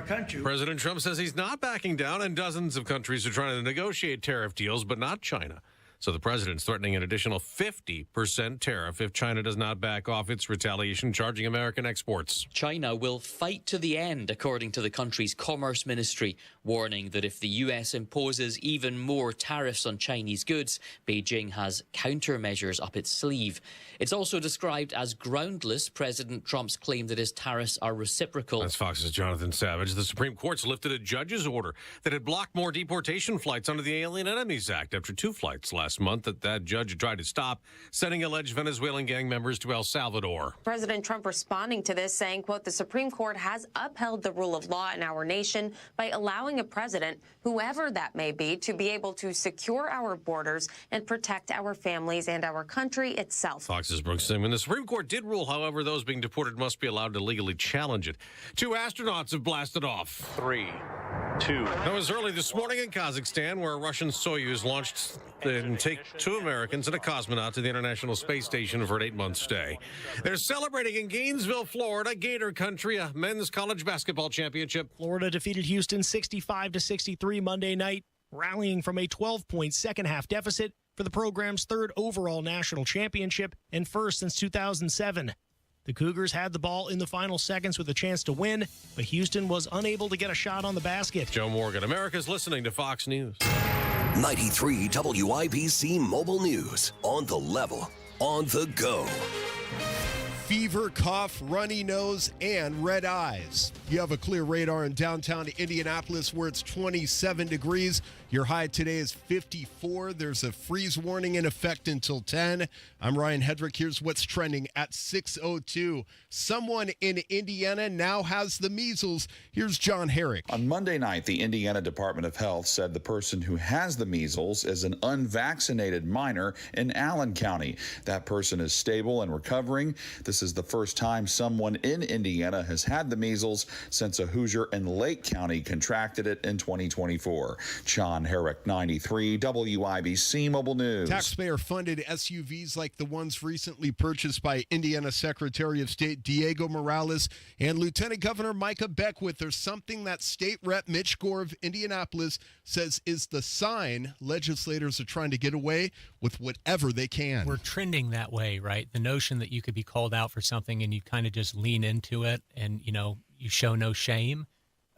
country. President Trump says he's not backing down, and dozens of countries are trying to negotiate tariff deals, but not China. So the president's threatening an additional 50% tariff if China does not back off its retaliation, charging American exports. China will fight to the end, according to the country's Commerce Ministry, warning that if the U.S. imposes even more tariffs on Chinese goods, Beijing has countermeasures up its sleeve. It's also described as groundless, President Trump's claim that his tariffs are reciprocal. That's Fox's Jonathan Savage. The Supreme Court's lifted a judge's order that had blocked more deportation flights under the Alien Enemies Act after 2 flights last month that judge tried to stop, sending alleged Venezuelan gang members to El Salvador. President Trump responding to this, saying, quote, the Supreme Court has upheld the rule of law in our nation by allowing a president, whoever that may be, to be able to secure our borders and protect our families and our country itself. Fox's Brooks Simon. The Supreme Court did rule, however, those being deported must be allowed to legally challenge it. 2 astronauts have blasted off. 3, 2. It was early this morning in Kazakhstan, where a Russian Soyuz launched and take 2 Americans and a cosmonaut to the International Space Station for an 8-month stay. They're celebrating in Gainesville, Florida, Gator Country, a men's college basketball championship. Florida defeated Houston 65-63 Monday night, rallying from a 12-point second-half deficit for the program's 3rd overall national championship and first since 2007. The Cougars had the ball in the final seconds with a chance to win, but Houston was unable to get a shot on the basket. Joe Morgan, America's listening to Fox News. 93 WIBC Mobile News. On the level, on the go. Fever, cough, runny nose, and red eyes. You have a clear radar in downtown Indianapolis where it's 27 degrees. Your high today is 54. There's a freeze warning in effect until 10. I'm Ryan Hedrick. Here's what's trending at 6:02. Someone in Indiana now has the measles. Here's John Herrick. On Monday night, the Indiana Department of Health said the person who has the measles is an unvaccinated minor in Allen County. That person is stable and recovering. This is the first time someone in Indiana has had the measles since a Hoosier in Lake County contracted it in 2024. John Herrick, 93 WIBC Mobile News. Taxpayer-funded SUVs like the ones recently purchased by Indiana Secretary of State Diego Morales and Lieutenant Governor Micah Beckwith are something that State Rep Mitch Gore of Indianapolis says is the sign legislators are trying to get away with whatever they can. We're trending that way, right? The notion that you could be called out for something and you kind of just lean into it and, you show no shame.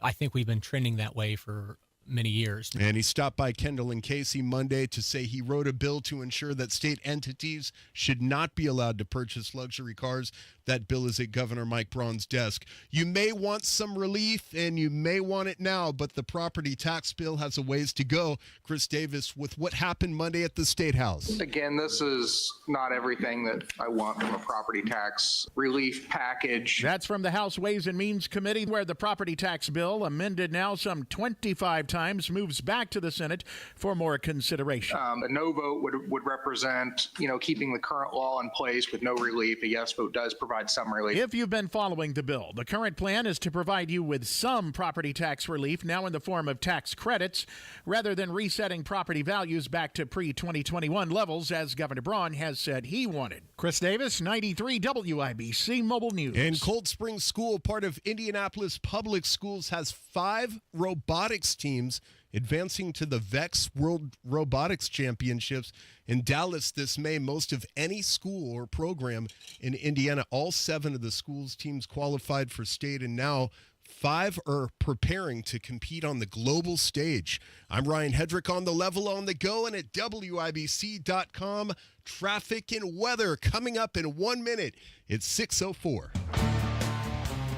I think we've been trending that way for many years. And he stopped by Kendall and Casey Monday to say he wrote a bill to ensure that state entities should not be allowed to purchase luxury cars. That bill is at Governor Mike Braun's desk. You may want some relief, and you may want it now, but the property tax bill has a ways to go. Chris Davis with what happened Monday at the State House. Again, this is not everything that I want from a property tax relief package. That's from the House Ways and Means Committee, where the property tax bill, amended now some 25 times, moves back to the Senate for more consideration. A no vote would represent, keeping the current law in place with no relief. A yes vote does provide some relief. If you've been following the bill, the current plan is to provide you with some property tax relief, now in the form of tax credits, rather than resetting property values back to pre-2021 levels, as Governor Braun has said he wanted. Chris Davis, 93 WIBC Mobile News. And Cold Spring School, part of Indianapolis Public Schools, has 5 robotics teams advancing to the VEX World Robotics Championships in Dallas this May. Most of any school or program in Indiana, all 7 of the school's teams qualified for state, and now 5 are preparing to compete on the global stage. I'm Ryan Hedrick on the level, on the go, and at WIBC.com. Traffic and weather coming up in 1 minute. It's 6:04.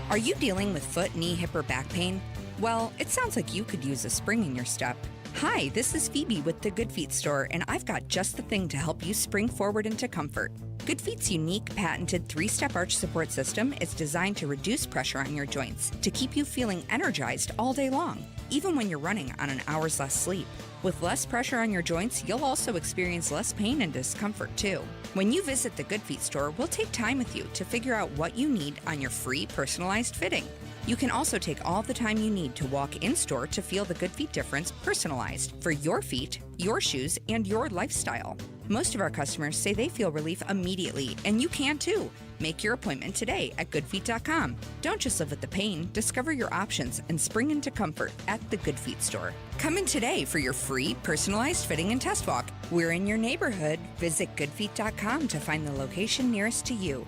Are you dealing with foot, knee, hip, or back pain? Well, it sounds like you could use a spring in your step. Hi, this is Phoebe with the Good Feet store, and I've got just the thing to help you spring forward into comfort. Good Feet's unique, patented 3-step arch support system is designed to reduce pressure on your joints to keep you feeling energized all day long, even when you're running on an hour's less sleep. With less pressure on your joints, you'll also experience less pain and discomfort too. When you visit the Good Feet store, we'll take time with you to figure out what you need on your free personalized fitting. You can also take all the time you need to walk in-store to feel the Good Feet difference personalized for your feet, your shoes, and your lifestyle. Most of our customers say they feel relief immediately, and you can too. Make your appointment today at goodfeet.com. Don't just live with the pain. Discover your options and spring into comfort at the Good Feet store. Come in today for your free personalized fitting and test walk. We're in your neighborhood. Visit goodfeet.com to find the location nearest to you.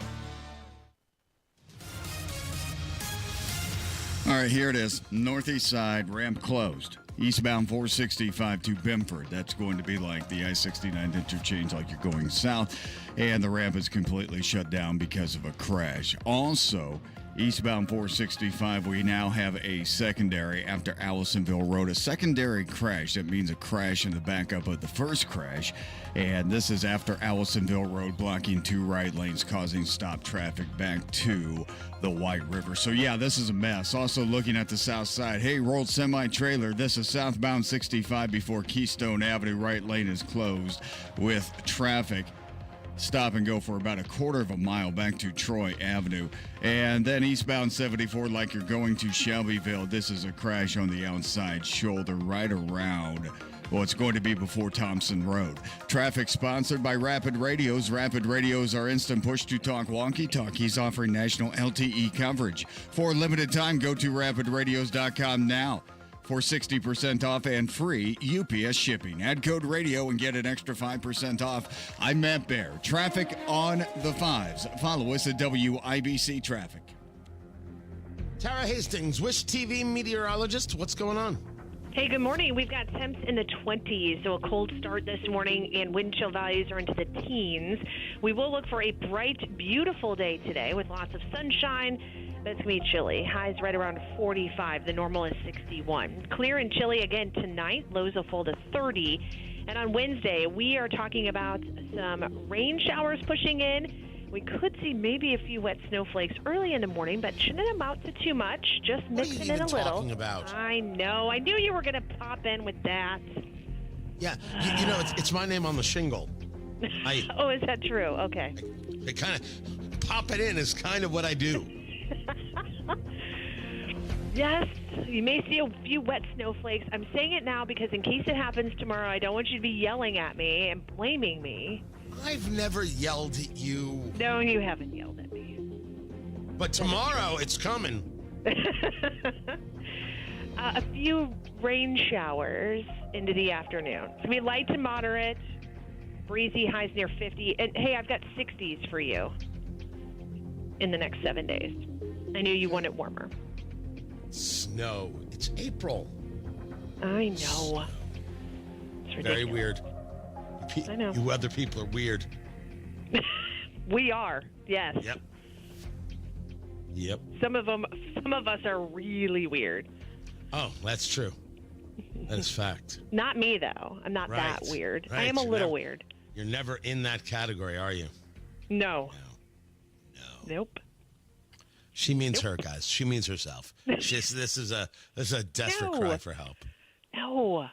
All right, here it is. Northeast side, ramp closed. Eastbound 465 to Bimford. That's going to be like the I-69 interchange, like you're going south. And the ramp is completely shut down because of a crash. Also, eastbound 465, we now have a secondary after Allisonville Road. A secondary crash. That means a crash in the backup of the first crash. And this is after Allisonville Road, blocking 2 right lanes, causing stop traffic back to the White River. So, yeah, this is a mess. Also, looking at the south side, hey, rolled semi-trailer. This is southbound 65 before Keystone Avenue. Right lane is closed with traffic. Stop and go for about a quarter of a mile back to Troy Avenue. And then eastbound 74, like you're going to Shelbyville. This is a crash on the outside shoulder right around, well, it's going to be before Thompson Road. Traffic sponsored by Rapid Radios. Rapid Radios are instant push-to-talk walkie-talkies offering national LTE coverage. For a limited time, go to rapidradios.com now for 60% off and free UPS shipping. Add code radio and get an extra 5% off. I'm Matt Bear. Traffic on the 5s. Follow us at WIBC Traffic. Tara Hastings, Wish TV meteorologist. What's going on? Hey, good morning. We've got temps in the 20s, so a cold start this morning, and wind chill values are into the teens. We will look for a bright, beautiful day today with lots of sunshine, but it's going to be chilly. Highs right around 45. The normal is 61. Clear and chilly again tonight. Lows will fall to 30. And on Wednesday, we are talking about some rain showers pushing in. We could see maybe a few wet snowflakes early in the morning, but shouldn't amount to too much. Just mixing in a little. What are you even talking about? I know. I knew you were going to pop in with that. Yeah, you know, it's my name on the shingle. Oh, is that true? Okay. I kind of pop it in is kind of what I do. Yes, you may see a few wet snowflakes. I'm saying it now because in case it happens tomorrow, I don't want you to be yelling at me and blaming me. I've never yelled at you. No, you haven't yelled at me. But tomorrow, it's coming. A few rain showers into the afternoon. It's going to be light to moderate, breezy, highs near 50. And, hey, I've got 60s for you in the next 7 days. I knew you want it warmer. Snow. It's April. I know. It's ridiculous. Very weird. I know. You other people are weird. We are, yes. Yep. Some of us are really weird. Oh, that's true. That is fact. Not me, though. I'm not that weird. Right. I am a little weird. You're never in that category, are you? No. Nope. She means her, guys. She means herself. This is a desperate cry for help. No.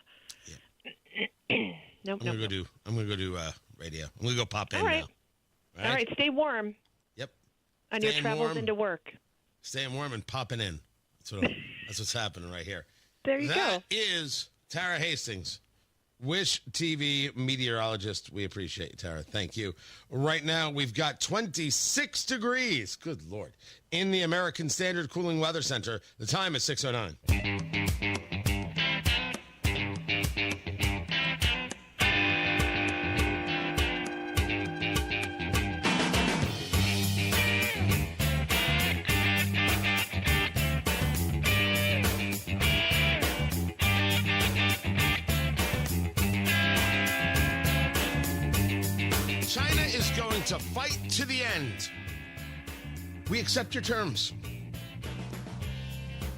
Nope. I'm gonna go do radio. I'm gonna go pop in All right. now. All right. Stay warm. Yep. On your travels into work. Staying warm and popping in. That's what's happening right here. There you go. That is Tara Hastings, Wish TV meteorologist. We appreciate you, Tara. Thank you. Right now, we've got 26 degrees. Good Lord. In the American Standard Cooling Weather Center. The time is 6:09. China is going to fight to the end. We accept your terms.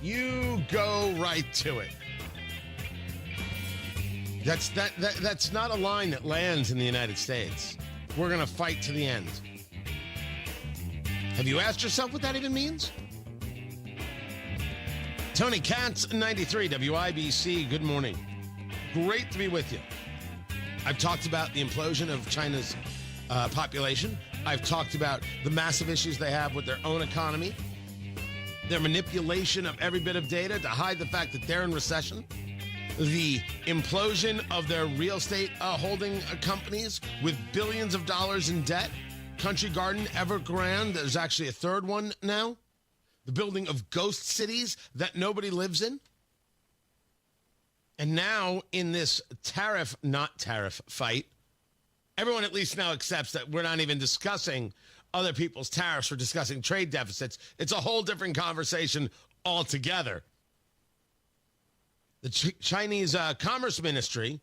You go right to it. That's not a line that lands in the United States. We're going to fight to the end. Have you asked yourself what that even means? Tony Katz, 93 WIBC. Good morning. Great to be with you. I've talked about the implosion of China's population. I've talked about the massive issues they have with their own economy, their manipulation of every bit of data to hide the fact that they're in recession, the implosion of their real estate holding companies with billions of dollars in debt, Country Garden, Evergrande. There's actually a third one now. The building of ghost cities that nobody lives in. And now in this tariff, not tariff fight, everyone at least now accepts that we're not even discussing other people's tariffs. We're discussing trade deficits. It's a whole different conversation altogether. The Chinese Commerce Ministry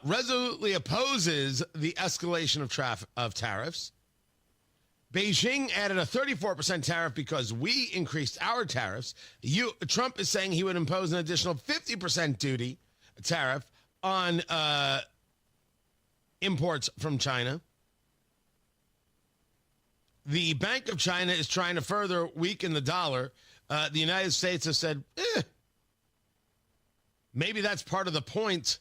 resolutely opposes the escalation of tariffs. Beijing added a 34% tariff because we increased our tariffs. Trump is saying he would impose an additional 50% duty tariff on imports from China. The Bank of China is trying to further weaken the dollar. The United States has said, maybe that's part of the point.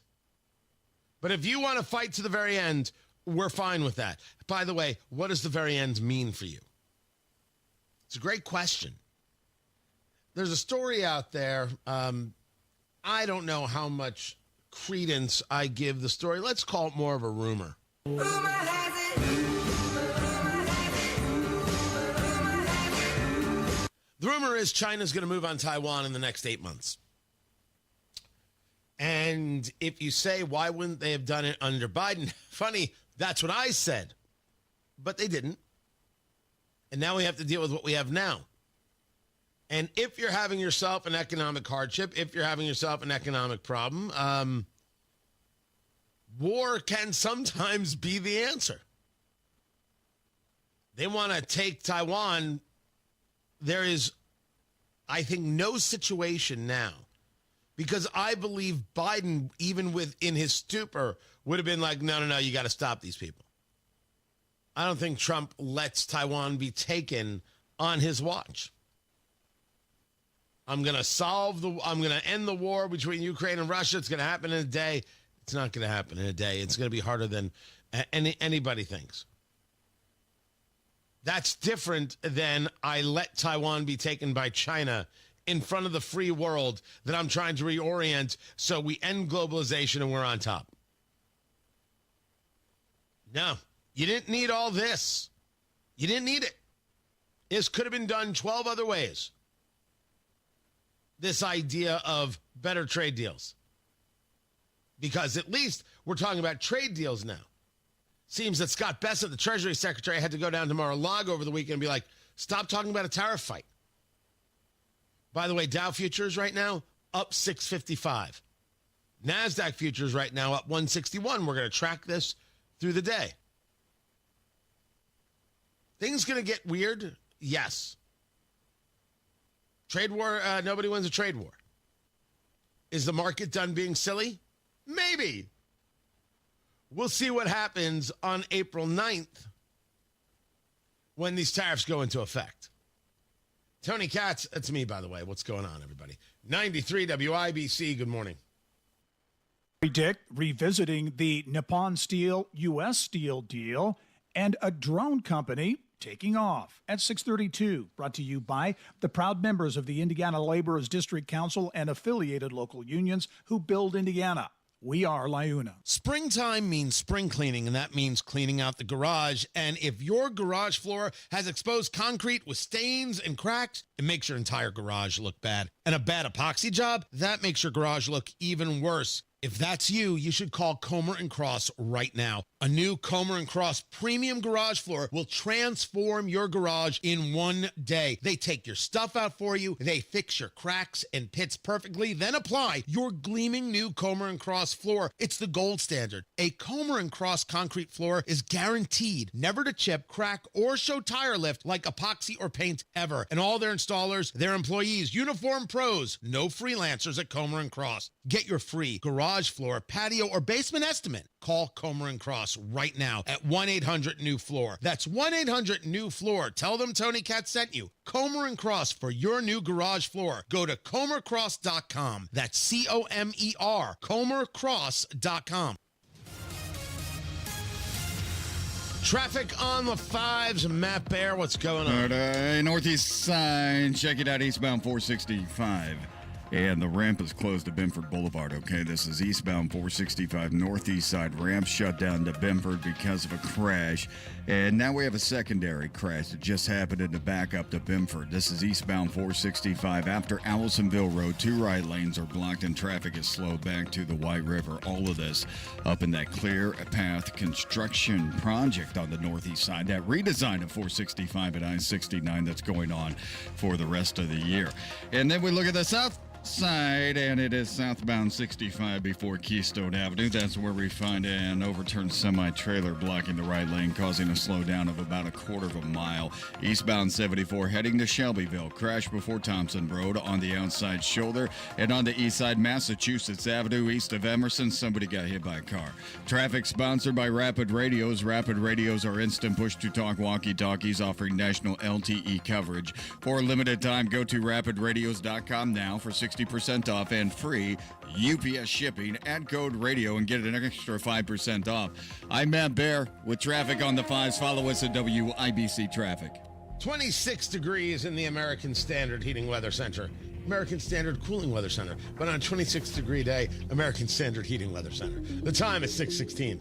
But if you want to fight to the very end, we're fine with that. By the way, what does the very end mean for you? It's a great question. There's a story out there. I don't know how much credence I give the story. Let's call it more of a rumor. The rumor is China's going to move on Taiwan in the next 8 months. And if you say, why wouldn't they have done it under Biden? Funny, that's what I said. But they didn't. And now we have to deal with what we have now. And if you're having yourself an economic hardship, if you're having yourself an economic problem, war can sometimes be the answer. They want to take Taiwan. There is, I think, no situation now. Because I believe Biden, even within his stupor, would have been like, no, you got to stop these people. I don't think Trump lets Taiwan be taken on his watch. I'm going to end the war between Ukraine and Russia. It's going to happen in a day. It's not going to happen in a day. It's going to be harder than anybody thinks. That's different than I let Taiwan be taken by China in front of the free world that I'm trying to reorient so we end globalization and we're on top. No, you didn't need all this. You didn't need it. This could have been done 12 other ways. This idea of better trade deals. Because at least we're talking about trade deals now. Seems that Scott Bessent, the Treasury Secretary, had to go down to Mar-a-Lago over the weekend and be like, stop talking about a tariff fight. By the way, Dow futures right now up 655. NASDAQ futures right now up 161. We're going to track this through the day. Things going to get weird? Yes. Trade war, nobody wins a trade war. Is the market done being silly? Maybe. We'll see what happens on April 9th when these tariffs go into effect. Tony Katz, that's me, by the way. What's going on, everybody? 93 WIBC, good morning. Dick, revisiting the Nippon Steel U.S. Steel deal and a drone company taking off at 6:32. Brought to you by the proud members of the Indiana Laborers District Council and affiliated local unions who build Indiana. We are LIUNA. Springtime means spring cleaning, and that means cleaning out the garage. And if your garage floor has exposed concrete with stains and cracks, it makes your entire garage look bad. And a bad epoxy job, that makes your garage look even worse. If that's you, you should call Comer & Cross right now. A new Comer & Cross premium garage floor will transform your garage in one day. They take your stuff out for you, they fix your cracks and pits perfectly, then apply your gleaming new Comer & Cross floor. It's the gold standard. A Comer & Cross concrete floor is guaranteed never to chip, crack, or show tire lift like epoxy or paint ever. And all their installers, their employees, uniform pros, no freelancers at Comer & Cross. Get your free garage floor, patio, or basement estimate. Call Comer & Cross right now at 1-800-NEW-FLOOR. That's 1-800-NEW-FLOOR. Tell them Tony Katz sent you. Comer & Cross for your new garage floor. Go to ComerCross.com. That's C-O-M-E-R, ComerCross.com. Traffic on the 5s. Matt Bear, what's going on? Northeast side, check it out, eastbound 465. And the ramp is closed to Benford Boulevard, okay? This is eastbound 465 northeast side ramp shut down to Benford because of a crash. And now we have a secondary crash that just happened in the back up to Benford. This is eastbound 465 after Allisonville Road. 2 right lanes are blocked and traffic is slowed back to the White River. All of this up in that Clear Path construction project on the northeast side. That redesign of 465 and I-69 that's going on for the rest of the year. And then we look at the south side, and it is southbound 65 before Keystone Avenue. That's where we find an overturned semi-trailer blocking the right lane, causing a slowdown of about a quarter of a mile. Eastbound 74 heading to Shelbyville. Crash before Thompson Road on the outside shoulder. And on the east side, Massachusetts Avenue east of Emerson, somebody got hit by a car. Traffic sponsored by Rapid Radios. Rapid Radios are instant push-to-talk walkie-talkies offering national LTE coverage. For a limited time, go to rapidradios.com now for 60% off and free UPS shipping. Add code radio and get an extra 5% off. I'm Matt Bear with traffic on the 5s. Follow us at WIBC Traffic. 26 degrees in the American Standard Heating Weather Center. American Standard Cooling Weather Center. But on a 26-degree day, American Standard Heating Weather Center. The time is 6:16.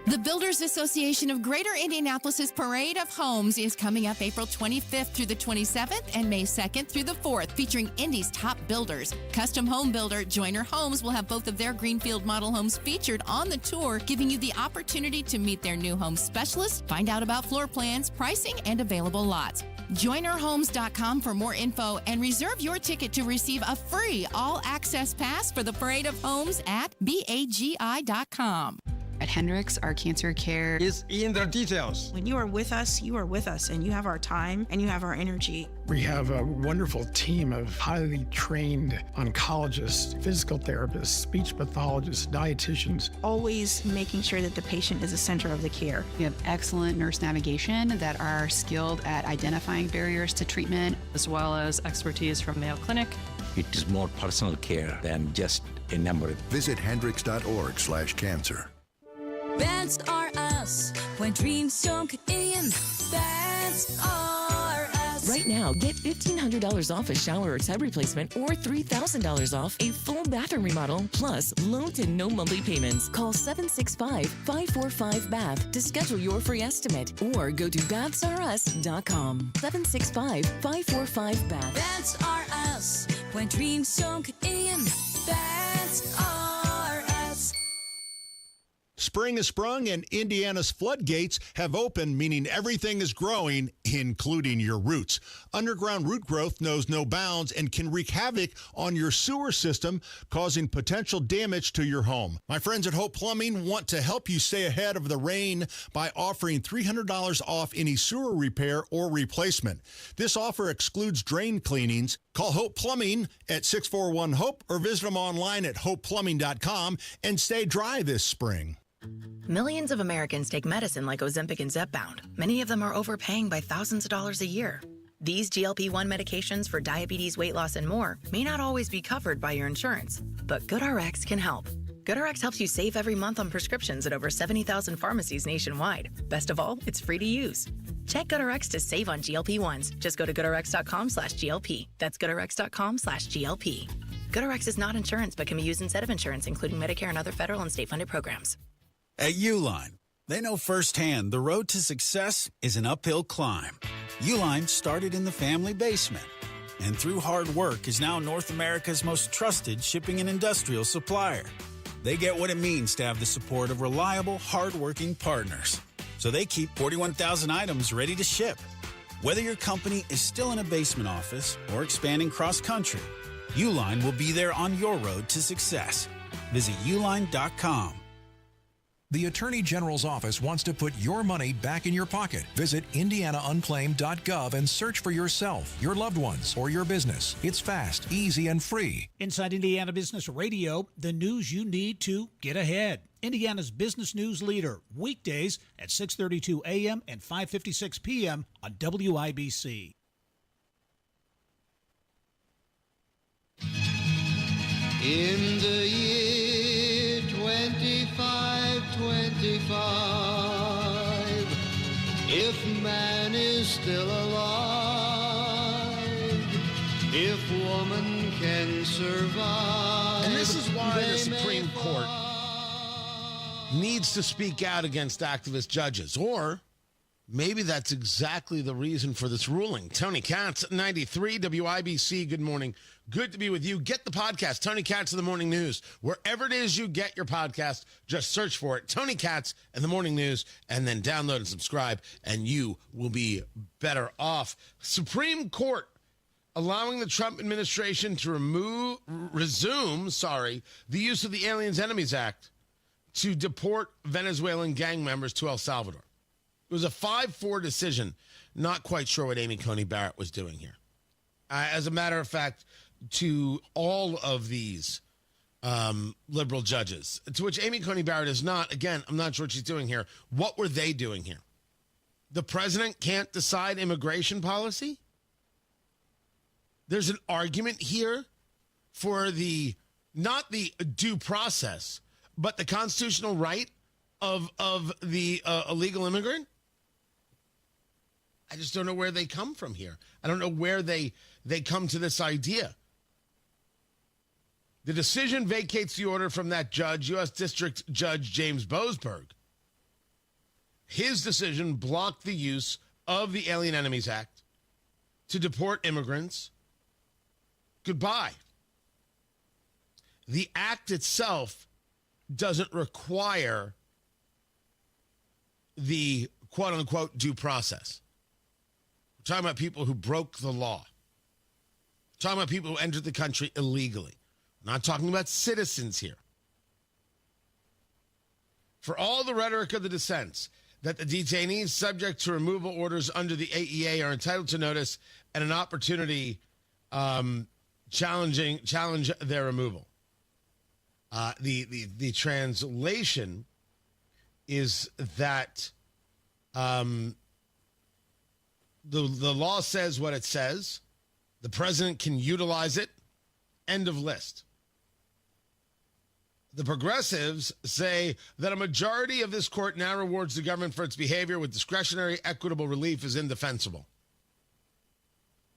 The Builders Association of Greater Indianapolis's Parade of Homes is coming up April 25th through the 27th and May 2nd through the 4th, featuring Indy's top builders. Custom home builder Joyner Homes will have both of their Greenfield model homes featured on the tour, giving you the opportunity to meet their new home specialist, find out about floor plans, pricing, and available lots. JoynerHomes.com for more info and reserve your ticket to receive a free all-access pass for the Parade of Homes at BAGI.com. At Hendricks, our cancer care is in the details. When you are with us, and you have our time and you have our energy. We have a wonderful team of highly trained oncologists, physical therapists, speech pathologists, dietitians. Always making sure that the patient is the center of the care. We have excellent nurse navigation that are skilled at identifying barriers to treatment, as well as expertise from Mayo Clinic. It is more personal care than just a number. Visit hendricks.org/cancer. That's are us. When dreams don't get in, that's are us. Right now, get $1,500 off a shower or tub replacement or $3,000 off a full bathroom remodel, plus low to no monthly payments. Call 765-545-BATH to schedule your free estimate or go to bathsareus.com. 765-545-BATH. That's are us. When dreams don't get in, that's are us. Spring has sprung and Indiana's floodgates have opened, meaning everything is growing, including your roots. Underground root growth knows no bounds and can wreak havoc on your sewer system, causing potential damage to your home. My friends at Hope Plumbing want to help you stay ahead of the rain by offering $300 off any sewer repair or replacement. This offer excludes drain cleanings. Call Hope Plumbing at 641-HOPE or visit them online at hopeplumbing.com and stay dry this spring. Millions of Americans take medicine like Ozempic and Zepbound. Many of them are overpaying by thousands of dollars a year. These GLP-1 medications for diabetes, weight loss, and more may not always be covered by your insurance, but GoodRx can help. GoodRx helps you save every month on prescriptions at over 70,000 pharmacies nationwide. Best of all, it's free to use. Check GoodRx to save on GLP-1s. Just go to GoodRx.com/GLP. That's GoodRx.com/GLP. GoodRx is not insurance, but can be used instead of insurance, including Medicare and other federal and state-funded programs. At Uline, they know firsthand the road to success is an uphill climb. Uline started in the family basement, and through hard work is now North America's most trusted shipping and industrial supplier. They get what it means to have the support of reliable, hard-working partners. So they keep 41,000 items ready to ship. Whether your company is still in a basement office or expanding cross-country, Uline will be there on your road to success. Visit uline.com. The Attorney General's office wants to put your money back in your pocket. Visit indianaunclaimed.gov and search for yourself, your loved ones, or your business. It's fast, easy, and free. Inside Indiana Business Radio, the news you need to get ahead. Indiana's business news leader, weekdays at 6:32 a.m. and 5:56 p.m. on WIBC. In the year 2525, if man is still alive, if woman survive. And this is why They the Supreme may Court needs to speak out against activist judges. Or maybe that's exactly the reason for this ruling. Tony Katz, 93 WIBC. Good morning. Good to be with you. Get the podcast, Tony Katz in the Morning News. Wherever it is you get your podcast, just search for it, Tony Katz and the Morning News, and then download and subscribe, and you will be better off. Supreme Court allowing the Trump administration to resume the use of the Aliens Enemies Act to deport Venezuelan gang members to El Salvador. It was a 5-4 decision. Not quite sure what Amy Coney Barrett was doing here. As a matter of fact, to all of these liberal judges, to which Amy Coney Barrett is not, again, I'm not sure what she's doing here. What were they doing here? The president can't decide immigration policy? There's an argument here for not the due process, but the constitutional right of the illegal immigrant? I just don't know where they come from here. I don't know where they come to this idea. The decision vacates the order from that judge, U.S. District Judge James Boasberg. His decision blocked the use of the Alien Enemies Act to deport immigrants. Goodbye. The act itself doesn't require the quote-unquote due process. We're talking about people who broke the law. We're talking about people who entered the country illegally. We're not talking about citizens here. For all the rhetoric of the dissents that the detainees subject to removal orders under the AEA are entitled to notice and an opportunity challenge their removal. The translation is that the law says what it says. The president can utilize it. End of list. The progressives say that a majority of this court now rewards the government for its behavior with discretionary equitable relief is indefensible.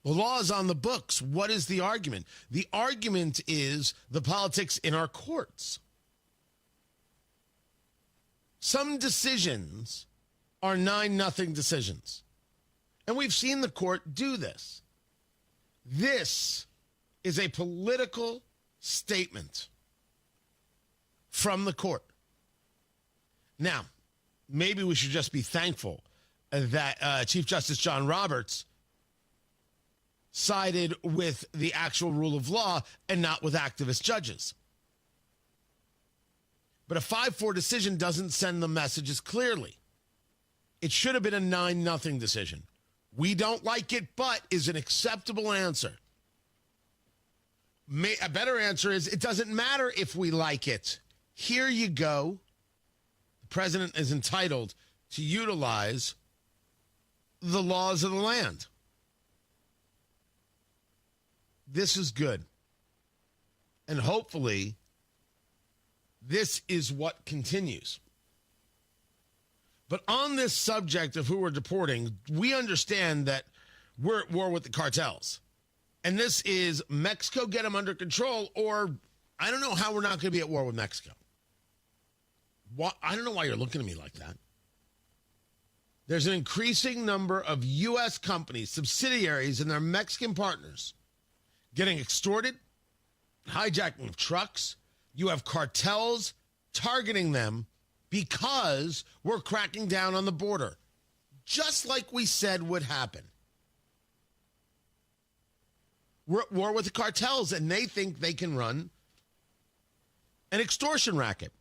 The law is on the books. What is the argument? The argument is the politics in our courts. Some decisions are 9-0 decisions. And we've seen the court do this. This is a political statement from the court. Now, maybe we should just be thankful that Chief Justice John Roberts sided with the actual rule of law and not with activist judges. But a 5-4 decision doesn't send the messages clearly. It should have been a 9-0 decision. We don't like it, but is an acceptable answer. A better answer is it doesn't matter if we like it. Here you go. The president is entitled to utilize the laws of the land. This is good. And hopefully, this is what continues. But on this subject of who we're deporting, we understand that we're at war with the cartels. And this is Mexico, get them under control, or I don't know how we're not going to be at war with Mexico. I don't know why you're looking at me like that. There's an increasing number of U.S. companies, subsidiaries, and their Mexican partners getting extorted, hijacking of trucks. You have cartels targeting them because we're cracking down on the border, just like we said would happen. We're at war with the cartels, and they think they can run an extortion racket.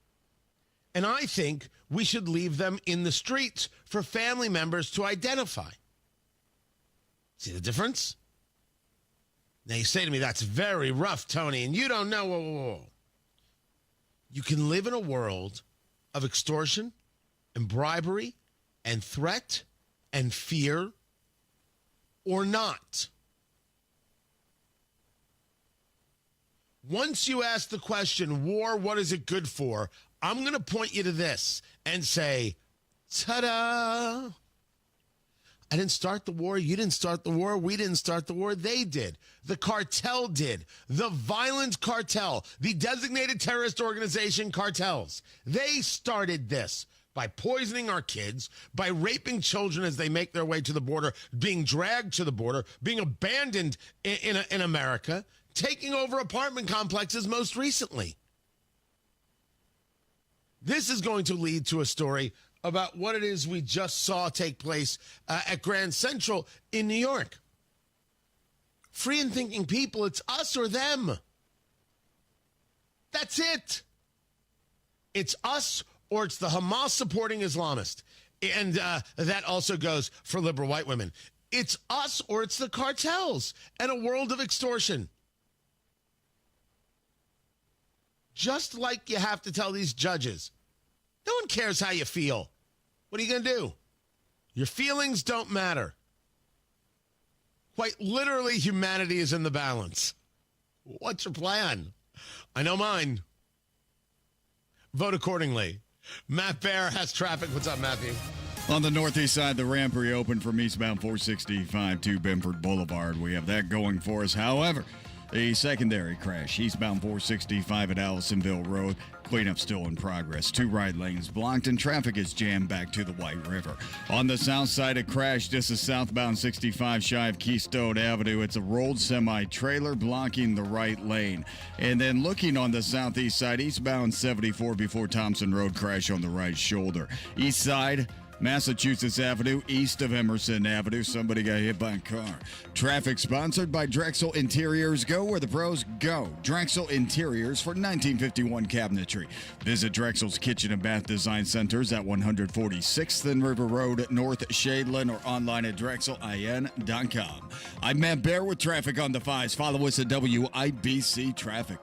And I think we should leave them in the streets for family members to identify. See the difference? Now you say to me, that's very rough, Tony, and you don't know. Whoa. You can live in a world of extortion and bribery and threat and fear or not. Once you ask the question, war, what is it good for? I'm going to point you to this and say, ta-da! I didn't start the war. You didn't start the war. We didn't start the war. They did. The cartel did. The violent cartel, the designated terrorist organization cartels, they started this by poisoning our kids, by raping children as they make their way to the border, being dragged to the border, being abandoned in America, taking over apartment complexes most recently. This is going to lead to a story about what it is we just saw take place at Grand Central in New York. Free and thinking people, it's us or them. That's it. It's us or it's the Hamas supporting Islamist. And that also goes for liberal white women. It's us or it's the cartels and a world of extortion. Just like you have to tell these judges, no one cares how you feel. What are you going to do? Your feelings don't matter. Quite literally, humanity is in the balance. What's your plan? I know mine. Vote accordingly. Matt Bear has traffic. What's up, Matthew? On the northeast side, the ramp reopened from eastbound 465 to Benford Boulevard. We have that going for us. However, a secondary crash, eastbound 465 at Allisonville Road. Cleanup still in progress. 2 right lanes blocked and traffic is jammed back to the White River. On the south side, a crash. This is southbound 65 shy of Keystone Avenue. It's a rolled semi-trailer blocking the right lane. And then looking on the southeast side, eastbound 74 before Thompson Road, crash on the right shoulder. East side, Massachusetts Avenue, east of Emerson Avenue. Somebody got hit by a car. Traffic sponsored by Drexel Interiors. Go where the pros go. Drexel Interiors for 1951 cabinetry. Visit Drexel's Kitchen and Bath Design Centers at 146th and River Road, North Shadeland, or online at drexelin.com. I'm Matt Bear with traffic on the 5s. Follow us at WIBC Traffic.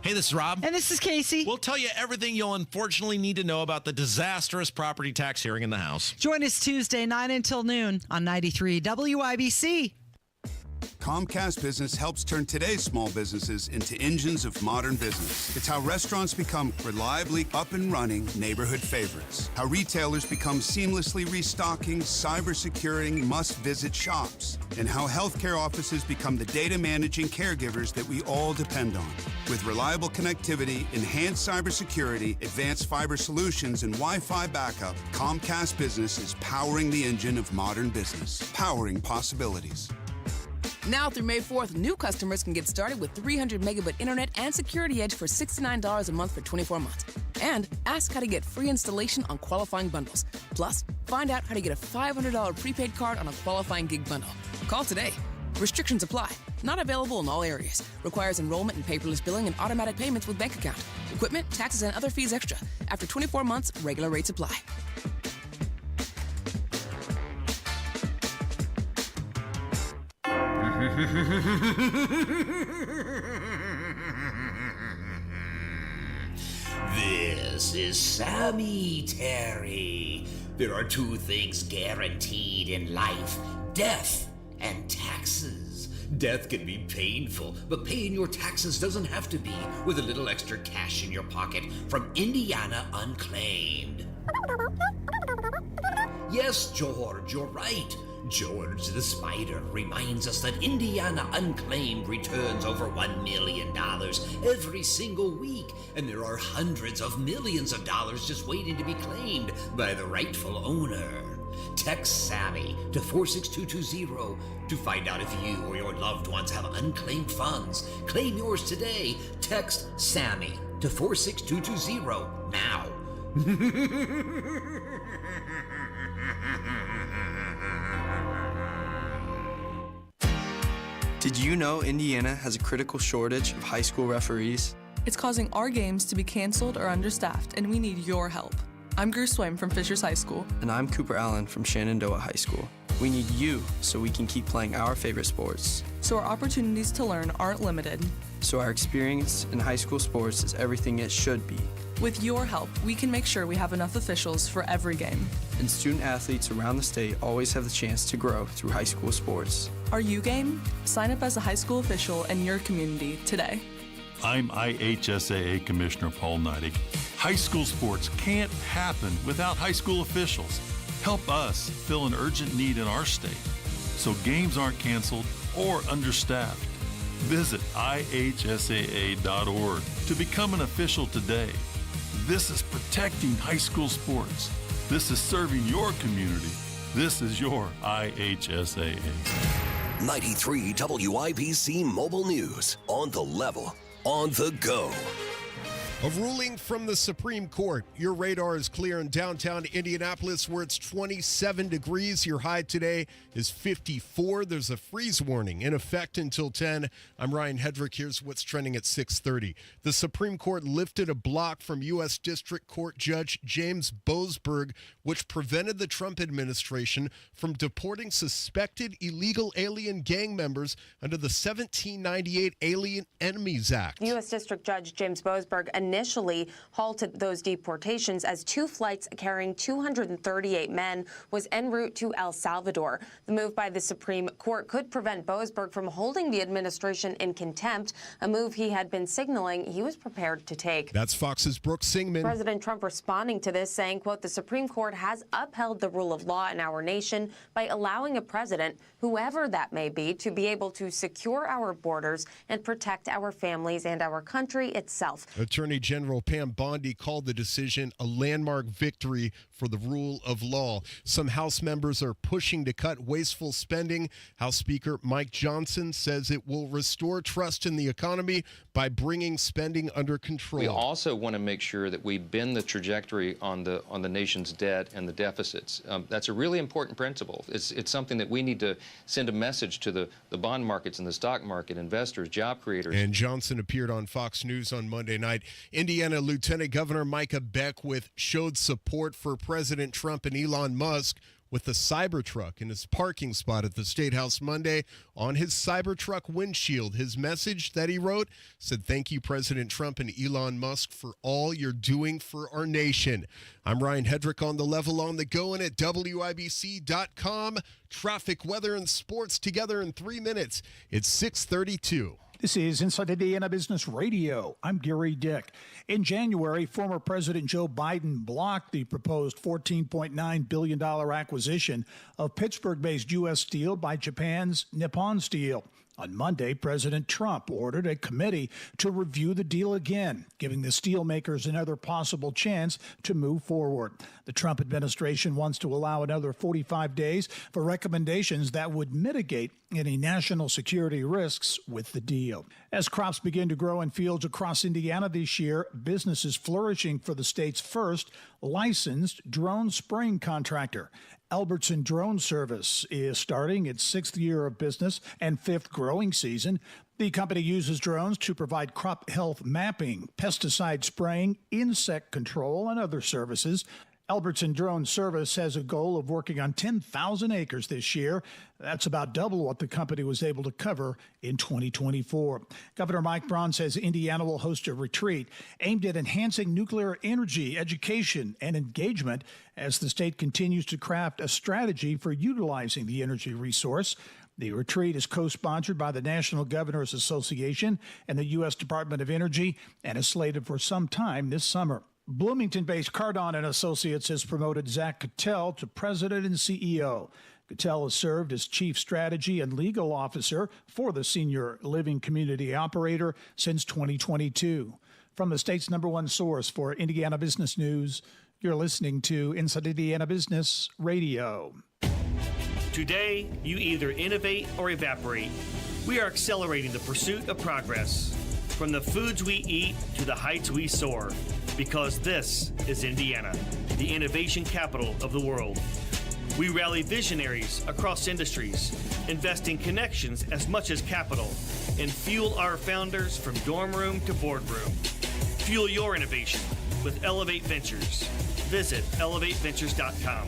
Hey, this is Rob. And this is Casey. We'll tell you everything you'll unfortunately need to know about the disastrous property tax hearing in the House. Join us Tuesday, 9 until noon on 93 WIBC. Comcast Business helps turn today's small businesses into engines of modern business. It's how restaurants become reliably up and running neighborhood favorites. How retailers become seamlessly restocking, cyber-securing, must-visit shops. And how healthcare offices become the data managing caregivers that we all depend on. With reliable connectivity, enhanced cybersecurity, advanced fiber solutions, and Wi-Fi backup, Comcast Business is powering the engine of modern business. Powering possibilities. Now through May 4th, new customers can get started with 300 megabit internet and Security Edge for $69 a month for 24 months. And ask how to get free installation on qualifying bundles. Plus, find out how to get a $500 prepaid card on a qualifying gig bundle. Call today. Restrictions apply. Not available in all areas. Requires enrollment in paperless billing and automatic payments with bank account. Equipment, taxes, and other fees extra. After 24 months, regular rates apply. This is Sammy Terry. There are 2 things guaranteed in life: death and taxes. Death can be painful, but paying your taxes doesn't have to be, with a little extra cash in your pocket from Indiana Unclaimed. Yes, George, you're right. George the Spider reminds us that Indiana Unclaimed returns over $1 million every single week, and there are hundreds of millions of dollars just waiting to be claimed by the rightful owner. Text Sammy to 46220 to find out if you or your loved ones have unclaimed funds. Claim yours today. Text Sammy to 46220 now. Did you know Indiana has a critical shortage of high school referees? It's causing our games to be canceled or understaffed, and we need your help. I'm Greer Swaim from Fishers High School. And I'm Cooper Allen from Shenandoah High School. We need you so we can keep playing our favorite sports. So our opportunities to learn aren't limited. So our experience in high school sports is everything it should be. With your help, we can make sure we have enough officials for every game. And student athletes around the state always have the chance to grow through high school sports. Are you game? Sign up as a high school official in your community today. I'm IHSAA Commissioner Paul Neidig. High school sports can't happen without high school officials. Help us fill an urgent need in our state so games aren't canceled or understaffed. Visit ihsaa.org to become an official today. This is protecting high school sports. This is serving your community. This is your IHSAA. 93 WIBC Mobile News. On the level, on the go. A ruling from the Supreme Court. Your radar is clear in downtown Indianapolis where it's 27 degrees. Your high today is 54. There's a freeze warning in effect until 10. I'm Ryan Hedrick. Here's what's trending at 6:30. The Supreme Court lifted a block from U.S. District Court Judge James Boasberg, which prevented the Trump administration from deporting suspected illegal alien gang members under the 1798 Alien Enemies Act. U.S. District Judge James Boasberg initially halted those deportations as two flights carrying 238 men was en route to El Salvador. The move by the Supreme Court could prevent Boasberg from holding the administration in contempt, a move he had been signaling he was prepared to take. That's Fox's Brooke Singman. President Trump responding to this, saying, quote, the Supreme Court has upheld the rule of law in our nation by allowing a president, whoever that may be, to be able to secure our borders and protect our families and our country itself. Attorney General Pam Bondi called the decision a landmark victory for the rule of law. Some House members are pushing to cut wasteful spending. House Speaker Mike Johnson says it will restore trust in the economy by bringing spending under control. We also want to make sure that we bend the trajectory on the nation's debt and the deficits. That's a really important principle. It's something that we need to send a message to the bond markets and the stock market, investors, job creators. And Johnson appeared on Fox News on Monday night. Indiana Lieutenant Governor Micah Beckwith showed support for President Trump and Elon Musk with the Cybertruck in his parking spot at the State House Monday. On his Cybertruck windshield, his message that he wrote said, "Thank you, President Trump and Elon Musk, for all you're doing for our nation." I'm Ryan Hedrick on the level, on the go, and at WIBC.com. Traffic, weather, and sports together in 3 minutes. It's 6:32. This is Inside Indiana Business Radio. I'm Gary Dick. In January, former President Joe Biden blocked the proposed $14.9 billion acquisition of Pittsburgh-based U.S. Steel by Japan's Nippon Steel. On Monday, President Trump ordered a committee to review the deal again, giving the steelmakers another possible chance to move forward. The Trump administration wants to allow another 45 days for recommendations that would mitigate any national security risks with the deal. As crops begin to grow in fields across Indiana this year, business is flourishing for the state's first licensed drone spraying contractor. Albertson Drone Service is starting its 6th year of business and 5th growing season. The company uses drones to provide crop health mapping, pesticide spraying, insect control, and other services. Albertson Drone Service has a goal of working on 10,000 acres this year. That's about double what the company was able to cover in 2024. Governor Mike Braun says Indiana will host a retreat aimed at enhancing nuclear energy, education, and engagement as the state continues to craft a strategy for utilizing the energy resource. The retreat is co-sponsored by the National Governors Association and the U.S. Department of Energy and is slated for some time this summer. Bloomington-based Cardon & Associates has promoted Zach Cattell to president and CEO. Cattell has served as chief strategy and legal officer for the senior living community operator since 2022. From the state's #1 source for Indiana business news, you're listening to Inside Indiana Business Radio. Today, you either innovate or evaporate. We are accelerating the pursuit of progress. From the foods we eat to the heights we soar, because this is Indiana, the innovation capital of the world. We rally visionaries across industries, invest in connections as much as capital, and fuel our founders from dorm room to boardroom. Fuel your innovation with Elevate Ventures. Visit elevateventures.com.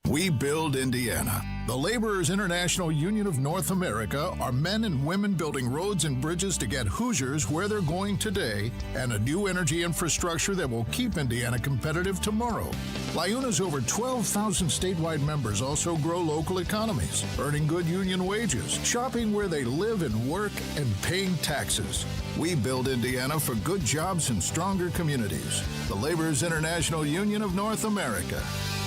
We build Indiana. The Laborers International Union of North America are men and women building roads and bridges to get Hoosiers where they're going today and a new energy infrastructure that will keep Indiana competitive tomorrow. LIUNA's over 12,000 statewide members also grow local economies, earning good union wages, shopping where they live and work, and paying taxes. We build Indiana for good jobs and stronger communities. The Laborers International Union of North America.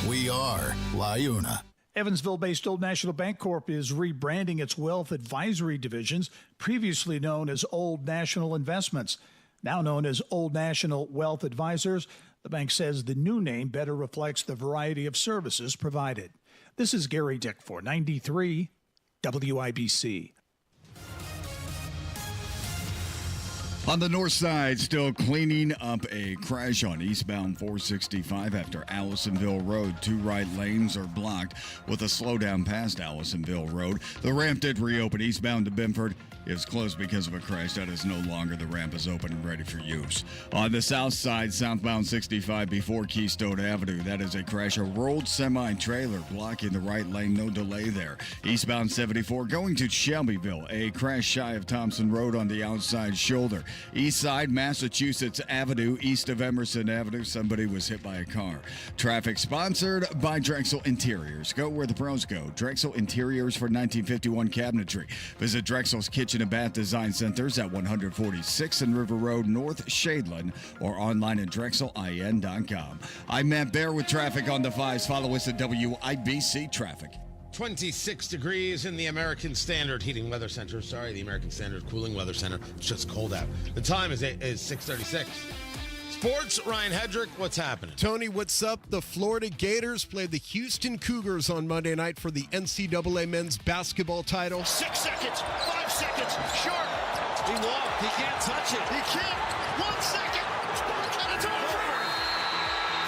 We are LIUNA. Evansville-based Old National Bancorp is rebranding its wealth advisory divisions, previously known as Old National Investments, now known as Old National Wealth Advisors. The bank says the new name better reflects the variety of services provided. This is Gary Dick for 93 WIBC. On the north side, still cleaning up a crash on eastbound 465 after Allisonville Road. 2 right lanes are blocked with a slowdown past Allisonville Road. The ramp did reopen eastbound to Benford. Is closed because of a crash. That is no longer. The ramp is open and ready for use. On the south side, southbound 65 before Keystone Avenue. That is a crash. A rolled semi-trailer blocking the right lane. No delay there. Eastbound 74 going to Shelbyville. A crash shy of Thompson Road on the outside shoulder. East side, Massachusetts Avenue, east of Emerson Avenue. Somebody was hit by a car. Traffic sponsored by Drexel Interiors. Go where the pros go. Drexel Interiors for 1951 cabinetry. Visit Drexel's Kitchen and Bath Design Centers at 146 and River Road, North Shadeland, or online at drexelin.com. I'm Matt Bear with traffic on the 5s. Follow us at WIBC Traffic. 26 degrees in the American Standard Heating Weather Center. Sorry, the American Standard Cooling Weather Center. It's just cold out. The time is 6:36. Sports, Ryan Hedrick, what's happening? Tony, what's up? The Florida Gators played the Houston Cougars on Monday night for the NCAA men's basketball title. 6 seconds, 5 seconds, short. He walked, he can't touch it. He can't. 1 second, and it's over.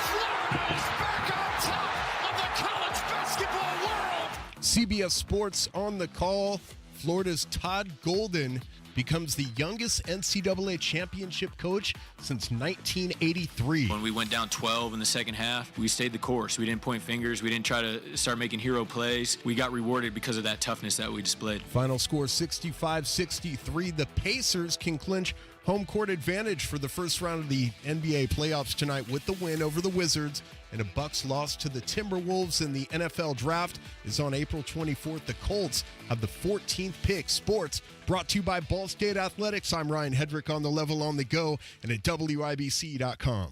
Florida is back on top of the college basketball world. CBS Sports on the call. Florida's Todd Golden becomes the youngest NCAA championship coach since 1983. When we went down 12 in the second half, we stayed the course. We didn't point fingers. We didn't try to start making hero plays. We got rewarded because of that toughness that we displayed. Final score 65-63. The Pacers can clinch home court advantage for the first round of the NBA playoffs tonight with the win over the Wizards, and a Bucks loss to the Timberwolves in the NFL draft is on April 24th. The Colts have the 14th pick. Sports brought to you by Ball State Athletics. I'm Ryan Hedrick on the level on the go and at WIBC.com.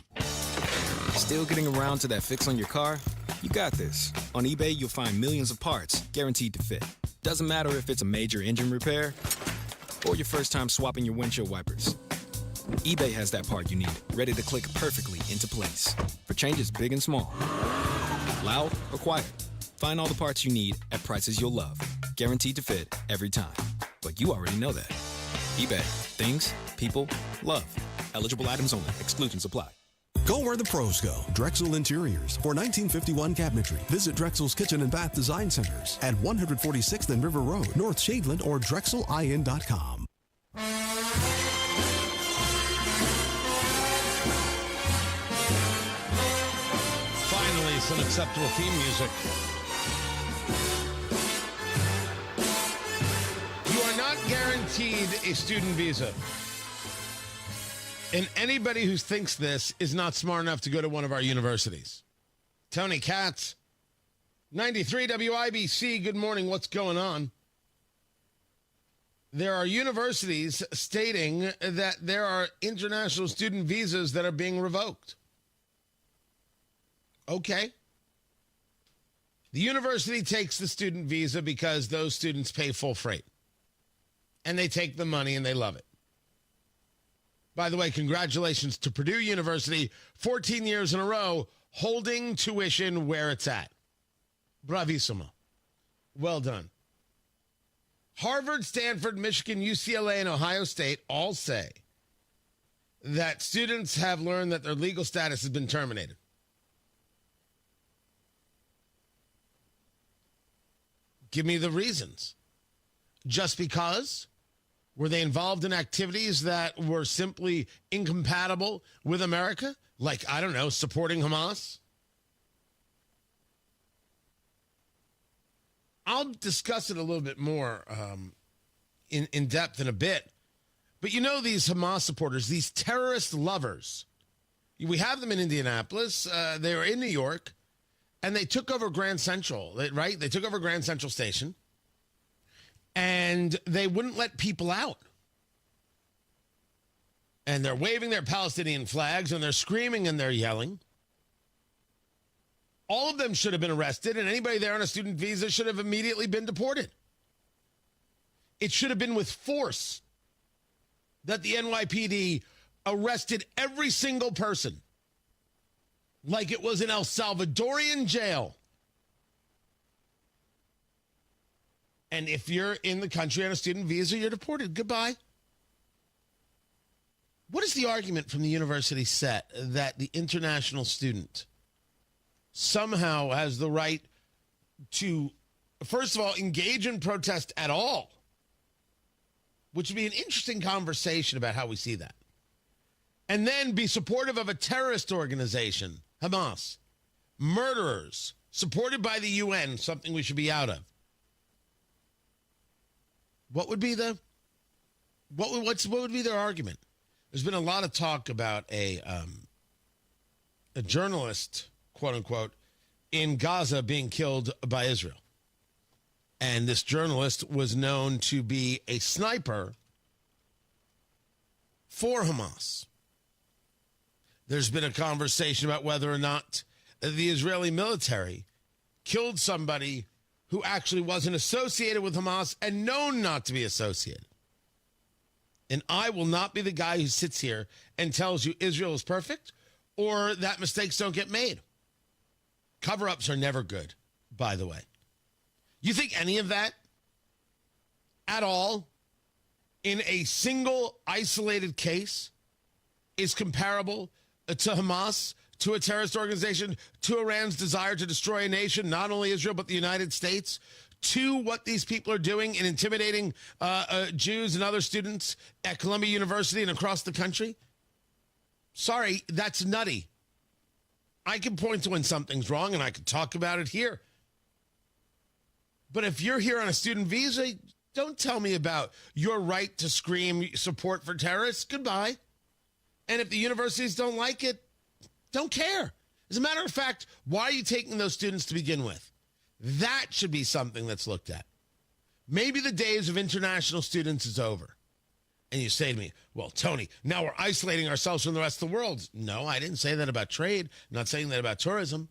Still getting around to that fix on your car? You got this. On eBay, you'll find millions of parts guaranteed to fit. Doesn't matter if it's a major engine repair or your first time swapping your windshield wipers. eBay has that part you need, ready to click perfectly into place for changes big and small. Loud or quiet, find all the parts you need at prices you'll love. Guaranteed to fit every time. But you already know that. eBay. Things, people, love. Eligible items only. Exclusions apply. Go where the pros go. Drexel Interiors for 1951 cabinetry. Visit Drexel's Kitchen and Bath Design Centers at 146th and River Road, North Shadeland, or drexelin.com. Finally, some acceptable theme music. You are not guaranteed a student visa. And anybody who thinks this is not smart enough to go to one of our universities. Tony Katz, 93 WIBC, good morning. What's going on? There are universities stating that there are international student visas that are being revoked. Okay. The university takes the student visa because those students pay full freight. And they take the money and they love it. By the way, congratulations to Purdue University, 14 years in a row, holding tuition where it's at. Bravissimo. Well done. Harvard, Stanford, Michigan, UCLA, and Ohio State all say that students have learned that their legal status has been terminated. Give me the reasons. Just because? Were they involved in activities that were simply incompatible with America? Like, I don't know, supporting Hamas? I'll discuss it a little bit more in depth in a bit. But you know these Hamas supporters, these terrorist lovers, we have them in Indianapolis. They were in New York, and they took over Grand Central, right? They took over Grand Central Station, and they wouldn't let people out. And they're waving their Palestinian flags, and they're screaming and they're yelling. All of them should have been arrested, and anybody there on a student visa should have immediately been deported. It should have been with force that the NYPD arrested every single person like it was an El Salvadorian jail. And if you're in the country on a student visa, you're deported. Goodbye. What is the argument from the university set that the international student somehow has the right to, first of all, engage in protest at all? Which would be an interesting conversation about how we see that. And then be supportive of a terrorist organization, Hamas, murderers, supported by the UN, something we should be out of. What would be the, what would be their argument? There's been a lot of talk about a journalist, quote unquote, in Gaza being killed by Israel. And this journalist was known to be a sniper for Hamas. There's been a conversation about whether or not the Israeli military killed somebody who actually wasn't associated with Hamas and known not to be associated. And I will not be the guy who sits here and tells you Israel is perfect or that mistakes don't get made. Cover-ups are never good, by the way. You think any of that at all in a single isolated case is comparable to Hamas, to a terrorist organization, to Iran's desire to destroy a nation, not only Israel, but the United States, to what these people are doing in intimidating Jews and other students at Columbia University and across the country? Sorry, that's nutty. I can point to when something's wrong, and I can talk about it here. But if you're here on a student visa, don't tell me about your right to scream support for terrorists. Goodbye. And if the universities don't like it, don't care. As a matter of fact, why are you taking those students to begin with? That should be something that's looked at. Maybe the days of international students is over. And you say to me, well, Tony, now we're isolating ourselves from the rest of the world. No, I didn't say that about trade. I'm not saying that about tourism.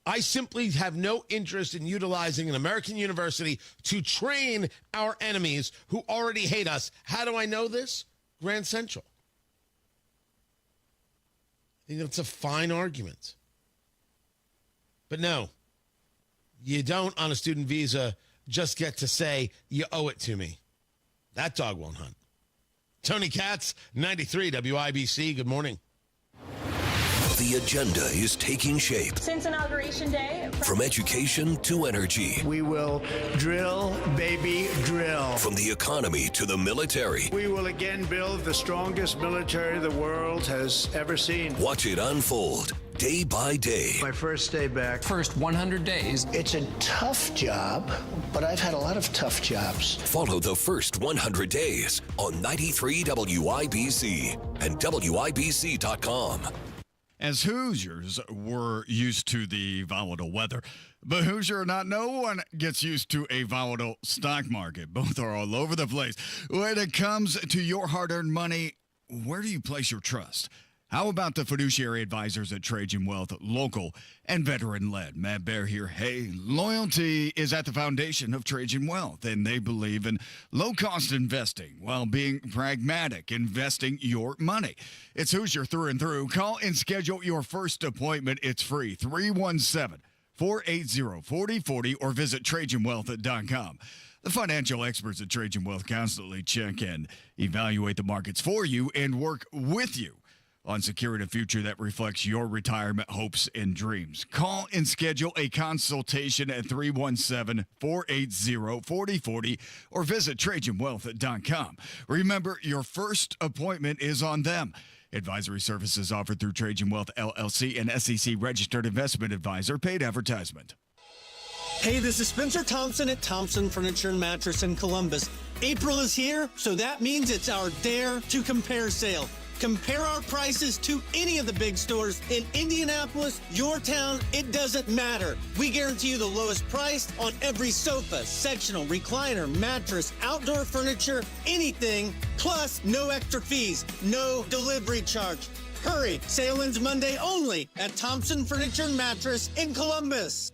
I simply have no interest in utilizing an American university to train our enemies who already hate us. How do I know this? Grand Central. I think that's a fine argument. But no, you don't on a student visa just get to say you owe it to me. That dog won't hunt. Tony Katz, 93 WIBC. Good morning. The agenda is taking shape. Since Inauguration Day. From education to energy. We will drill, baby, drill. From the economy to the military. We will again build the strongest military the world has ever seen. Watch it unfold day by day. My first day back. First 100 days. It's a tough job, but I've had a lot of tough jobs. Follow the first 100 days on 93 WIBC and WIBC.com. As Hoosiers, we're used to the volatile weather. But Hoosier or not, no one gets used to a volatile stock market. Both are all over the place. When it comes to your hard-earned money, where do you place your trust? How about the fiduciary advisors at Trajan Wealth, local and veteran-led? Matt Bear here. Hey, loyalty is at the foundation of Trajan Wealth, and they believe in low-cost investing while being pragmatic, investing your money. It's Hoosier through and through. Call and schedule your first appointment. It's free, 317-480-4040, or visit TrajanWealth.com. The financial experts at Trajan Wealth constantly check and evaluate the markets for you and work with you on securing a future that reflects your retirement hopes and dreams. Call and schedule a consultation at 317-480-4040 or visit TrajanWealth.com. Remember, your first appointment is on them. Advisory services offered through Trajan Wealth, LLC, and SEC registered investment advisor. Paid advertisement. Hey, this is Spencer Thompson at Thompson Furniture and Mattress in Columbus. April is here, so that means it's our Dare to Compare sale. Compare our prices to any of the big stores in Indianapolis, your town, it doesn't matter. We guarantee you the lowest price on every sofa, sectional, recliner, mattress, outdoor furniture, anything, plus no extra fees, no delivery charge. Hurry, sale ends Monday only at Thompson Furniture and Mattress in Columbus.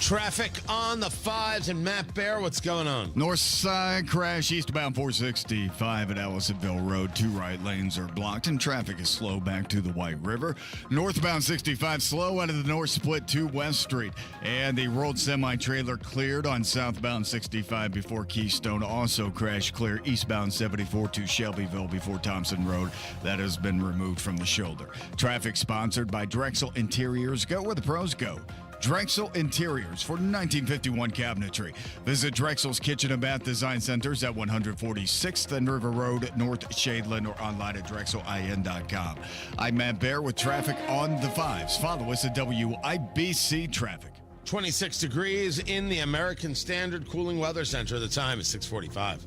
Traffic on the 5s and Matt Bear, what's going on? North side crash eastbound 465 at Allisonville Road. 2 right lanes are blocked and traffic is slow back to the White River. Northbound 65 slow out of the north split to West Street. And the rolled semi-trailer cleared on southbound 65 before Keystone. Also crash clear eastbound 74 to Shelbyville before Thompson Road. That has been removed from the shoulder. Traffic sponsored by Drexel Interiors. Go where the pros go. Drexel Interiors for 1951 cabinetry. Visit Drexel's Kitchen and Bath Design Centers at 146th and River Road, North Shadeland, or online at drexelin.com. I'm Matt Bear with traffic on the 5s. Follow us at WIBC Traffic. 26 degrees in the American Standard Cooling Weather Center. The time is 6:45.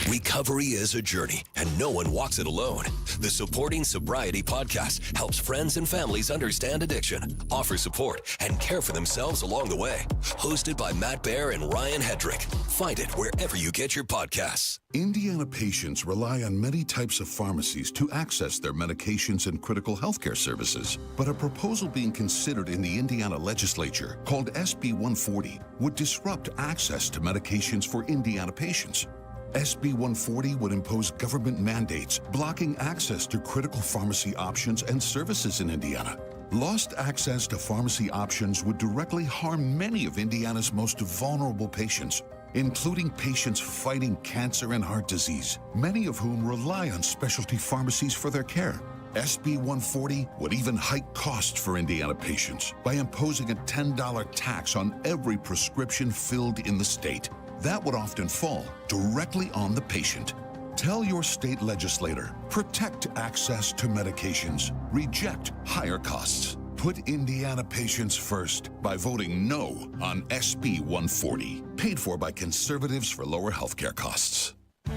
Recovery is a journey, and no one walks it alone. The Supporting Sobriety podcast helps friends and families understand addiction, offer support, and care for themselves along the way. Hosted by Matt Bear and Ryan Hedrick. Find it wherever you get your podcasts. Indiana patients rely on many types of pharmacies to access their medications and critical healthcare services. But a proposal being considered in the Indiana legislature called SB 140 would disrupt access to medications for Indiana patients. SB 140 would impose government mandates blocking access to critical pharmacy options and services in Indiana. Lost access to pharmacy options would directly harm many of Indiana's most vulnerable patients, including patients fighting cancer and heart disease, many of whom rely on specialty pharmacies for their care. SB 140 would even hike costs for Indiana patients by imposing a $10 tax on every prescription filled in the state. That would often fall directly on the patient. Tell your state legislator, protect access to medications, reject higher costs. Put Indiana patients first by voting no on SB 140, paid for by conservatives for lower healthcare costs.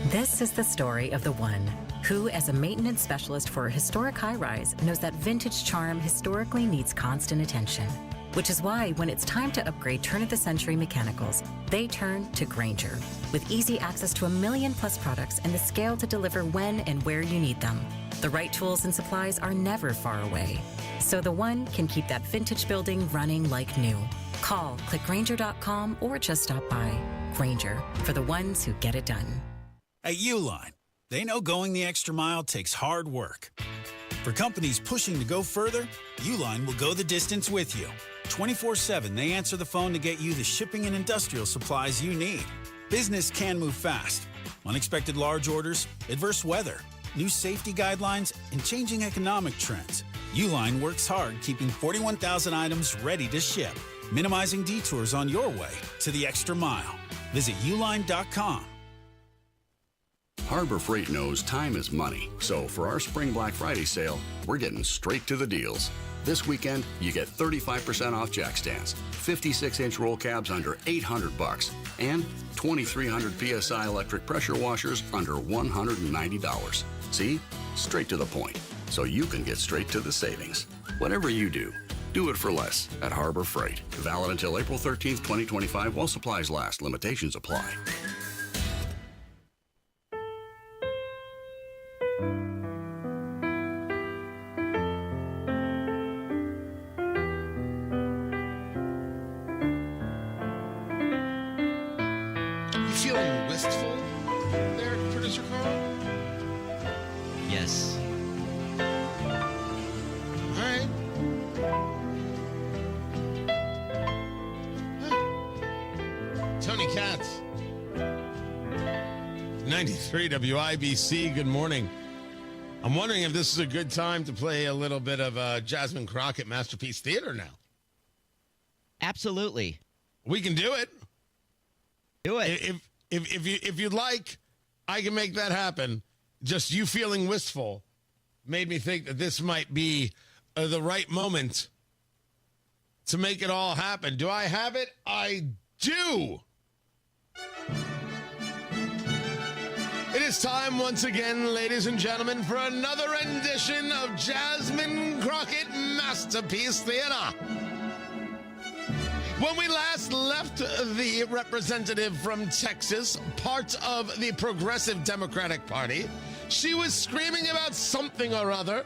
This is the story of the one who, as a maintenance specialist for a historic high-rise, knows that vintage charm historically needs constant attention. Which is why when it's time to upgrade turn-of-the-century mechanicals, they turn to Grainger. With easy access to 1 million-plus products and the scale to deliver when and where you need them. The right tools and supplies are never far away. So the one can keep that vintage building running like new. Call, click Grainger.com, or just stop by. Grainger, for the ones who get it done. At Uline, they know going the extra mile takes hard work. For companies pushing to go further, Uline will go the distance with you. 24/7, they answer the phone to get you the shipping and industrial supplies you need. Business can move fast. Unexpected large orders, adverse weather, new safety guidelines, and changing economic trends. Uline works hard keeping 41,000 items ready to ship, minimizing detours on your way to the extra mile. Visit uline.com. Harbor Freight knows time is money, so for our Spring Black Friday sale, we're getting straight to the deals. This weekend, you get 35% off jack stands, 56-inch roll cabs under $800, and 2,300 PSI electric pressure washers under $190. See? Straight to the point, so you can get straight to the savings. Whatever you do, do it for less at Harbor Freight. Valid until April 13th, 2025 while supplies last. Limitations apply. Feeling wistful there, Producer Carl? Yes. All right. Tony Katz, 93 WIBC, good morning. I'm wondering if this is a good time to play a little bit of Jasmine Crockett Masterpiece Theater now. Absolutely. We can do it. Do it. If you'd like, I can make that happen. Just you feeling wistful made me think that this might be the right moment to make it all happen. Do I have it? I do. It is time once again, ladies and gentlemen, for another rendition of Jasmine Crockett Masterpiece Theater. When we last left the representative from Texas, part of the Progressive Democratic Party, she was screaming about something or other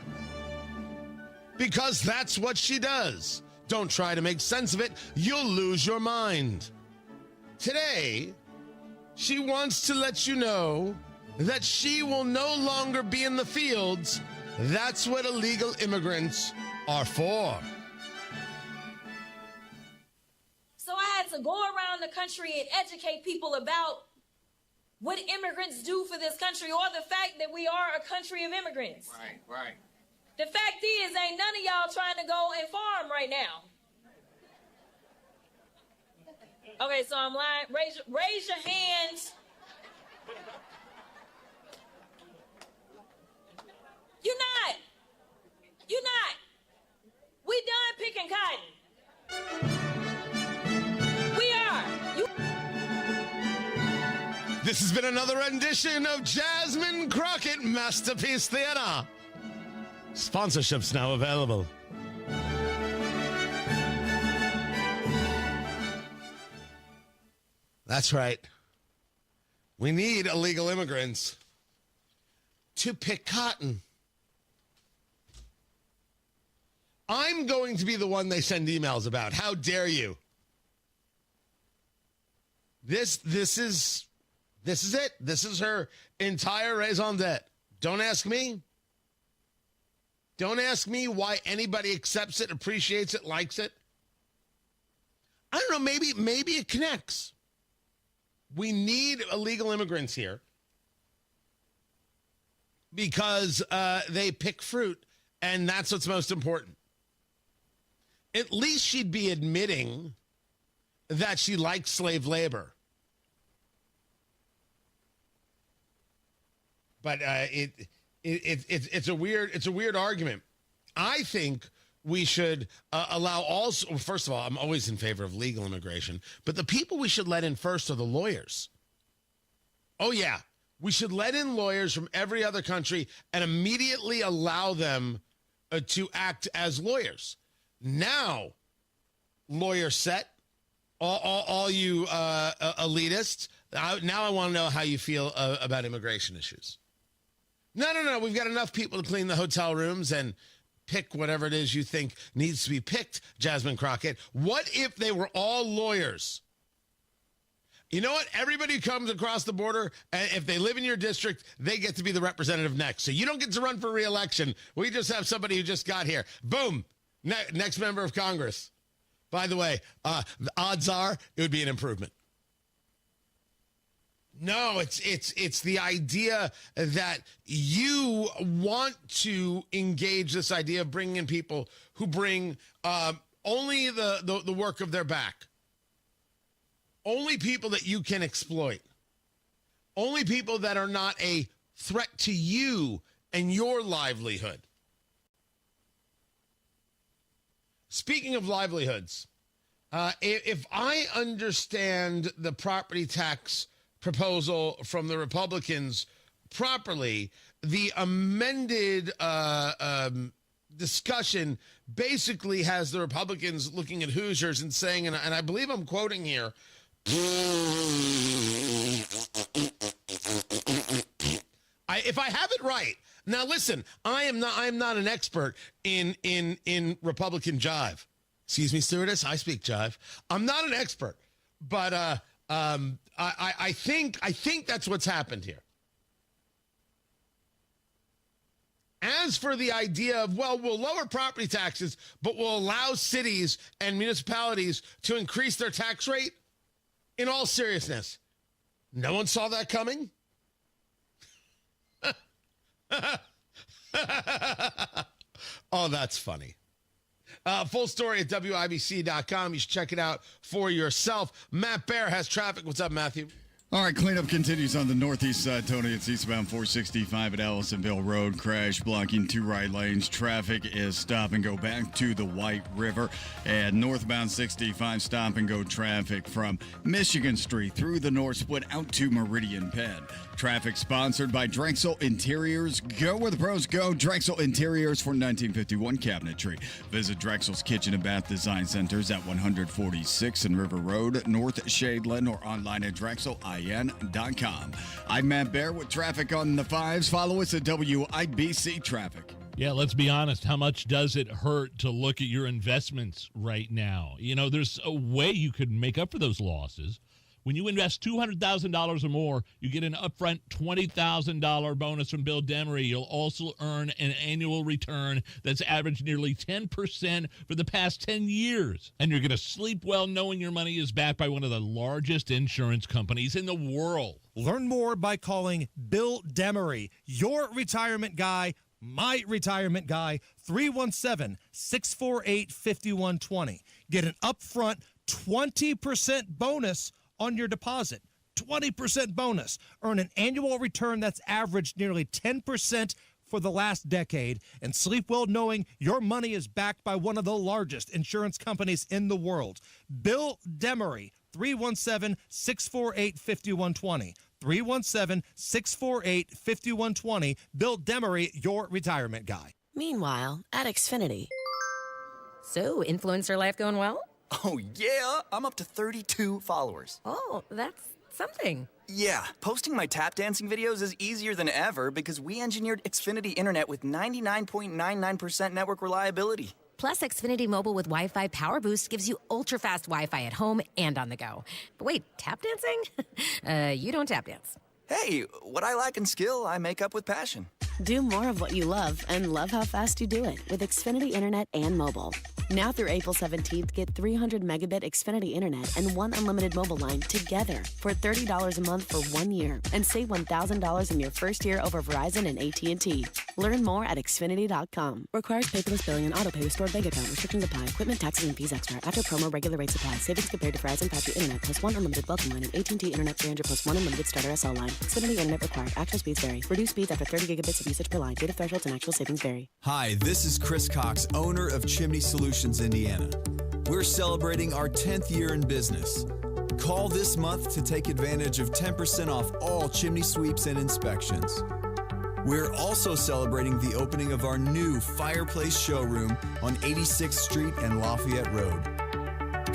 because that's what she does. Don't try to make sense of it. You'll lose your mind. Today, she wants to let you know that she will no longer be in the fields. That's what illegal immigrants are for. So I had to go around the country and educate people about what immigrants do for this country, or the fact that we are a country of immigrants. Right. The fact is, ain't none of y'all trying to go and farm right now. Okay, so I'm lying. Raise your hands. You're not. We done picking cotton. We are. This has been another rendition of Jasmine Crockett Masterpiece Theater. Sponsorships now available. That's right. We need illegal immigrants to pick cotton. I'm going to be the one they send emails about. How dare you? This is it. This is her entire raison d'etre. Don't ask me. Don't ask me why anybody accepts it, appreciates it, likes it. I don't know, maybe it connects. We need illegal immigrants here because they pick fruit, and that's what's most important. At least she'd be admitting that she likes slave labor. But it's a weird argument. I think we should allow all. First of all, I'm always in favor of legal immigration, but the people we should let in first are the lawyers. Oh yeah, we should let in lawyers from every other country and immediately allow them to act as lawyers. Now, lawyer set, all you elitists. Now I want to know how you feel about immigration issues. No. We've got enough people to clean the hotel rooms and pick whatever it is you think needs to be picked, Jasmine Crockett. What if they were all lawyers? You know what? Everybody who comes across the border, if they live in your district, they get to be the representative next. So you don't get to run for re-election. We just have somebody who just got here. Boom. Next member of Congress. By the way, the odds are it would be an improvement. No, it's the idea that you want to engage this idea of bringing in people who bring only the work of their back. Only people that you can exploit. Only people that are not a threat to you and your livelihood. Speaking of livelihoods, if I understand the property tax proposal from the Republicans properly, the amended discussion basically has the Republicans looking at Hoosiers and saying, and I believe I'm quoting here, if I have it right. Now listen, I am not an expert in Republican jive. Excuse me, stewardess, I speak jive. I'm not an expert, but I think that's what's happened here. As for the idea of, well, we'll lower property taxes, but we'll allow cities and municipalities to increase their tax rate, in all seriousness, no one saw that coming? Oh, that's funny. Full story at WIBC.com. You should check it out for yourself. Matt Bear has traffic. What's up, Matthew? All right, cleanup continues on the northeast side, Tony. It's eastbound 465 at Allisonville Road. Crash blocking 2 right lanes. Traffic is stop and go back to the White River. And northbound 65 stop and go traffic from Michigan Street through the North Split out to Meridian Penn. Traffic sponsored by Drexel Interiors. Go where the pros go. Drexel Interiors for 1951 cabinetry. Visit Drexel's Kitchen and Bath Design Centers at 146 and River Road, North Shadeland, or online at drexelin.com. I'm Matt Bear with traffic on the 5s. Follow us at WIBC Traffic. Yeah, let's be honest. How much does it hurt to look at your investments right now? You know, there's a way you could make up for those losses. When you invest $200,000 or more, you get an upfront $20,000 bonus from Bill Demery. You'll also earn an annual return that's averaged nearly 10% for the past 10 years. And you're going to sleep well knowing your money is backed by one of the largest insurance companies in the world. Learn more by calling Bill Demery, your retirement guy, my retirement guy, 317-648-5120. Get an upfront 20% bonus on your deposit. 20% bonus. Earn an annual return that's averaged nearly 10% for the last decade, and sleep well knowing your money is backed by one of the largest insurance companies in the world. Bill Demery, 317-648-5120. 317-648-5120. Bill Demery, your retirement guy. Meanwhile, at Xfinity. So, influencer life going well? Oh, yeah. I'm up to 32 followers. Oh, that's something. Yeah. Posting my tap dancing videos is easier than ever because we engineered Xfinity Internet with 99.99% network reliability. Plus, Xfinity Mobile with Wi-Fi Power Boost gives you ultra-fast Wi-Fi at home and on the go. But wait, tap dancing? You don't tap dance. Hey, what I lack in skill, I make up with passion. Do more of what you love and love how fast you do it with Xfinity Internet and mobile. Now through April 17th, get 300 megabit Xfinity Internet and 1 unlimited mobile line together for $30 a month for 1 year and save $1,000 in your first year over Verizon and AT&T. Learn more at Xfinity.com. Requires paperless billing and autopay with stored bank account. Restrictions apply. Equipment, taxes, and fees extra. After promo, regular rates apply. Savings compared to Verizon 5G Internet plus 1 unlimited welcome line and AT&T Internet 300 plus 1 unlimited starter SL line. Xfinity Internet required. Actual speeds vary. Reduced speeds after 30 gigabits of usage per line. Data thresholds and actual savings vary. Hi, this is Chris Cox, owner of Chimney Solutions, Indiana. We're celebrating our 10th year in business. Call this month to take advantage of 10% off all chimney sweeps and inspections. We're also celebrating the opening of our new fireplace showroom on 86th Street and Lafayette Road.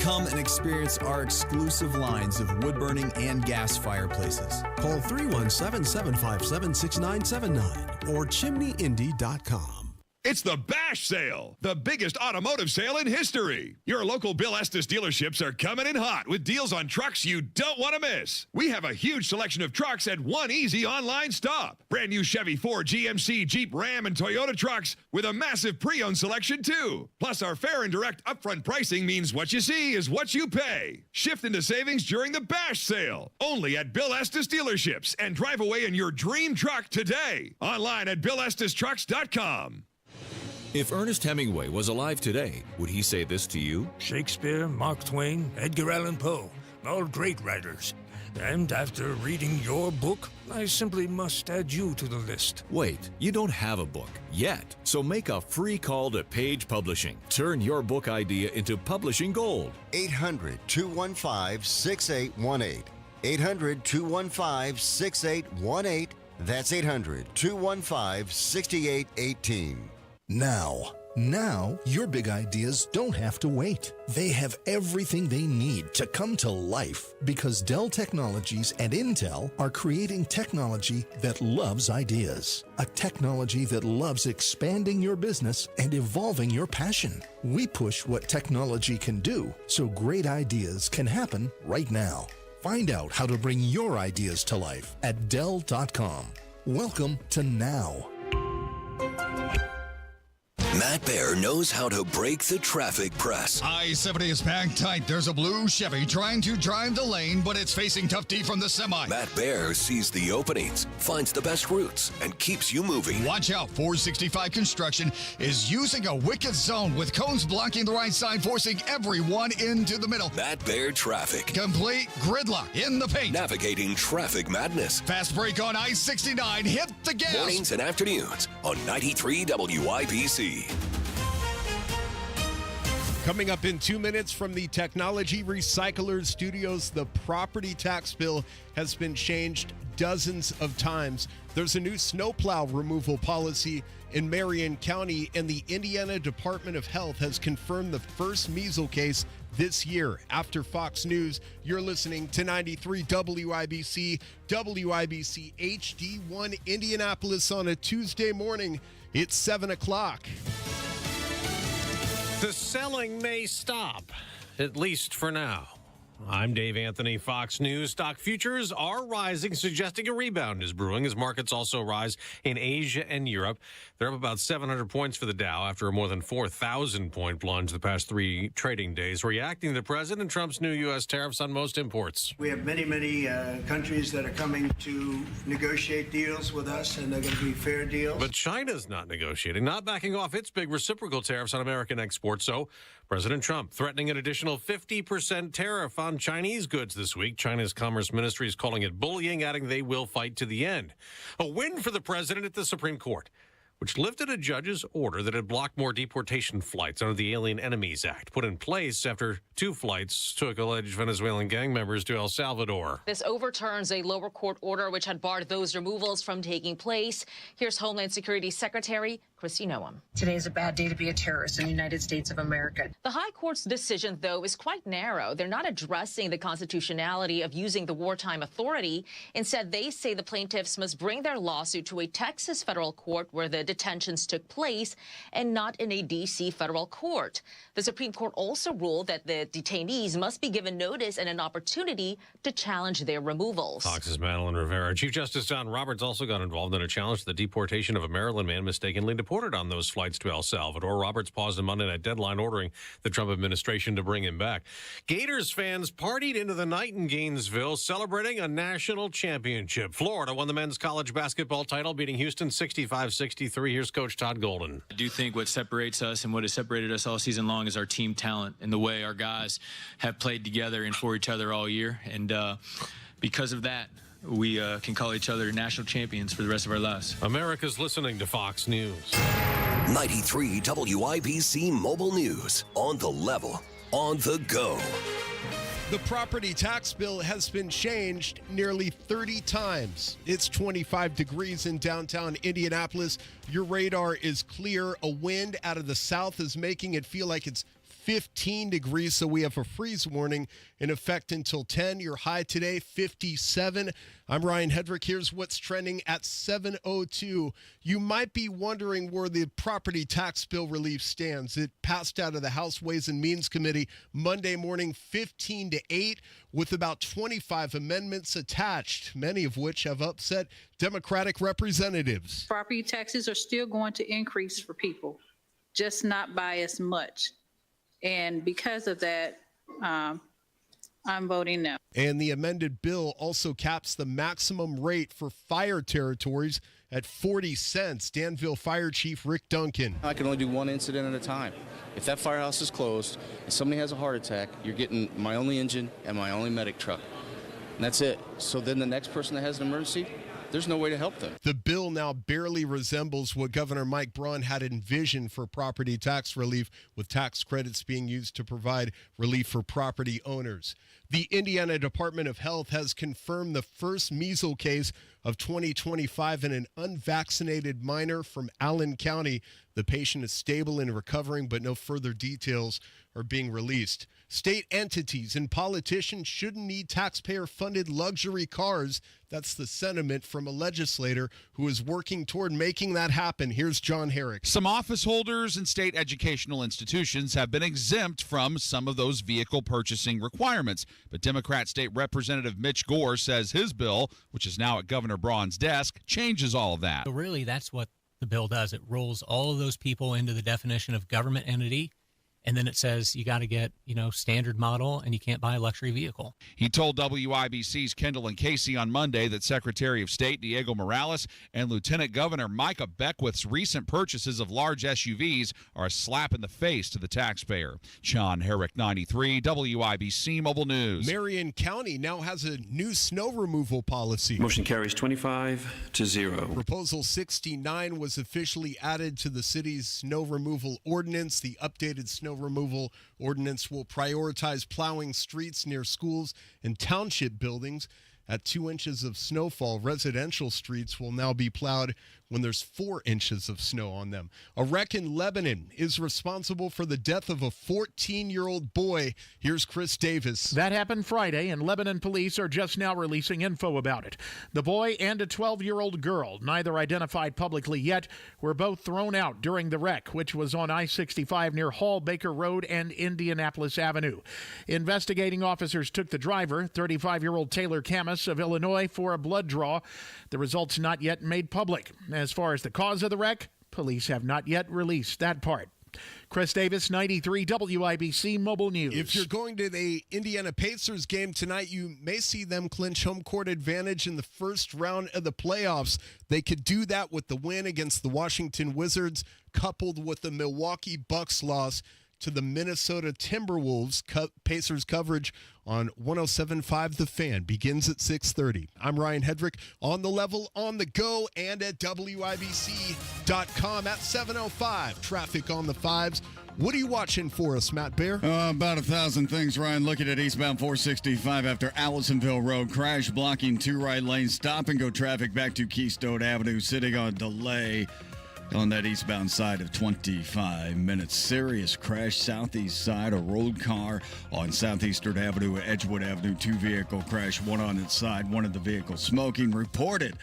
Come and experience our exclusive lines of wood-burning and gas fireplaces. Call 317-757-6979 or chimneyindy.com. It's the Bash Sale, the biggest automotive sale in history. Your local Bill Estes dealerships are coming in hot with deals on trucks you don't want to miss. We have a huge selection of trucks at one easy online stop. Brand new Chevy, Ford, GMC, Jeep, Ram, and Toyota trucks with a massive pre-owned selection too. Plus, our fair and direct upfront pricing means what you see is what you pay. Shift into savings during the Bash Sale. Only at Bill Estes dealerships, and drive away in your dream truck today. Online at BillEstesTrucks.com. If Ernest Hemingway was alive today, would he say this to you? Shakespeare, Mark Twain, Edgar Allan Poe, all great writers. And after reading your book, I simply must add you to the list. Wait, you don't have a book yet, so make a free call to Page Publishing. Turn your book idea into publishing gold. 800-215-6818. 800-215-6818. That's 800-215-6818. Now, your big ideas don't have to wait. They have everything they need to come to life because Dell Technologies and Intel are creating technology that loves ideas. A technology that loves expanding your business and evolving your passion. We push what technology can do so great ideas can happen right now. Find out how to bring your ideas to life at Dell.com. Welcome to Now. Matt Bear knows how to break the traffic press. I-70 is packed tight. There's a blue Chevy trying to drive the lane, but it's facing tough D from the semi. Matt Bear sees the openings, finds the best routes, and keeps you moving. Watch out, 465 Construction is using a wicked zone with cones blocking the right side, forcing everyone into the middle. Matt Bear Traffic. Complete gridlock in the paint. Navigating traffic madness. Fast break on I-69. Hit the gas. Mornings and afternoons on 93 WIBC. Coming up in 2 minutes from the Technology Recyclers Studios, the property tax bill has been changed dozens of times. There's a new snowplow removal policy in Marion County, and the Indiana Department of Health has confirmed the first measles case this year. After Fox News, you're listening to 93 WIBC, WIBC HD1 Indianapolis on a Tuesday morning. It's 7 o'clock. The selling may stop, at least for now. I'm Dave Anthony, Fox News. Stock futures are rising, suggesting a rebound is brewing as markets also rise in Asia and Europe. They're up about 700 points for the Dow after a more than 4,000-point plunge the past 3 trading days, reacting to President Trump's new U.S. tariffs on most imports. We have many countries that are coming to negotiate deals with us, and they're going to be fair deals. But China's not negotiating, not backing off its big reciprocal tariffs on American exports. So President Trump threatening an additional 50% tariff on Chinese goods this week. China's Commerce Ministry is calling it bullying, adding they will fight to the end. A win for the president at the Supreme Court, which lifted a judge's order that had blocked more deportation flights under the Alien Enemies Act, put in place after 2 flights took alleged Venezuelan gang members to El Salvador. This overturns a lower court order which had barred those removals from taking place. Here's Homeland Security Secretary Kristi Noem. Today is a bad day to be a terrorist in the United States of America. The High Court's decision, though, is quite narrow. They're not addressing the constitutionality of using the wartime authority. Instead, they say the plaintiffs must bring their lawsuit to a Texas federal court where the detentions took place and not in a D.C. federal court. The Supreme Court also ruled that the detainees must be given notice and an opportunity to challenge their removals. Fox's Madeline Rivera. Chief Justice John Roberts also got involved in a challenge to the deportation of a Maryland man mistakenly deported on those flights to El Salvador. Roberts paused a Monday night deadline ordering the Trump administration to bring him back. Gators fans partied into the night in Gainesville, celebrating a national championship. Florida won the men's college basketball title, beating Houston 65-63. Here's Coach Todd Golden. I do think what separates us and what has separated us all season long is our team talent and the way our guys have played together and for each other all year. And because of that, we can call each other national champions for the rest of our lives. America's listening to Fox News. 93 WIBC Mobile News. On the level, on the go. The property tax bill has been changed nearly 30 times. It's 25 degrees in downtown Indianapolis. Your radar is clear. A wind out of the south is making it feel like it's 15 degrees, so we have a freeze warning in effect until 10. Your high today, 57. I'm Ryan Hedrick. Here's what's trending at 7:02. You might be wondering where the property tax bill relief stands. It passed out of the House Ways and Means Committee Monday morning, 15-8, with about 25 amendments attached, many of which have upset Democratic representatives. Property taxes are still going to increase for people, just not by as much. And because of that, I'm voting no. And the amended bill also caps the maximum rate for fire territories at 40 cents. Danville Fire Chief Rick Duncan. I can only do one incident at a time. If that firehouse is closed and somebody has a heart attack, you're getting my only engine and my only medic truck. And that's it. So then the next person that has an emergency, there's no way to help them. The bill now barely resembles what Governor Mike Braun had envisioned for property tax relief, with tax credits being used to provide relief for property owners. The Indiana Department of Health has confirmed the first measles case of 2025 in an unvaccinated minor from Allen County. The patient is stable and recovering, but no further details are being released. State entities and politicians shouldn't need taxpayer-funded luxury cars. That's the sentiment from a legislator who is working toward making that happen. Here's John Herrick. Some office holders and state educational institutions have been exempt from some of those vehicle purchasing requirements. But Democrat State Representative Mitch Gore says his bill, which is now at Governor Braun's desk, changes all of that. So really, that's what the bill does. It rolls all of those people into the definition of government entity. And then it says you got to get, standard model, and you can't buy a luxury vehicle. He told WIBC's Kendall and Casey on Monday that Secretary of State Diego Morales and Lieutenant Governor Micah Beckwith's recent purchases of large SUVs are a slap in the face to the taxpayer. John Herrick, 93, WIBC Mobile News. Marion County now has a new snow removal policy. Motion carries 25-0. Proposal 69 was officially added to the city's snow removal ordinance. The updated snow removal ordinance will prioritize plowing streets near schools and township buildings. At 2 inches of snowfall, residential streets will now be plowed when there's 4 inches of snow on them. A wreck in Lebanon is responsible for the death of a 14-year-old boy. Here's Chris Davis. That happened Friday, and Lebanon police are just now releasing info about it. The boy and a 12-year-old girl, neither identified publicly yet, were both thrown out during the wreck, which was on I-65 near Hall Baker Road and Indianapolis Avenue. Investigating officers took the driver, 35-year-old Taylor Camus of Illinois, for a blood draw. The results not yet made public. As far as the cause of the wreck, police have not yet released that part. Chris Davis, 93 WIBC Mobile News. If you're going to the Indiana Pacers game tonight, you may see them clinch home court advantage in the first round of the playoffs. They could do that with the win against the Washington Wizards, coupled with the Milwaukee Bucks loss to the Minnesota Timberwolves. Pacers coverage on 107.5 The Fan begins at 6:30. I'm Ryan Hedrick, on the level, on the go, and at WIBC.com at 7:05. Traffic on the fives. What are you watching for us, Matt Bear? About 1,000 things, Ryan. Looking at eastbound 465 after Allisonville Road. Crash blocking 2 right lanes. Stop and go traffic back to Keystone Avenue. Sitting on delay on that eastbound side of 25 minutes. Serious crash southeast side. A road car on Southeastern Avenue, Edgewood Avenue. 2-vehicle crash, one on its side. One of the vehicles smoking. Reported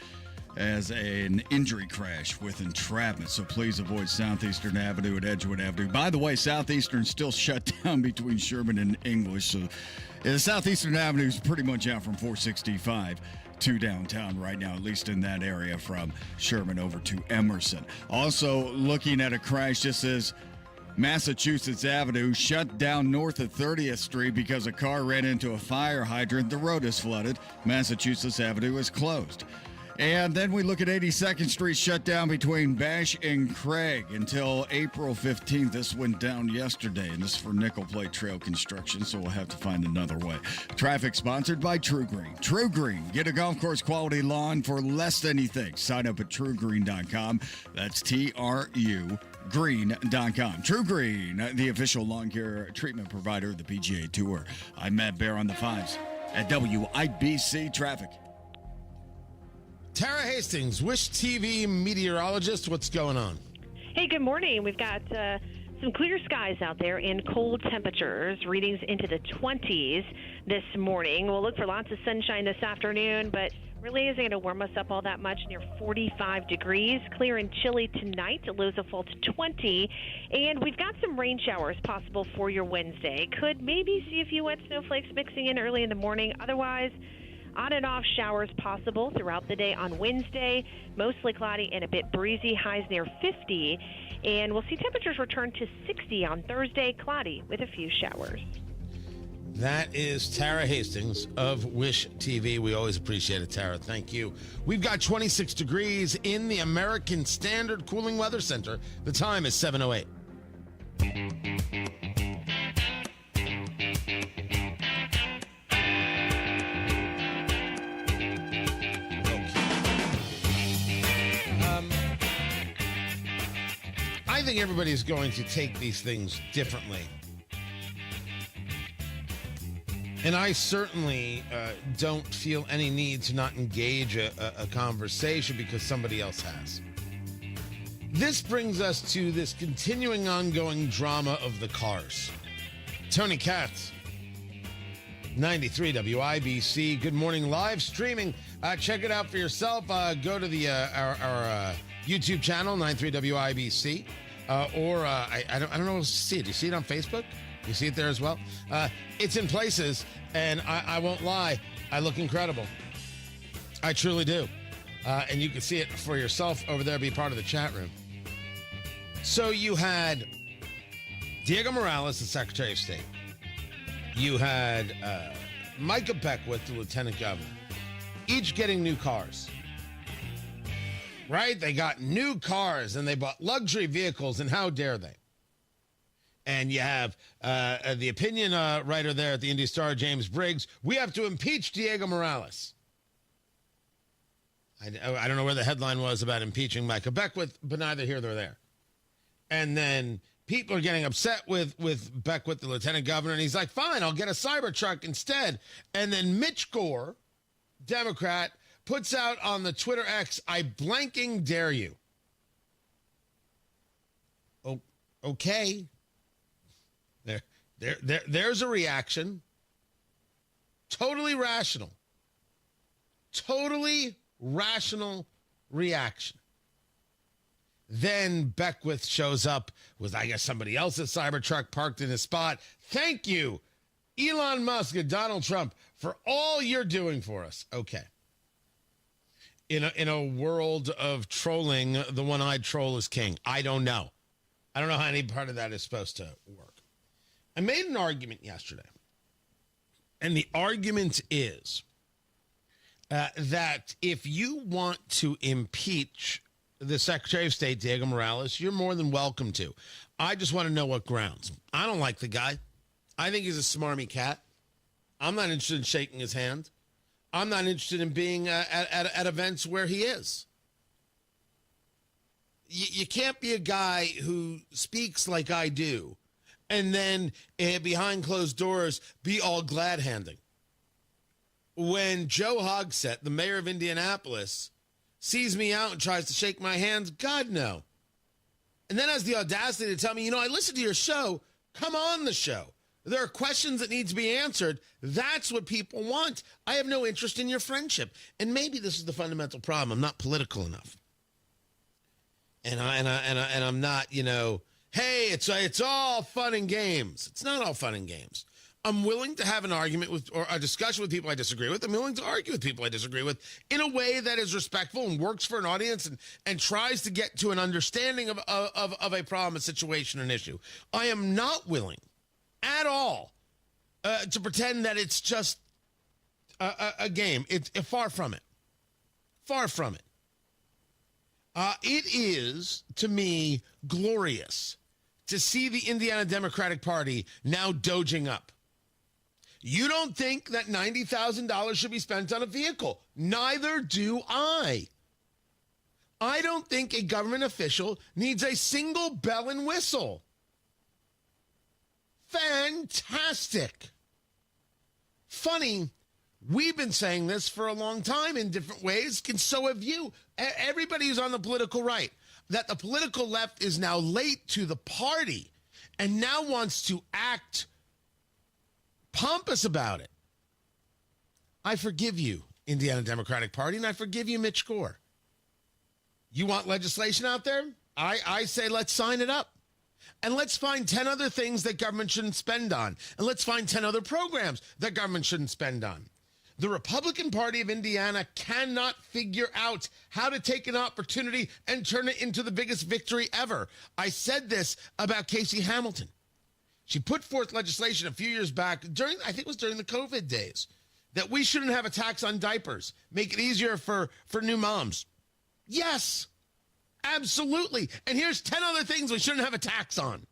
as an injury crash with entrapment. So please avoid Southeastern Avenue and Edgewood Avenue. By the way, Southeastern still shut down between Sherman and English. So the Southeastern Avenue is pretty much out from 465 to downtown right now, at least in that area from Sherman over to Emerson. Also looking at a crash, just as Massachusetts Avenue shut down north of 30th Street because a car ran into a fire hydrant. The road is flooded. Massachusetts Avenue is closed. And then we look at 82nd Street shut down between Bash and Craig until April 15th. This went down yesterday, and this is for Nickel Plate Trail construction, so we'll have to find another way. Traffic sponsored by True Green. True Green. Get a golf course quality lawn for less than you think. Sign up at truegreen.com. That's TRU green.com. True Green, the official lawn care treatment provider of the PGA Tour. I'm Matt Bear on the fives at WIBC Traffic. Tara Hastings, Wish TV meteorologist, what's going on? Hey, good morning. We've got some clear skies out there and cold temperatures, readings into the 20s this morning. We'll look for lots of sunshine this afternoon, but really isn't going to warm us up all that much, near 45 degrees. Clear and chilly tonight. Lows will fall to 20. And we've got some rain showers possible for your Wednesday. Could maybe see a few wet snowflakes mixing in early in the morning. Otherwise, on and off showers possible throughout the day on Wednesday. Mostly cloudy and a bit breezy, highs near 50. And we'll see temperatures return to 60 on Thursday, cloudy with a few showers. That is Tara Hastings of Wish TV. We always appreciate it, Tara. Thank you. We've got 26 degrees in the American Standard Cooling Weather Center. The time is 7:08. I think everybody's going to take these things differently. And I certainly don't feel any need to not engage a conversation because somebody else has. This brings us to this continuing ongoing drama of the cars. Tony Katz, 93 WIBC. Good morning, live streaming. Check it out for yourself. Go to the our YouTube channel, 93 WIBC. Or I don't know what to see it. Do you see it on Facebook? You see it there as well? It's in places, and I won't lie, I look incredible. I truly do. And you can see it for yourself over there, be part of the chat room. So you had Diego Morales, the Secretary of State. You had Micah Beckwith, the Lieutenant Governor, each getting new cars. Right? They got new cars and they bought luxury vehicles, and how dare they? And you have the opinion writer there at the Indy Star, James Briggs. We have to impeach Diego Morales. I don't know where the headline was about impeaching Micah Beckwith, but neither here nor there. And then people are getting upset with Beckwith, the lieutenant governor, and he's like, fine, I'll get a Cybertruck instead. And then Mitch Gore, Democrat, puts out on the Twitter X, I blanking dare you. Oh, okay. There's a reaction. Totally rational. Totally rational reaction. Then Beckwith shows up with, I guess, somebody else's Cybertruck parked in his spot. Thank you, Elon Musk and Donald Trump, for all you're doing for us. Okay. In a world of trolling, the one-eyed troll is king. I don't know. I don't know how any part of that is supposed to work. I made an argument yesterday, and the argument is that if you want to impeach the Secretary of State, Diego Morales, you're more than welcome to. I just want to know what grounds. I don't like the guy. I think he's a smarmy cat. I'm not interested in shaking his hand. I'm not interested in being at events where he is. You can't be a guy who speaks like I do and then behind closed doors be all glad-handing. When Joe Hogsett, the mayor of Indianapolis, sees me out and tries to shake my hands, God, no. And then has the audacity to tell me, I listened to your show. Come on the show. There are questions that need to be answered. That's what people want. I have no interest in your friendship. And maybe this is the fundamental problem. I'm not political enough. And I'm not, hey, it's all fun and games. It's not all fun and games. I'm willing to have an argument with, or a discussion with people I disagree with. I'm willing to argue with people I disagree with in a way that is respectful and works for an audience and tries to get to an understanding of a problem, a situation, an issue. I am not willing at all to pretend that it's just a game. It's far from it. Far from it. It is, to me, glorious to see the Indiana Democratic Party now doging up. You don't think that $90,000 should be spent on a vehicle. Neither do I. I don't think a government official needs a single bell and whistle. Fantastic. Funny, we've been saying this for a long time in different ways, and so have you. Everybody who's on the political right, that the political left is now late to the party and now wants to act pompous about it. I forgive you, Indiana Democratic Party, and I forgive you, Mitch Gore. You want legislation out there? I say let's sign it up. And let's find 10 other things that government shouldn't spend on. And let's find 10 other programs that government shouldn't spend on. The Republican Party of Indiana cannot figure out how to take an opportunity and turn it into the biggest victory ever. I said this about Casey Hamilton. She put forth legislation a few years back, I think it was during the COVID days, that we shouldn't have a tax on diapers, make it easier for new moms. Yes, absolutely. And here's 10 other things we shouldn't have a tax on.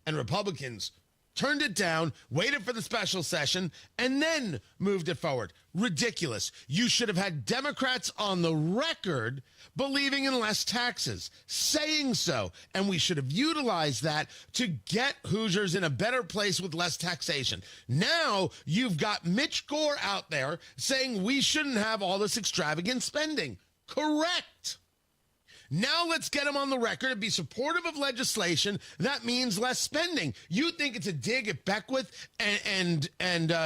And Republicans turned it down, waited for the special session, and then moved it forward. Ridiculous. You should have had Democrats on the record believing in less taxes, saying so. And we should have utilized that to get Hoosiers in a better place with less taxation. Now you've got Mitch Gore out there saying we shouldn't have all this extravagant spending. Correct. Now let's get him on the record and be supportive of legislation that means less spending. You think it's a dig at Beckwith and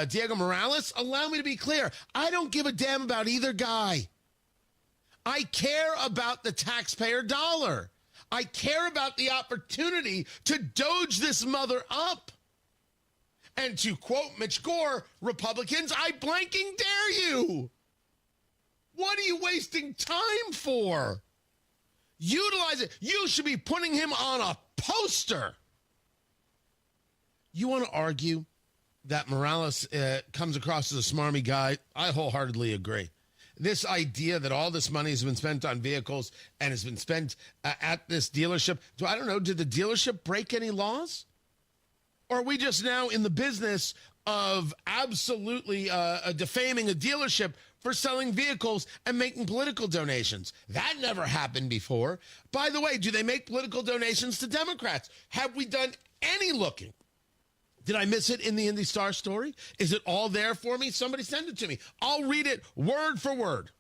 Diego Morales? Allow me to be clear. I don't give a damn about either guy. I care about the taxpayer dollar. I care about the opportunity to doge this mother up. And to quote Mitch Gore, Republicans, I blanking dare you. What are you wasting time for? Utilize it. You should be putting him on a poster. You want to argue that Morales comes across as a smarmy guy? I wholeheartedly agree. This idea that all this money has been spent on vehicles and has been spent at this dealership. I don't know, did the dealership break any laws? Or are we just now in the business of absolutely defaming a dealership for selling vehicles and making political donations? That never happened before. By the way, do they make political donations to Democrats? Have we done any looking? Did I miss it in the Indy Star story? Is it all there for me? Somebody send it to me. I'll read it word for word.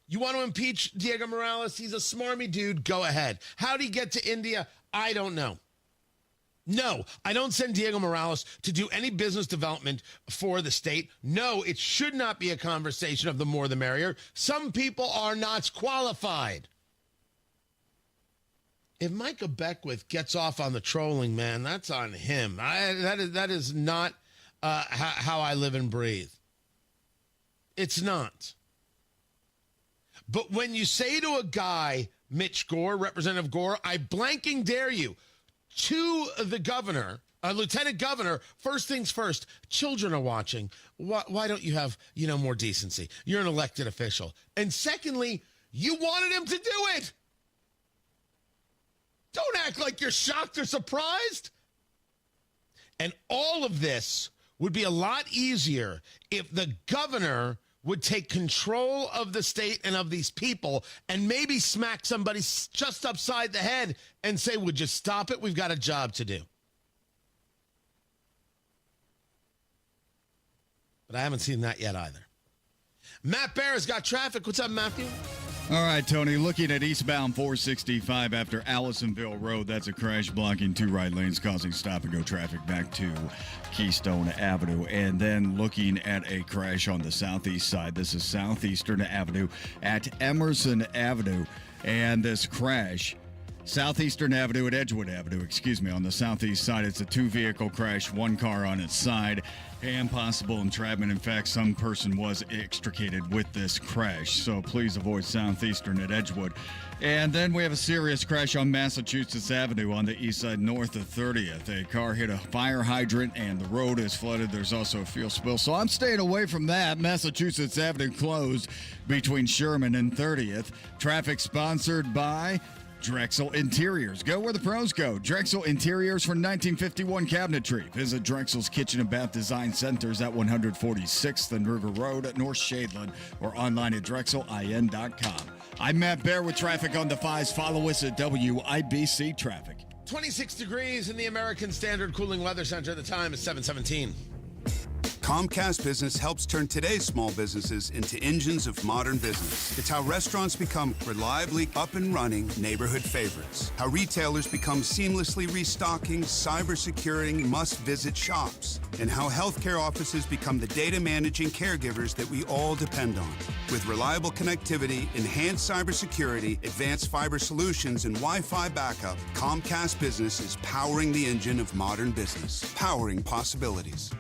You want to impeach Diego Morales? He's a smarmy dude. Go ahead. How'd he get to India? I don't know. No, I don't send Diego Morales to do any business development for the state. No, it should not be a conversation of the more the merrier. Some people are not qualified. If Micah Beckwith gets off on the trolling, man, that's on him. That is not how I live and breathe. It's not. But when you say to a guy, Mitch Gore, Representative Gore, I blanking dare you, to the governor, lieutenant governor, first things first, children are watching. Why don't you have, more decency? You're an elected official. And secondly, you wanted him to do it. Don't act like you're shocked or surprised. And all of this would be a lot easier if the governor would take control of the state and of these people and maybe smack somebody just upside the head and say, would you stop it? We've got a job to do. But I haven't seen that yet either. Matt Bear's got traffic. What's up, Matthew? All right, Tony, looking at eastbound 465 after Allisonville Road, that's a crash blocking two right lanes, causing stop-and-go traffic back to Keystone Avenue. And then looking at a crash on the southeast side. This is Southeastern Avenue at Emerson Avenue. And this crash, Southeastern Avenue at Edgewood Avenue, on the southeast side. It's a two-vehicle crash, one car on its side, and possible entrapment. In fact, some person was extricated with this crash, so please avoid Southeastern at Edgewood. And then we have a serious crash on Massachusetts Avenue on the east side north of 30th. A car hit a fire hydrant, and the road is flooded. There's also a fuel spill, so I'm staying away from that. Massachusetts Avenue closed between Sherman and 30th. Traffic sponsored by Drexel Interiors. Go where the pros go. Drexel Interiors for 1951 cabinetry. Visit Drexel's Kitchen and Bath Design Centers at 146th and River Road at North Shadeland or online at drexelin.com. I'm Matt Bear with traffic on the 5s. Follow us at WIBC Traffic. 26 degrees in the American Standard Cooling Weather Center. The time is 7:17. Comcast Business helps turn today's small businesses into engines of modern business. It's how restaurants become reliably up and running neighborhood favorites. How retailers become seamlessly restocking, cyber-securing, must-visit shops. And how healthcare offices become the data managing caregivers that we all depend on. With reliable connectivity, enhanced cybersecurity, advanced fiber solutions, and Wi-Fi backup, Comcast Business is powering the engine of modern business. Powering possibilities.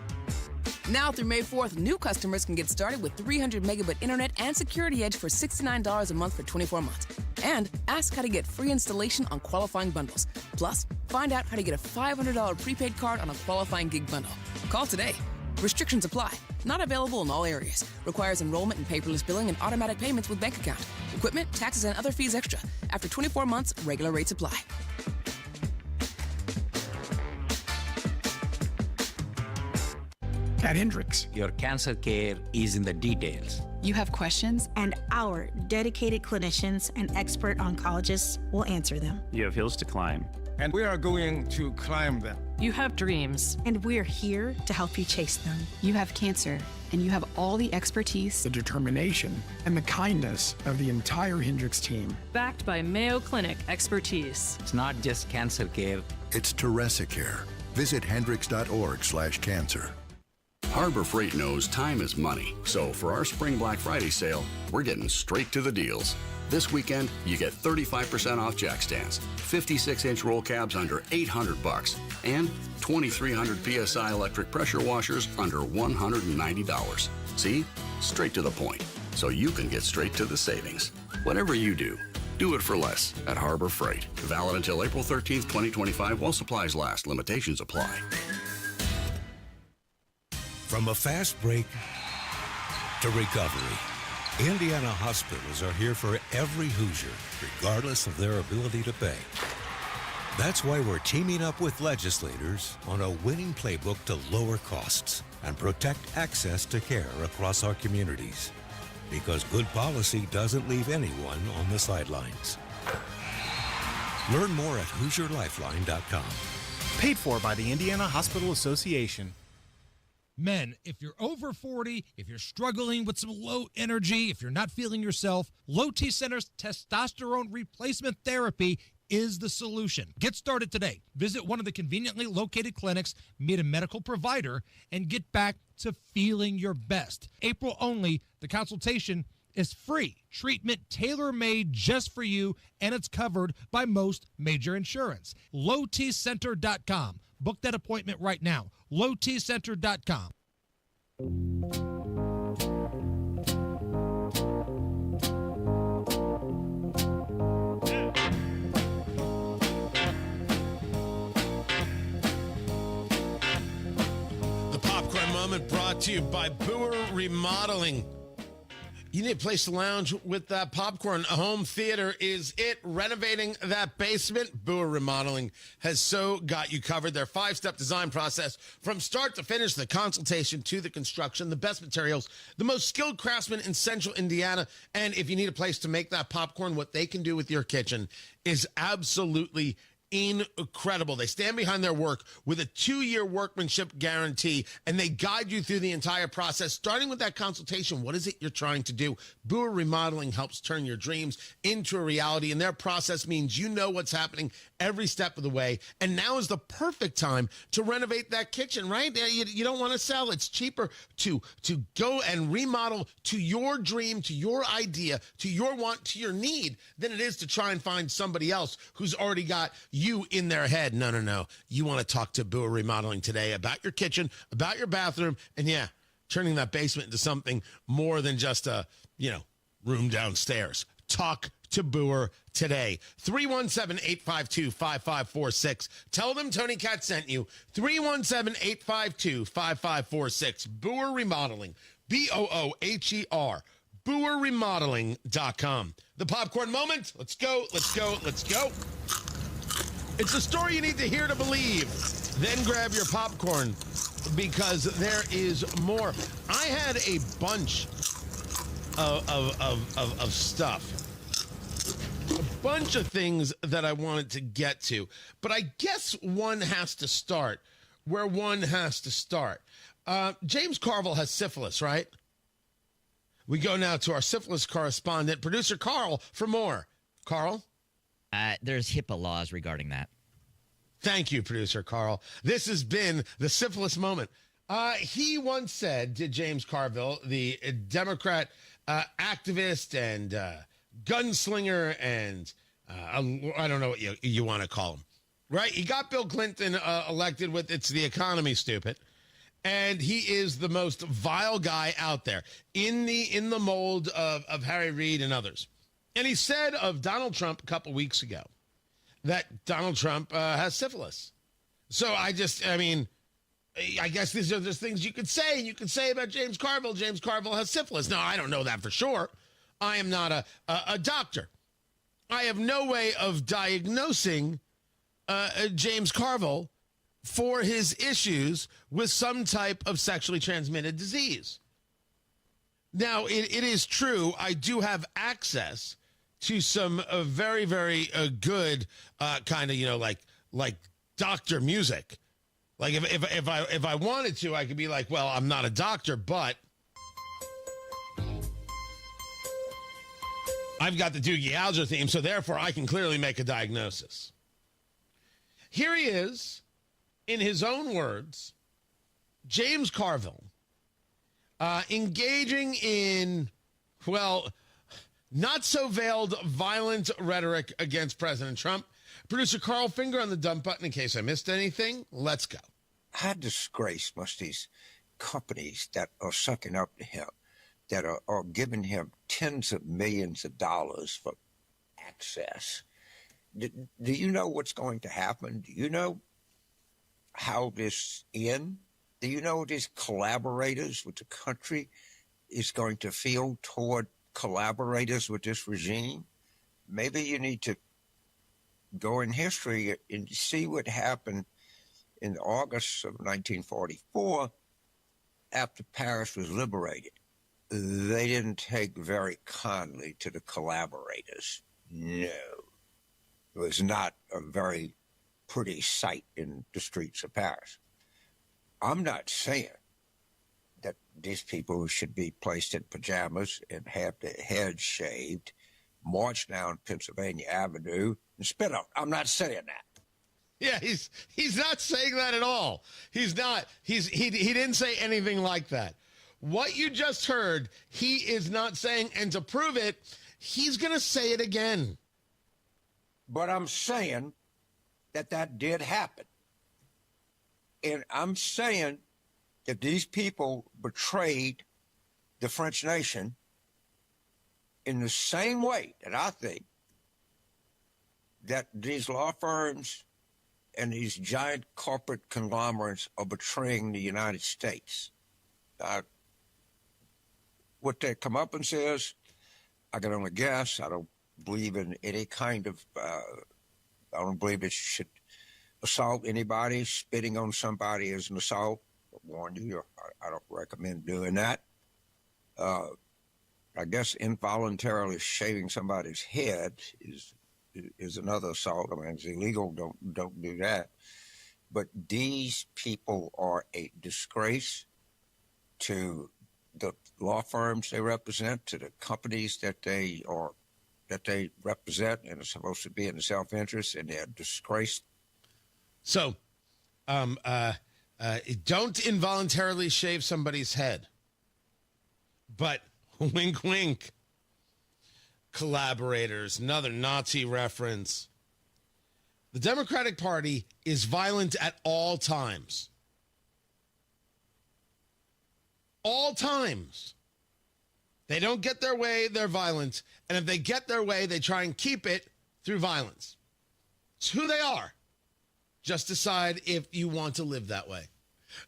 Now through May 4th, new customers can get started with 300 megabit internet and Security Edge for $69 a month for 24 months. And ask how to get free installation on qualifying bundles. Plus, find out how to get a $500 prepaid card on a qualifying gig bundle. Call today. Restrictions apply. Not available in all areas. Requires enrollment in paperless billing and automatic payments with bank account. Equipment, taxes, and other fees extra. After 24 months, regular rates apply. At Hendricks, your cancer care is in the details. You have questions, and our dedicated clinicians and expert oncologists will answer them. You have hills to climb, and we are going to climb them. You have dreams, and we're here to help you chase them. You have cancer, and you have all the expertise, the determination, and the kindness of the entire Hendricks team. Backed by Mayo Clinic expertise. It's not just cancer care. It's Teresa Care. Visit hendricks.org/cancer. Harbor Freight knows time is money, so for our Spring Black Friday sale, we're getting straight to the deals. This weekend, you get 35% off jack stands, 56-inch roll cabs under $800, and 2,300 PSI electric pressure washers under $190. See? Straight to the point. so you can get straight to the savings. Whatever you do it for less at Harbor Freight. Valid until April 13th, 2025 while supplies last. Limitations apply. From a fast break to recovery, Indiana hospitals are here for every Hoosier, regardless of their ability to pay. That's why we're teaming up with legislators on a winning playbook to lower costs and protect access to care across our communities. Because good policy doesn't leave anyone on the sidelines. Learn more at HoosierLifeline.com. Paid for by the Indiana Hospital Association. Men, if you're over 40, if you're struggling with some low energy, if you're not feeling yourself, Low T Center's testosterone replacement therapy is the solution. Get started today. Visit one of the conveniently located clinics, meet a medical provider, and get back to feeling your best. April only, the consultation is free. Treatment tailor-made just for you, and it's covered by most major insurance. LowTCenter.com. Book that appointment right now. LowTCenter.com. The Popcorn Moment brought to you by Boer Remodeling. You need a place to lounge with that popcorn. A home theater is it. Renovating that basement, Boer Remodeling has so got you covered. Their 5-step design process from start to finish, the consultation to the construction, the best materials, the most skilled craftsmen in central Indiana. And if you need a place to make that popcorn, what they can do with your kitchen is absolutely incredible. They stand behind their work with a 2-year workmanship guarantee, and they guide you through the entire process, starting with that consultation. What is it you're trying to do? Boer Remodeling helps turn your dreams into a reality, and their process means you know what's happening every step of the way. And now is the perfect time to renovate that kitchen, right? You don't want to sell. It's cheaper to go and remodel to your dream, to your idea, to your want, to your need, than it is to try and find somebody else who's already got you in their head. No. You want to talk to Boer Remodeling today about your kitchen, about your bathroom, and yeah, turning that basement into something more than just a, room downstairs. Talk to Boer today. 317-852-5546. Tell them Tony Katz sent you. 317-852-5546. Boer Remodeling. BOOHER. BoerRemodeling.com. The Popcorn Moment. Let's go. It's a story you need to hear to believe. Then grab your popcorn, because there is more. I had a bunch of stuff. A bunch of things that I wanted to get to. But I guess one has to start where one has to start. James Carville has syphilis, right? We go now to our syphilis correspondent, producer Carl, for more. Carl? There's HIPAA laws regarding that. Thank you, producer Carl. This has been the syphilis moment. He once said to James Carville, the Democrat activist and gunslinger and I don't know what you want to call him, right? He got Bill Clinton elected with "It's the economy, stupid." And he is the most vile guy out there in the mold of Harry Reid and others. And he said of Donald Trump a couple weeks ago that Donald Trump has syphilis. So I guess these are just things you could say. You could say about James Carville. James Carville has syphilis. Now, I don't know that for sure. I am not a doctor. I have no way of diagnosing James Carville for his issues with some type of sexually transmitted disease. Now, it is true, I do have access to some very, very good kind of, like doctor music. Like if I wanted to, I could be like, well, I'm not a doctor, but I've got the Doogie Howser theme, so therefore I can clearly make a diagnosis. Here he is, in his own words, James Carville, engaging in, well, not so veiled violent rhetoric against President Trump. Producer Carl, finger on the dump button in case I missed anything. Let's go. How disgraced must these companies that are sucking up to him that are giving him tens of millions of dollars for access. Do you know what's going to happen? Do you know how this ends? Do you know these collaborators with the country is going to feel toward collaborators with this regime? Maybe you need to go in history and see what happened in August of 1944 after Paris was liberated. They didn't take very kindly to the collaborators. No. It was not a very pretty sight in the streets of Paris. I'm not saying that these people should be placed in pajamas and have their heads shaved, march down Pennsylvania Avenue, and spit on. I'm not saying that. Yeah, he's not saying that at all. He's not. He didn't say anything like that. What you just heard, he is not saying, and to prove it, he's going to say it again. But I'm saying that did happen. And I'm saying that these people betrayed the French nation in the same way that I think that these law firms and these giant corporate conglomerates are betraying the United States. What their comeuppance is, I can only guess. I don't believe in any kind of, I don't believe that you should assault anybody. Spitting on somebody is an assault. I warn you, I don't recommend doing that. I guess involuntarily shaving somebody's head is another assault. I mean, it's illegal. Don't do that. But these people are a disgrace to the law firms they represent, to the companies that they represent and are supposed to be in the self-interest, and they're disgraced. So, don't involuntarily shave somebody's head. But wink, wink. Collaborators, another Nazi reference. The Democratic Party is violent at all times. All times. They don't get their way, they're violent. And if they get their way, they try and keep it through violence. It's who they are. Just decide if you want to live that way.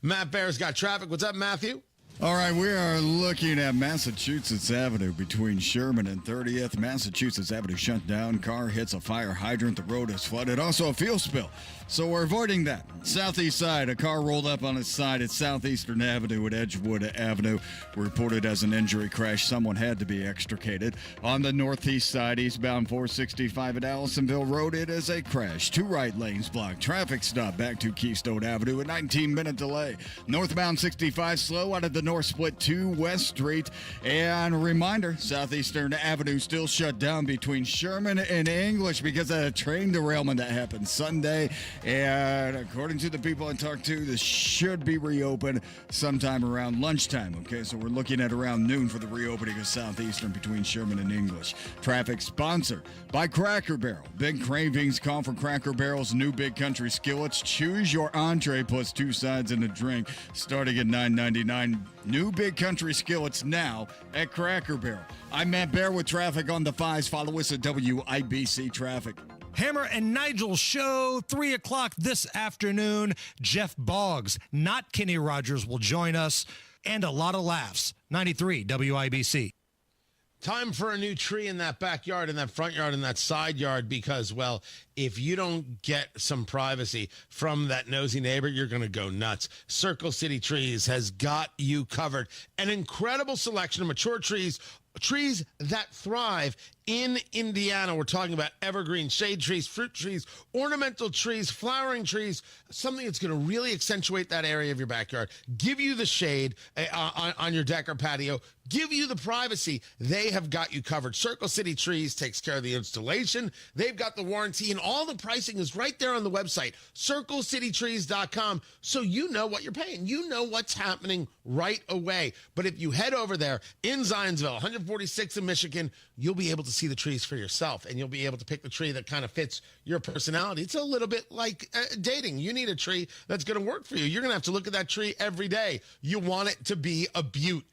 Matt Bear's got traffic. What's up, Matthew? All right, we are looking at Massachusetts Avenue between Sherman and 30th. Massachusetts Avenue shut down. Car hits a fire hydrant. The road is flooded. Also a fuel spill. So we're avoiding that. Southeast side, a car rolled up on its side at Southeastern Avenue at Edgewood Avenue. Reported as an injury crash. Someone had to be extricated. On the northeast side, eastbound 465 at Allisonville Road, it is a crash. 2 right lanes blocked. Traffic stop back to Keystone Avenue, a 19-minute delay. Northbound 65 slow out of the north split to West Street. And reminder, Southeastern Avenue still shut down between Sherman and English because of a train derailment that happened Sunday. And according to the people I talked to, this should be reopened sometime around lunchtime. Okay, so we're looking at around noon for the reopening of Southeastern between Sherman and English. Traffic sponsored by Cracker Barrel. Big cravings call for Cracker Barrel's new Big Country skillets. Choose your entree plus 2 sides and a drink starting at $9.99. New Big Country skillets now at Cracker Barrel. I'm Matt Bear with traffic on the 5s. Follow us at WIBC Traffic. Hammer and Nigel show, 3 o'clock this afternoon. Jeff Boggs, not Kenny Rogers, will join us, and a lot of laughs. 93 WIBC. Time for a new tree in that backyard, in that front yard, in that side yard, because, well, if you don't get some privacy from that nosy neighbor, you're going to go nuts. Circle City Trees has got you covered. An incredible selection of mature trees that thrive in Indiana. We're talking about evergreen shade trees, fruit trees, ornamental trees, flowering trees, something that's going to really accentuate that area of your backyard, give you the shade on your deck or patio, give you the privacy. They have got you covered. Circle City Trees takes care of the installation. They've got the warranty, and all the pricing is right there on the website, circlecitytrees.com, so you know what you're paying. You know what's happening right away. But if you head over there in Zionsville, 146 in Michigan, you'll be able to see the trees for yourself, and you'll be able to pick the tree that kind of fits your personality. It's a little bit like dating. You need a tree that's going to work for you. You're going to have to look at that tree every day. You want it to be a beaut.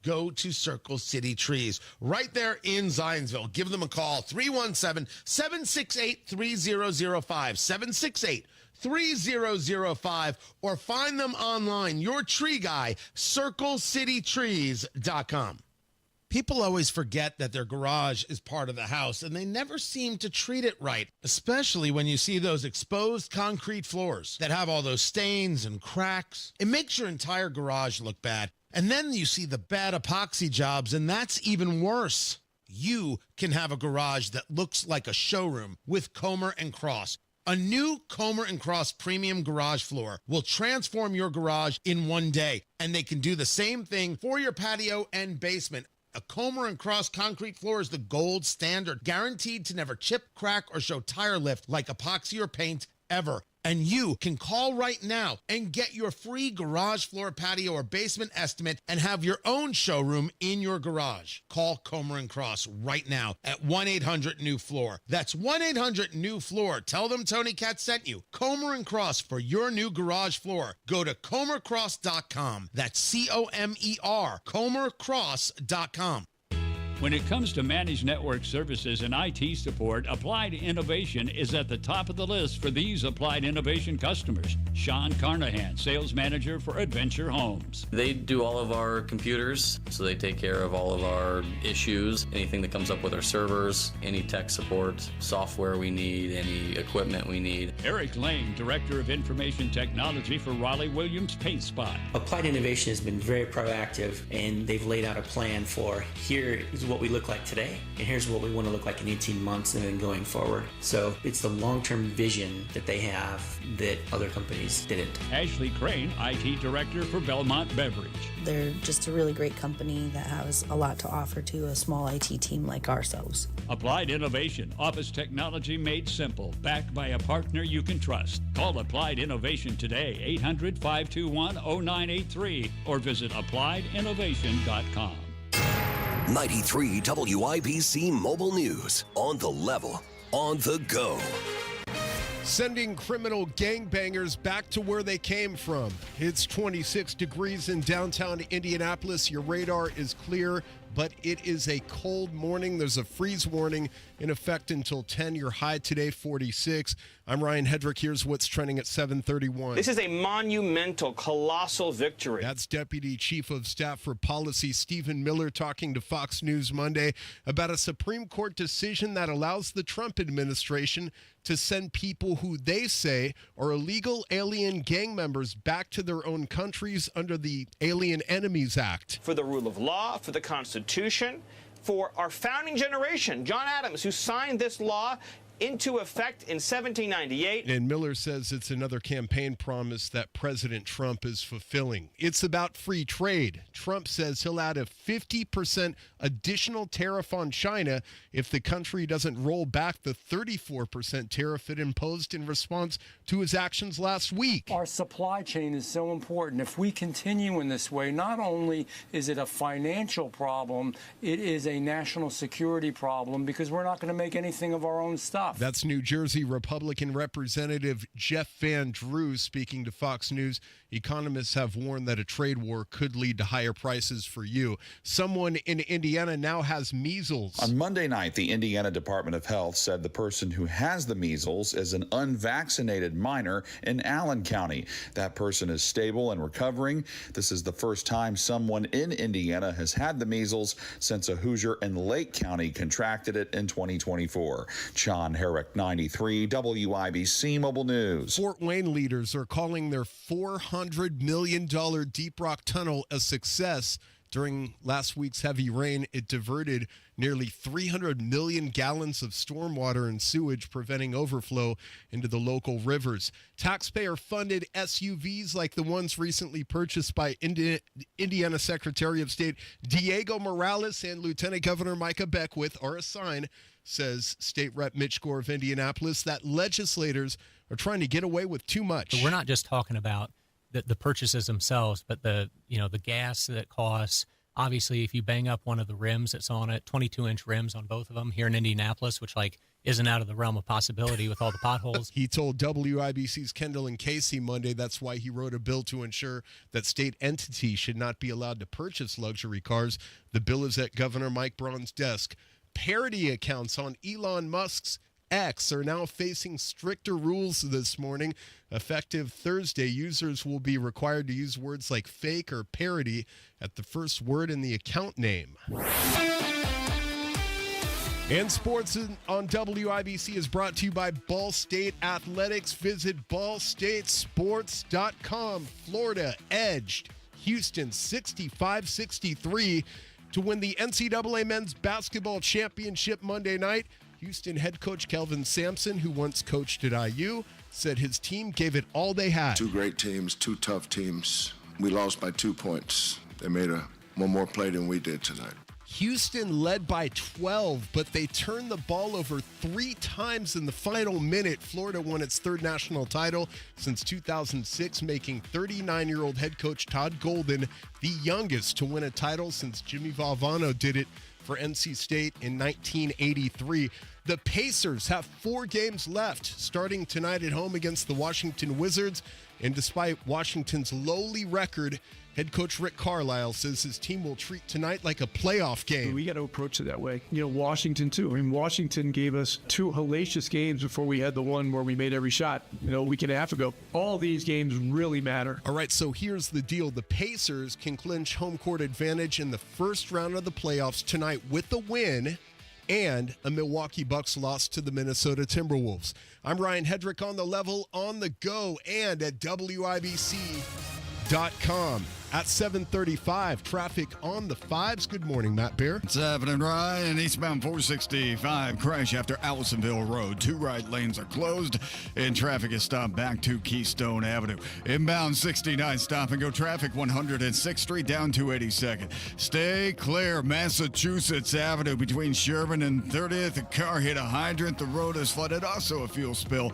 go to Circle City Trees right there in Zionsville. Give them a call, 317-768-3005, 768-3005, or find them online. Your tree guy, circlecitytrees.com. People always forget that their garage is part of the house, and they never seem to treat it right, especially when you see those exposed concrete floors that have all those stains and cracks. It makes your entire garage look bad. And then you see the bad epoxy jobs, and that's even worse. You can have a garage that looks like a showroom with Comer & Cross. A new Comer & Cross premium garage floor will transform your garage in one day, and they can do the same thing for your patio and basement. A Comer & Cross concrete floor is the gold standard, guaranteed to never chip, crack, or show tire lift like epoxy or paint ever. And you can call right now and get your free garage floor, patio, or basement estimate and have your own showroom in your garage. Call Comer & Cross right now at 1-800-NEW-FLOOR. That's 1-800-NEW-FLOOR. Tell them Tony Katz sent you. Comer & Cross for your new garage floor. Go to ComerCross.com. That's C-O-M-E-R, ComerCross.com. When it comes to managed network services and IT support, Applied Innovation is at the top of the list for these Applied Innovation customers. Sean Carnahan, sales manager for Adventure Homes. They do all of our computers, so they take care of all of our issues, anything that comes up with our servers, any tech support, software we need, any equipment we need. Eric Lane, director of information technology for Raleigh Williams Paint Spot. Applied Innovation has been very proactive, and they've laid out a plan for here is what we look like today, and here's what we want to look like in 18 months and then going forward. So it's the long-term vision that they have that other companies didn't. Ashley Crane, IT director for Belmont Beverage. They're just a really great company that has a lot to offer to a small IT team like ourselves. Applied Innovation, office technology made simple, backed by a partner you can trust. Call Applied Innovation today, 800-521-0983, or visit appliedyinnovation.com. 93 WIBC Mobile News. On the level, on the go. Sending criminal gangbangers back to where they came from. It's 26 degrees in downtown Indianapolis. Your radar is clear, but it is a cold morning. There's a freeze warning in effect until 10. Your high today, 46. I'm Ryan Hedrick. Here's what's trending at 7:31. This is a monumental, colossal victory. That's Deputy Chief of Staff for Policy Stephen Miller talking to Fox News Monday about a Supreme Court decision that allows the Trump administration to send people who they say are illegal alien gang members back to their own countries under the Alien Enemies Act. For the rule of law, for the Constitution, for our founding generation, John Adams, who signed this law into effect in 1798. And Miller says it's another campaign promise that President Trump is fulfilling. It's about free trade. Trump says he'll add a 50% additional tariff on China if the country doesn't roll back the 34% tariff it imposed in response to his actions last week. Our supply chain is so important. If we continue in this way, not only is it a financial problem, it is a national security problem because we're not going to make anything of our own stuff. That's New Jersey Republican Representative Jeff Van Drew speaking to Fox News. Economists have warned that a trade war could lead to higher prices for you. Someone in Indiana now has measles. On Monday night, the Indiana Department of Health said the person who has the measles is an unvaccinated minor in Allen County. That person is stable and recovering. This is the first time someone in Indiana has had the measles since a Hoosier in Lake County contracted it in 2024. Sean Herrick, 93 WIBC Mobile News. Fort Wayne leaders are calling their $400 million Deep Rock Tunnel a success. During last week's heavy rain, it diverted nearly 300 million gallons of stormwater and sewage, preventing overflow into the local rivers. Taxpayer-funded SUVs like the ones recently purchased by Indiana Secretary of State Diego Morales and Lieutenant Governor Micah Beckwith are a sign, says State Rep Mitch Gore of Indianapolis, that legislators are trying to get away with too much. But we're not just talking about the purchases themselves, but the gas that costs, obviously, if you bang up one of the rims that's on it, 22-inch rims on both of them here in Indianapolis, which isn't out of the realm of possibility with all the potholes. He told WIBC's Kendall and Casey Monday that's why he wrote a bill to ensure that state entities should not be allowed to purchase luxury cars. The bill is at Governor Mike Braun's desk. Parody accounts on Elon Musk's X are now facing stricter rules this morning. Effective Thursday, users will be required to use words like fake or parody at the first word in the account name. And sports on WIBC is brought to you by Ball State Athletics. Visit ballstatesports.com. Florida edged Houston 65-63 to win the NCAA men's basketball championship Monday night. Houston head coach Kelvin Sampson, who once coached at IU, said his team gave it all they had. Two great teams, two tough teams. We lost by 2 points. They made one more play than we did tonight. Houston led by 12, but they turned the ball over 3 times in the final minute. Florida won its 3rd national title since 2006, making 39-year-old head coach Todd Golden the youngest to win a title since Jimmy Valvano did it for NC State in 1983. The Pacers have 4 games left, starting tonight at home against the Washington Wizards. And despite Washington's lowly record, head coach Rick Carlisle says his team will treat tonight like a playoff game. We got to approach it that way. Washington, too. Washington gave us 2 hellacious games before we had the one where we made every shot, a week and a half ago. All these games really matter. All right, so here's the deal. The Pacers can clinch home court advantage in the first round of the playoffs tonight with a win and a Milwaukee Bucks loss to the Minnesota Timberwolves. I'm Ryan Hedrick on the level, on the go, and at WIBC.com. At 7:35, traffic on the 5s. Good morning, Matt Bear. It's happening, Ryan. Eastbound 465 crash after Allisonville Road. 2 right lanes are closed, and traffic is stopped back to Keystone Avenue. Inbound 69 stop and go traffic 106th Street down 282nd. Stay clear. Massachusetts Avenue between Sherman and 30th. A car hit a hydrant. The road is flooded. Also a fuel spill.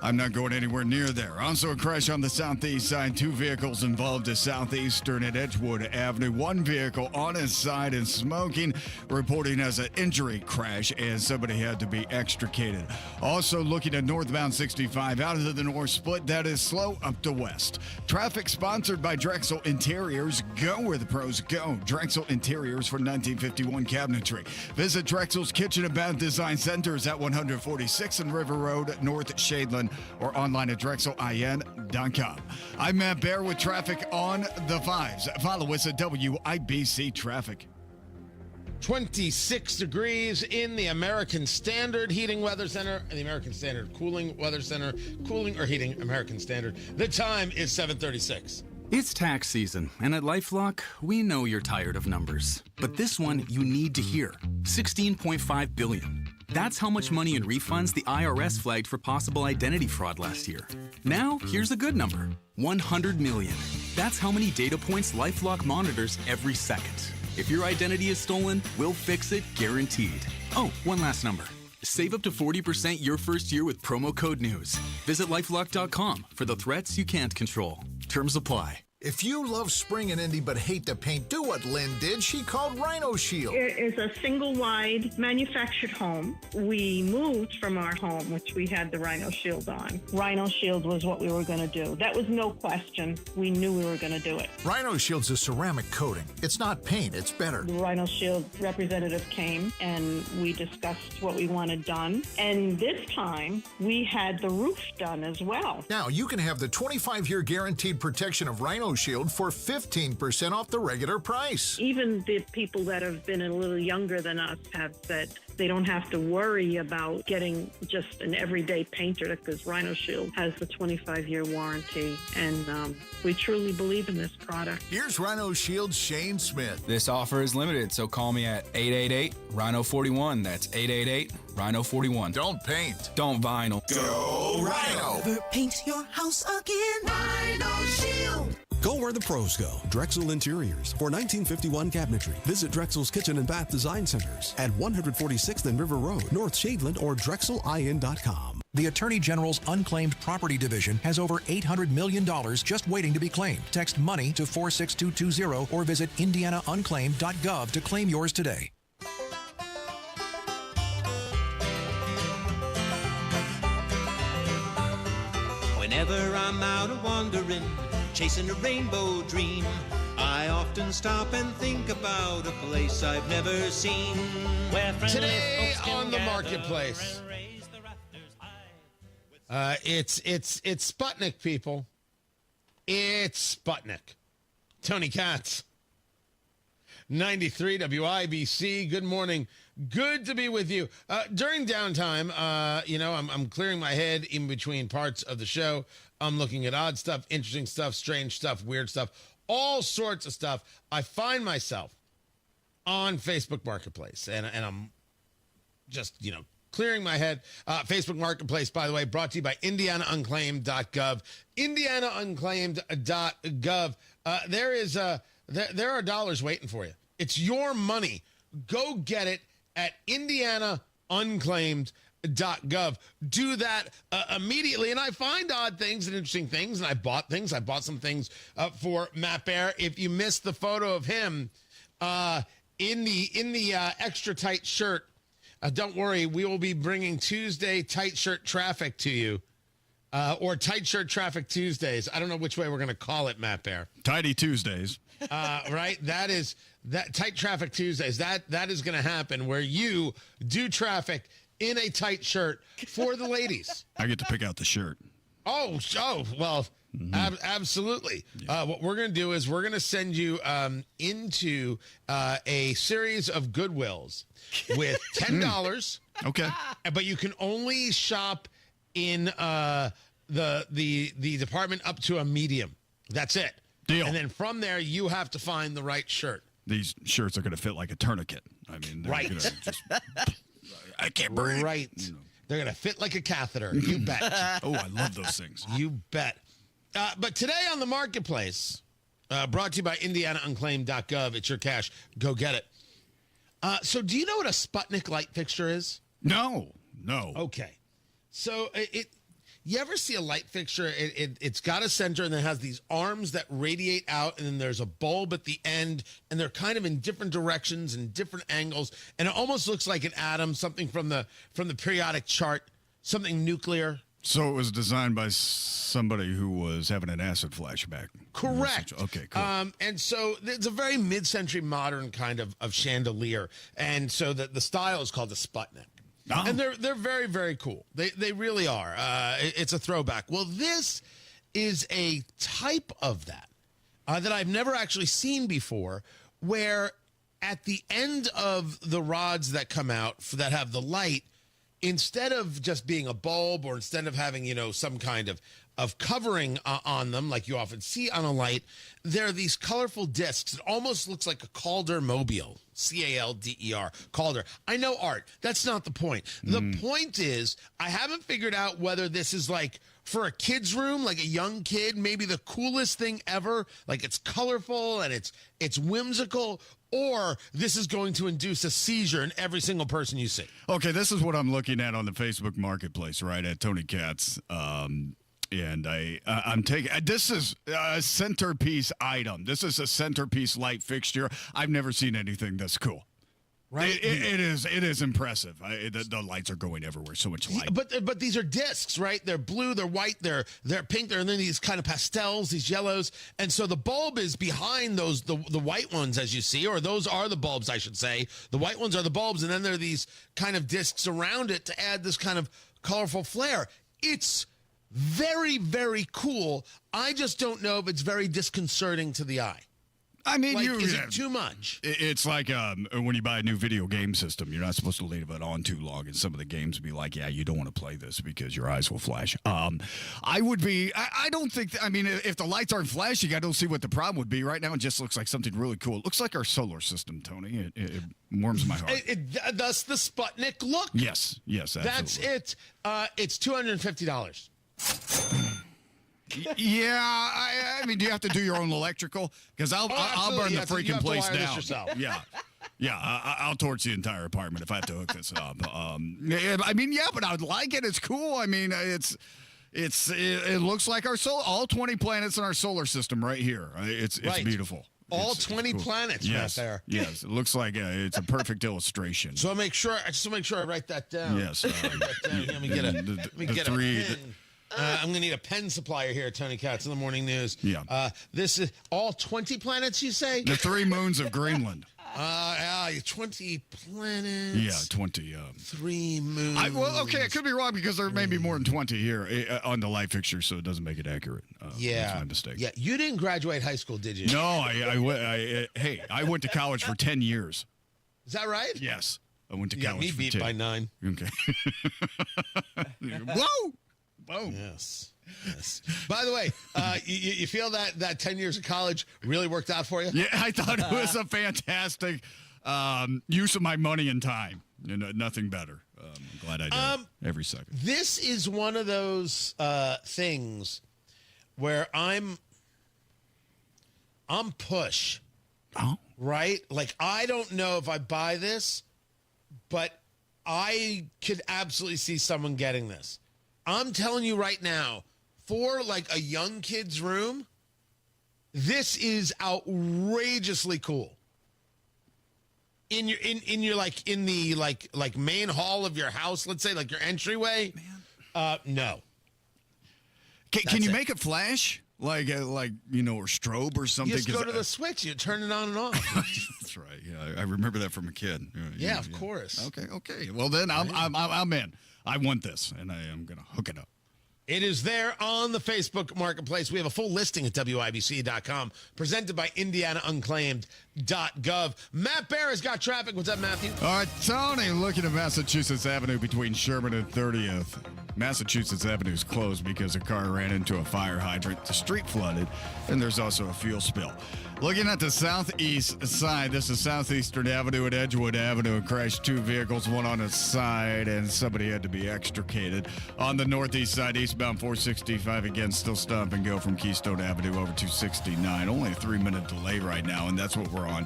I'm not going anywhere near there. Also a crash on the southeast side. 2 vehicles involved at Southeastern at Edgewood Avenue. 1 vehicle on his side and smoking, reporting as an injury crash, and somebody had to be extricated. Also looking at northbound 65 out of the north split. That is slow up to west. Traffic sponsored by Drexel Interiors. Go where the pros go. Drexel Interiors for 1951 cabinetry. Visit Drexel's Kitchen and Bath Design Centers at 146 and River Road, North Shadeland, or online at drexelin.com. I'm Matt Bear with traffic on the 5s. Follow us at WIBC Traffic. 26 degrees in the American Standard Heating Weather Center, and the American Standard Cooling Weather Center, cooling or heating American Standard. The time is 7:36. It's tax season, and at LifeLock, we know you're tired of numbers. But this one you need to hear. $16.5 billion. That's how much money in refunds the IRS flagged for possible identity fraud last year. Now, here's a good number. 100 million. That's how many data points LifeLock monitors every second. If your identity is stolen, we'll fix it guaranteed. Oh, one last number. Save up to 40% your first year with promo code NEWS. Visit LifeLock.com for the threats you can't control. Terms apply. If you love spring in Indy but hate to paint, do what Lynn did. She called Rhino Shield. It is a single-wide manufactured home. We moved from our home, which we had the Rhino Shield on. Rhino Shield was what we were going to do. That was no question. We knew we were going to do it. Rhino Shield's a ceramic coating. It's not paint, it's better. The Rhino Shield representative came, and we discussed what we wanted done. And this time, we had the roof done as well. Now, you can have the 25-year guaranteed protection of Rhino Shield for 15% off the regular price. Even the people that have been a little younger than us have said they don't have to worry about getting just an everyday painter because Rhino Shield has the 25-year warranty, and we truly believe in this product. Here's Rhino Shield's Shane Smith. This offer is limited, so call me at 888-RHINO-41. That's 888-RHINO-41. Don't paint. Don't vinyl. Go Rhino. Paint your house again. Rhino Shield. Go where the pros go. Drexel Interiors for 1951 cabinetry. Visit Drexel's Kitchen and Bath Design Centers at 146 6th and River Road, North Shadeland, or DrexelIN.com. The Attorney General's Unclaimed Property Division has over $800 million just waiting to be claimed. Text MONEY to 46220 or visit IndianaUnclaimed.gov to claim yours today. Whenever I'm out a-wandering, chasing a rainbow dream, I often stop and think about a place I've never seen. Today on the marketplace, it's Sputnik, people. It's Sputnik. Tony Katz, 93 WIBC. Good morning. Good to be with you. During downtime, I'm clearing my head in between parts of the show. I'm looking at odd stuff, interesting stuff, strange stuff, weird stuff, all sorts of stuff. I find myself on Facebook Marketplace, and I'm just, clearing my head. Facebook Marketplace, by the way, brought to you by IndianaUnclaimed.gov. IndianaUnclaimed.gov. There are dollars waiting for you. It's your money. Go get it at IndianaUnclaimed.gov. Do that immediately. And I find odd things and interesting things, and I bought things. I bought some things for Matt Bear. If you missed the photo of him in the extra tight shirt, don't worry, we will be bringing Tuesday tight shirt traffic to you, or tight shirt traffic Tuesdays. I don't know which way we're going to call it, Matt Bear. Tidy Tuesdays. Right? That tight traffic Tuesdays. That is going to happen where you do traffic in a tight shirt for the ladies. I get to pick out the shirt. Oh, well, absolutely. Yeah. What we're going to do is we're going to send you into a series of Goodwills with $10. Okay. But you can only shop in the department up to a medium. That's it. Deal. And then from there, you have to find the right shirt. These shirts are going to fit like a tourniquet. I mean, they're right. Gonna just, I can't breathe. Right. They're going to fit like a catheter. You bet. Oh, I love those things. You bet. But today on the marketplace, brought to you by IndianaUnclaimed.gov. It's your cash. Go get it. So do you know what a Sputnik light fixture is? No. Okay. So you ever see a light fixture? It's got a center and it has these arms that radiate out, and then there's a bulb at the end, and they're kind of in different directions and different angles, and it almost looks like an atom, something from the periodic chart, something nuclear. So it was designed by somebody who was having an acid flashback. Correct. Okay, cool. And so it's a very mid-century modern kind of chandelier, and so the style is called the Sputnik. Oh. And they're very, very cool. They really are. It's a throwback. Well, this is a type of that I've never actually seen before, where at the end of the rods that come out that have the light, instead of just being a bulb, or instead of having, some kind of covering on them like you often see on a light, there are these colorful discs. It almost looks like a Calder mobile, Calder, Calder. I know, Art. That's not the point. The point is, I haven't figured out whether this is like for a kid's room, like a young kid, maybe the coolest thing ever, like it's colorful and it's whimsical, or this is going to induce a seizure in every single person you see. Okay, this is what I'm looking at on the Facebook Marketplace, right, at Tony Katz. And I'm taking, this is a centerpiece item. This is a centerpiece light fixture. I've never seen anything this cool. Right? It is impressive. The lights are going everywhere. So much light. But these are discs, right? They're blue, they're white, they're pink, and then these kind of pastels, these yellows. And so the bulb is behind those, the white ones, as you see, or those are the bulbs, I should say. The white ones are the bulbs, and then there are these kind of discs around it to add this kind of colorful flair. It's very, very cool. I just don't know if it's very disconcerting to the eye. I mean, is it too much? It's like when you buy a new video game system, you're not supposed to leave it on too long, and some of the games would be like, yeah, you don't want to play this because your eyes will flash. I don't think, if the lights aren't flashing, I don't see what the problem would be. Right now, it just looks like something really cool. It looks like our solar system, Tony. It warms my heart. That's the Sputnik look? Yes, absolutely. That's it. It's $250. Yeah, I mean, do you have to do your own electrical? Because I'll burn the freaking place down. Yourself. Yeah, I'll torch the entire apartment if I have to hook this up. I mean, yeah, but I'd like it. It's cool. I mean, it looks like our all 20 planets in our solar system right here. It's beautiful. All It's 20 cool. planets right there. Yes, it looks like it's a perfect illustration. So I just want to make sure I write that down. Yes. Let me get a pen. I'm going to need a pen supplier here, Tony Katz, in the morning news. Yeah. This is all 20 planets, you say? The 3 moons of Greenland. 20 planets. Yeah, 20. 3 moons. Okay, I could be wrong because there may be more than 20 here on the light fixture, so it doesn't make it accurate. That's my mistake. Yeah, you didn't graduate high school, did you? No, I went to college for 10 years. Is that right? Yes. I went to You got college me for beat 10. by 9. Okay. Whoa! Whoa. Yes. By the way, you feel that 10 years of college really worked out for you? Yeah, I thought it was a fantastic use of my money and time. Nothing better. I'm glad I did every second. This is one of those things where I'm push. Oh. Right? Like, I don't know if I buy this, but I could absolutely see someone getting this. I'm telling you right now, for like a young kid's room, this is outrageously cool. In the main hall of your house, let's say, like your entryway. Man. No. Can you make it flash? Or strobe or something? You just go to the switch. You turn it on and off. That's right. Yeah, I remember that from a kid. Yeah, of course. Okay. Well, then I'm in. I want this, and I am going to hook it up. It is there on the Facebook Marketplace. We have a full listing at WIBC.com, presented by IndianaUnclaimed.gov. Matt Bear has got traffic. What's up, Matthew? All right, Tony, looking at Massachusetts Avenue between Sherman and 30th. Massachusetts Avenue is closed because a car ran into a fire hydrant. The street flooded, and there's also a fuel spill. Looking at the southeast side, this is Southeastern Avenue and Edgewood Avenue. It crashed 2 vehicles, one on its side, and somebody had to be extricated. On the northeast side, eastbound 465, again, still stop and go from Keystone Avenue over 269. Only a 3-minute delay right now, and that's what we're on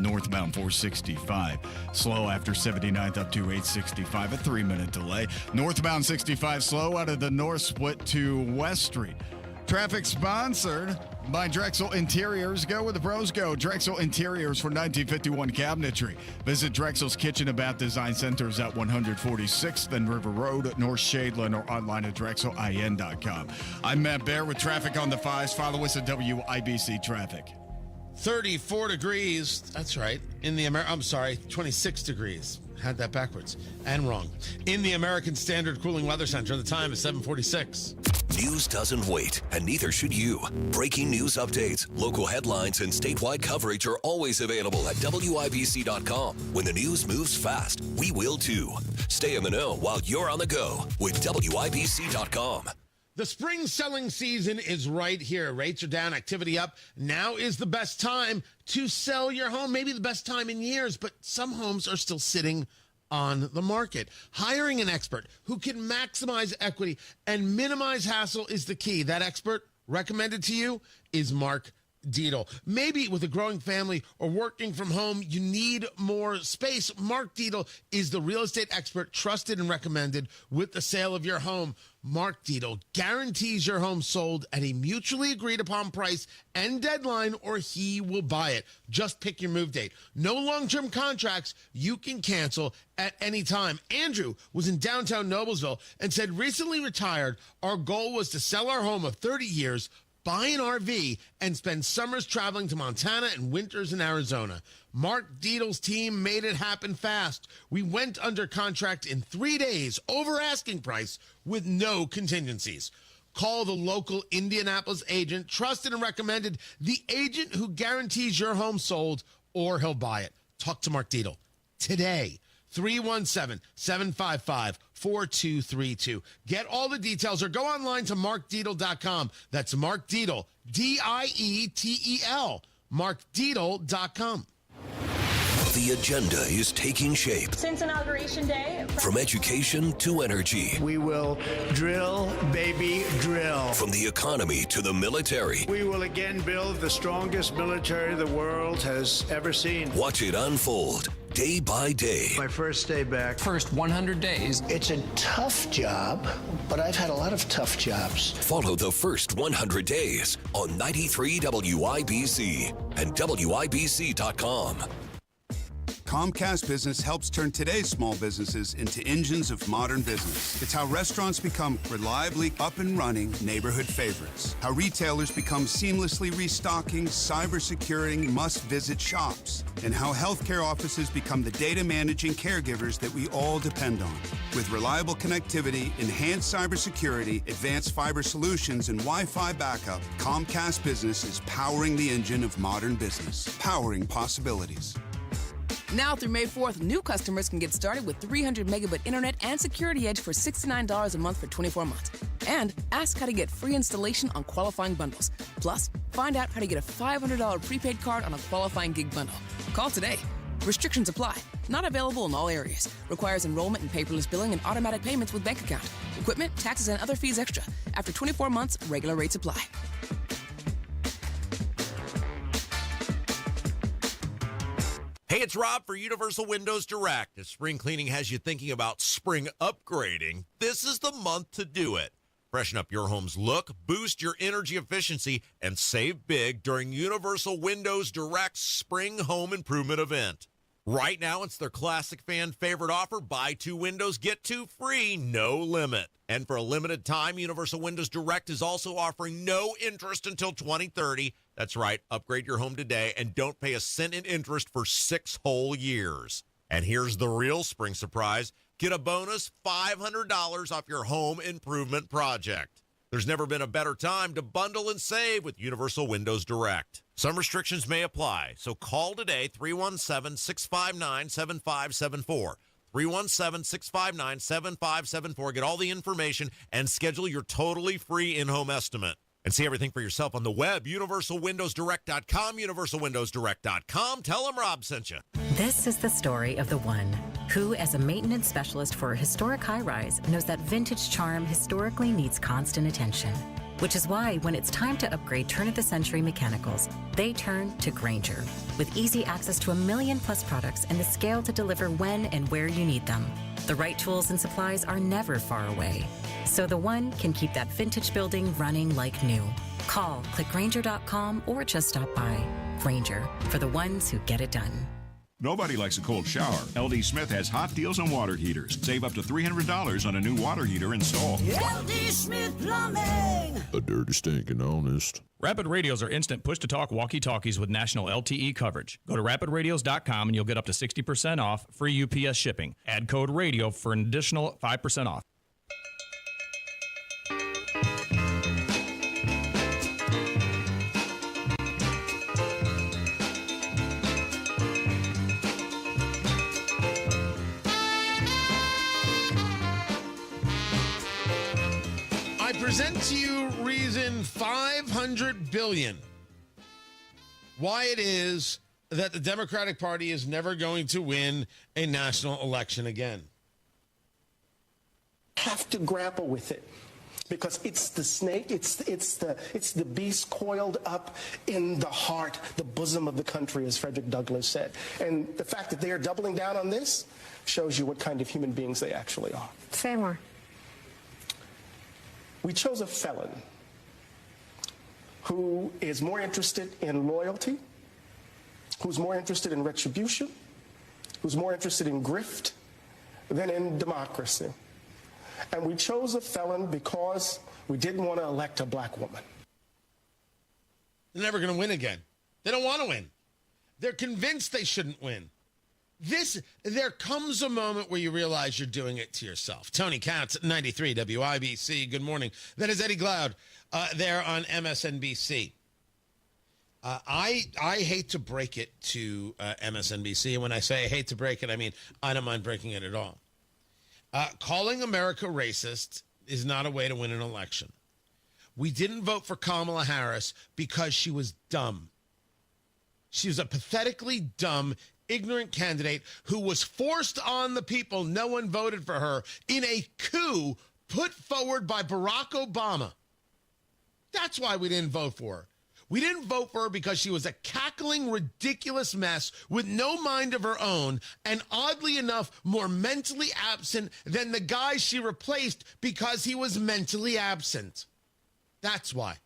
northbound 465. Slow after 79th up to 865, a 3-minute delay. Northbound 65 slow out of the north split to West Street. Traffic sponsored by Drexel Interiors. Go where the pros go. Drexel Interiors for 1951 cabinetry. Visit Drexel's Kitchen and Bath Design Centers at 146th and River Road, North Shadeland, or online at drexelin.com. I'm Matt Bear with traffic on the 5s. Follow us at WIBC Traffic. 34 degrees. That's right. 26 degrees. Had that backwards and wrong. In the American Standard Cooling Weather Center, the time is 7:46. News doesn't wait, and neither should you. Breaking news updates, local headlines, and statewide coverage are always available at WIBC.com. When the news moves fast, we will too. Stay in the know while you're on the go with WIBC.com. The spring selling season is right here. Rates are down, activity up. Now is the best time to sell your home. Maybe the best time in years, but some homes are still sitting on the market. Hiring an expert who can maximize equity and minimize hassle is the key. That expert recommended to you is Mark Dietel. Maybe with a growing family or working from home, you need more space. Mark Dietel is the real estate expert trusted and recommended with the sale of your home. Mark Dietel guarantees your home sold at a mutually agreed upon price and deadline, or he will buy it. Just pick your move date. No long-term contracts. You can cancel at any time. Andrew was in downtown Noblesville and said, recently retired, our goal was to sell our home of 30 years, buy an RV, and spend summers traveling to Montana and winters in Arizona. Mark Dietel's team made it happen fast. We went under contract in 3 days, over asking price, with no contingencies. Call the local Indianapolis agent, trusted and recommended, the agent who guarantees your home sold, or he'll buy it. Talk to Mark Dietel today. 317-755-4232. Get all the details or go online to markdietel.com. That's Mark Dietel, Dietel, markdietel.com. The agenda is taking shape. Since Inauguration Day, From education to energy. We will drill, baby, drill. From the economy to the military. We will again build the strongest military the world has ever seen. Watch it unfold day by day. My first day back. First 100 days. It's a tough job, but I've had a lot of tough jobs. Follow the first 100 days on 93 WIBC and WIBC.com. Comcast Business helps turn today's small businesses into engines of modern business. It's how restaurants become reliably up and running neighborhood favorites. How retailers become seamlessly restocking, cyber-securing, must-visit shops. And how healthcare offices become the data managing caregivers that we all depend on. With reliable connectivity, enhanced cybersecurity, advanced fiber solutions, and Wi-Fi backup, Comcast Business is powering the engine of modern business. Powering possibilities. Now through May 4th, new customers can get started with 300 megabit internet and Security Edge for $69 a month for 24 months. And ask how to get free installation on qualifying bundles. Plus, find out how to get a $500 prepaid card on a qualifying gig bundle. Call today. Restrictions apply. Not available in all areas. Requires enrollment and paperless billing and automatic payments with bank account. Equipment, taxes, and other fees extra. After 24 months, regular rates apply. Hey, it's Rob for Universal Windows Direct. If spring cleaning has you thinking about spring upgrading, this is the month to do it. Freshen up your home's look, boost your energy efficiency, and save big during Universal Windows Direct's Spring Home Improvement event. Right now, it's their classic fan favorite offer, buy 2 windows, get 2 free, no limit. And for a limited time, Universal Windows Direct is also offering no interest until 2030. That's right, upgrade your home today and don't pay a cent in interest for 6 whole years. And here's the real spring surprise. Get a bonus $500 off your home improvement project. There's never been a better time to bundle and save with Universal Windows Direct. Some restrictions may apply, so call today 317-659-7574. 317-659-7574. Get all the information and schedule your totally free in-home estimate. And see everything for yourself on the web, universalwindowsdirect.com, universalwindowsdirect.com. Tell them Rob sent you. This is the story of the one who, as a maintenance specialist for a historic high-rise, knows that vintage charm historically needs constant attention. Which is why when it's time to upgrade turn-of-the-century mechanicals, they turn to Grainger. With easy access to 1 million-plus products and the scale to deliver when and where you need them. The right tools and supplies are never far away. So the one can keep that vintage building running like new. Call, click Grainger.com, or just stop by. Grainger, for the ones who get it done. Nobody likes a cold shower. LD Smith has hot deals on water heaters. Save up to $300 on a new water heater install. LD Smith Plumbing. A dirty, stinking honest. Rapid Radios are instant push-to-talk walkie-talkies with national LTE coverage. Go to rapidradios.com and you'll get up to 60% off, free UPS shipping. Add code RADIO for an additional 5% off. Present to you reason 500 billion why it is that the Democratic Party is never going to win a national election again. Have to grapple with it because it's the snake, it's the beast coiled up in the heart, the bosom of the country, as Frederick Douglass said. And the fact that they are doubling down on this shows you what kind of human beings they actually are. Say more. We chose a felon who is more interested in loyalty, who's more interested in retribution, who's more interested in grift than in democracy. And we chose a felon because we didn't want to elect a black woman. They're never going to win again. They don't want to win. They're convinced they shouldn't win. There comes a moment where you realize you're doing it to yourself. Tony Katz, 93 WIBC. Good morning. That is Eddie Glaude there on MSNBC. I hate to break it to MSNBC. And when I say I hate to break it, I mean I don't mind breaking it at all. Calling America racist is not a way to win an election. We didn't vote for Kamala Harris because she was dumb. She was a pathetically dumb, ignorant candidate who was forced on the people. No one voted for her in a coup put forward by Barack Obama. That's why we didn't vote for her. We didn't vote for her because she was a cackling, ridiculous mess with no mind of her own and, oddly enough, more mentally absent than the guy she replaced because he was mentally absent. That's why.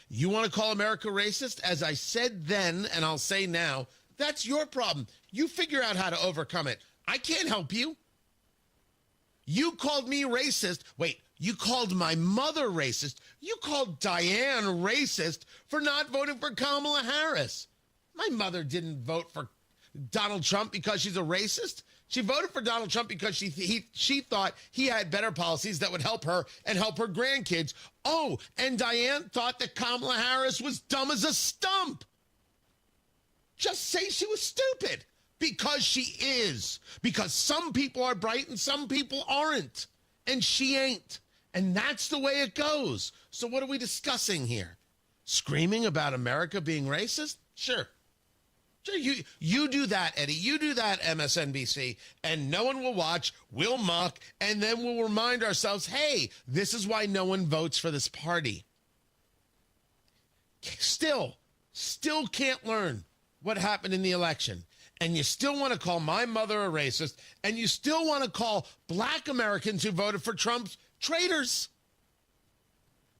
You want to call America racist? As I said then, and I'll say now, that's your problem. You figure out how to overcome it. I can't help you. You called me racist. Wait, you called my mother racist. You called Diane racist for not voting for Kamala Harris. My mother didn't vote for Donald Trump because she's a racist. She voted for Donald Trump because she thought he had better policies that would help her and help her grandkids. Oh, and Diane thought that Kamala Harris was dumb as a stump. Just say she was stupid, because she is. Because some people are bright and some people aren't. And she ain't. And that's the way it goes. So what are we discussing here? Screaming about America being racist? Sure. Sure, you do that, Eddie. You do that, MSNBC, and no one will watch. We'll mock, and then we'll remind ourselves, hey, this is why no one votes for this party. Still can't learn what happened in the election. And you still want to call my mother a racist, and you still want to call black Americans who voted for Trump traitors.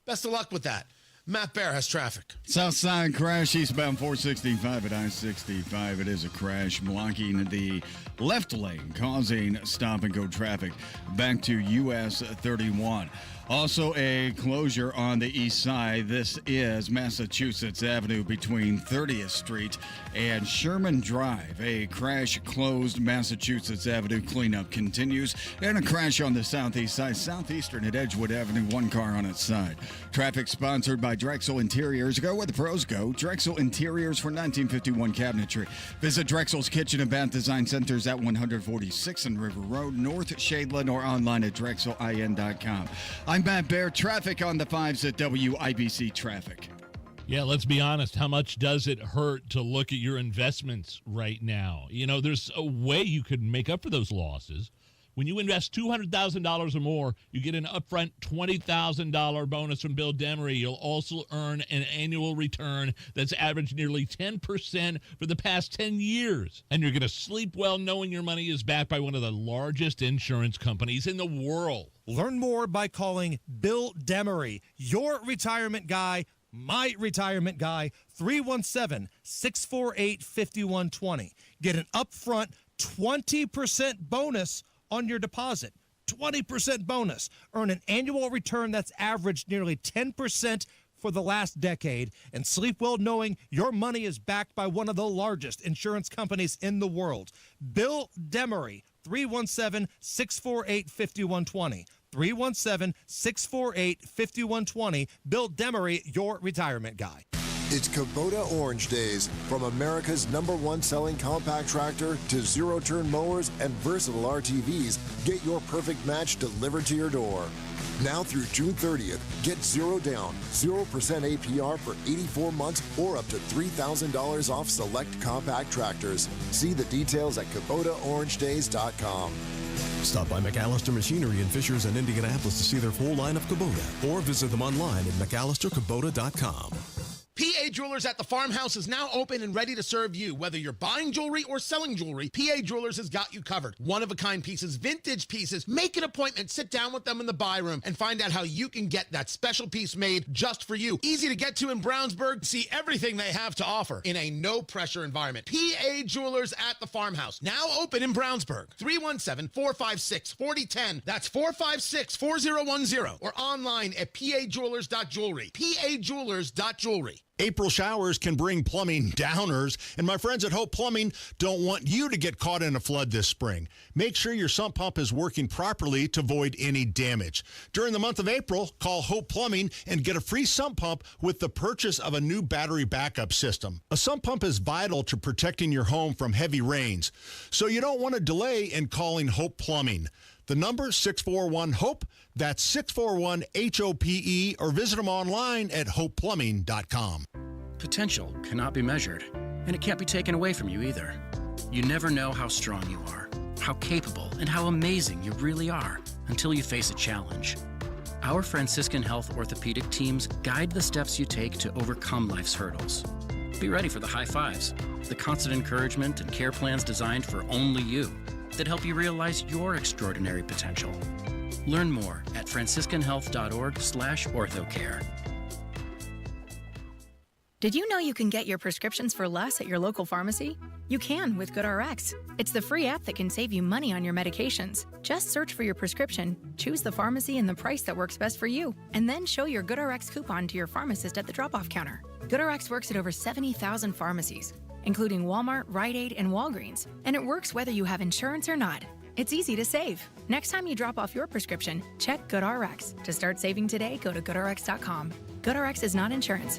Best of luck with that. Matt Bear has traffic. South side crash eastbound 465 at I-65. It is a crash blocking the left lane, causing stop-and-go traffic back to US 31. Also a closure on the east side. This is Massachusetts Avenue between 30th Street and Sherman Drive. A crash closed Massachusetts Avenue. Cleanup continues. And a crash on the southeast side. Southeastern at Edgewood Avenue. One car on its side. Traffic sponsored by Drexel Interiors. Go where the pros go. Drexel Interiors for 1951 cabinetry. Visit Drexel's Kitchen and Bath Design Centers at 146 and River Road, North Shadeland, or online at drexelin.com. I'm Matt Bear. Traffic on the 5s at WIBC Traffic. Yeah, let's be honest. How much does it hurt to look at your investments right now? You know, there's a way you could make up for those losses. When you invest $200,000 or more, you get an upfront $20,000 bonus from Bill Demery. You'll also earn an annual return that's averaged nearly 10% for the past 10 years. And you're going to sleep well knowing your money is backed by one of the largest insurance companies in the world. Learn more by calling Bill Demery, your retirement guy, my retirement guy, 317-648-5120. Get an upfront 20% bonus on your deposit. 20% bonus. Earn an annual return that's averaged nearly 10% for the last decade, and sleep well knowing your money is backed by one of the largest insurance companies in the world. Bill Demery, 317-648-5120. 317-648-5120. Bill Demery, your retirement guy. It's Kubota Orange Days. From America's #1 selling compact tractor to zero-turn mowers and versatile RTVs, get your perfect match delivered to your door. Now through June 30th, get zero down, 0% APR for 84 months or up to $3,000 off select compact tractors. See the details at KubotaOrangeDays.com. Stop by McAllister Machinery in Fishers and Indianapolis to see their full line of Kubota, or visit them online at McAllisterKubota.com. PA Jewelers at the Farmhouse is now open and ready to serve you. Whether you're buying jewelry or selling jewelry, PA Jewelers has got you covered. One-of-a-kind pieces, vintage pieces. Make an appointment, sit down with them in the buy room, and find out how you can get that special piece made just for you. Easy to get to in Brownsburg. See everything they have to offer in a no-pressure environment. PA Jewelers at the Farmhouse, now open in Brownsburg. 317-456-4010. That's 456-4010. Or online at pajewelers.jewelry. pajewelers.jewelry. April showers can bring plumbing downers, and my friends at Hope Plumbing don't want you to get caught in a flood this spring. Make sure your sump pump is working properly to avoid any damage. During the month of April, call Hope Plumbing and get a free sump pump with the purchase of a new battery backup system. A sump pump is vital to protecting your home from heavy rains, so you don't want to delay in calling Hope Plumbing. The number is 641-HOPE. That's 641-HOPE, or visit them online at hopeplumbing.com. Potential cannot be measured, and it can't be taken away from you either. You never know how strong you are, how capable, and how amazing you really are until you face a challenge. Our Franciscan Health orthopedic teams guide the steps you take to overcome life's hurdles. Be ready for the high fives, the constant encouragement and care plans designed for only you that help you realize your extraordinary potential. Learn more at franciscanhealth.org/orthocare. Did you know you can get your prescriptions for less at your local pharmacy? You can with GoodRx. It's the free app that can save you money on your medications. Just search for your prescription, choose the pharmacy and the price that works best for you, and then show your GoodRx coupon to your pharmacist at the drop-off counter. GoodRx works at over 70,000 pharmacies, including Walmart, Rite Aid, and Walgreens, and it works whether you have insurance or not. It's easy to save. Next time you drop off your prescription, check GoodRx. To start saving today, go to GoodRx.com. GoodRx is not insurance.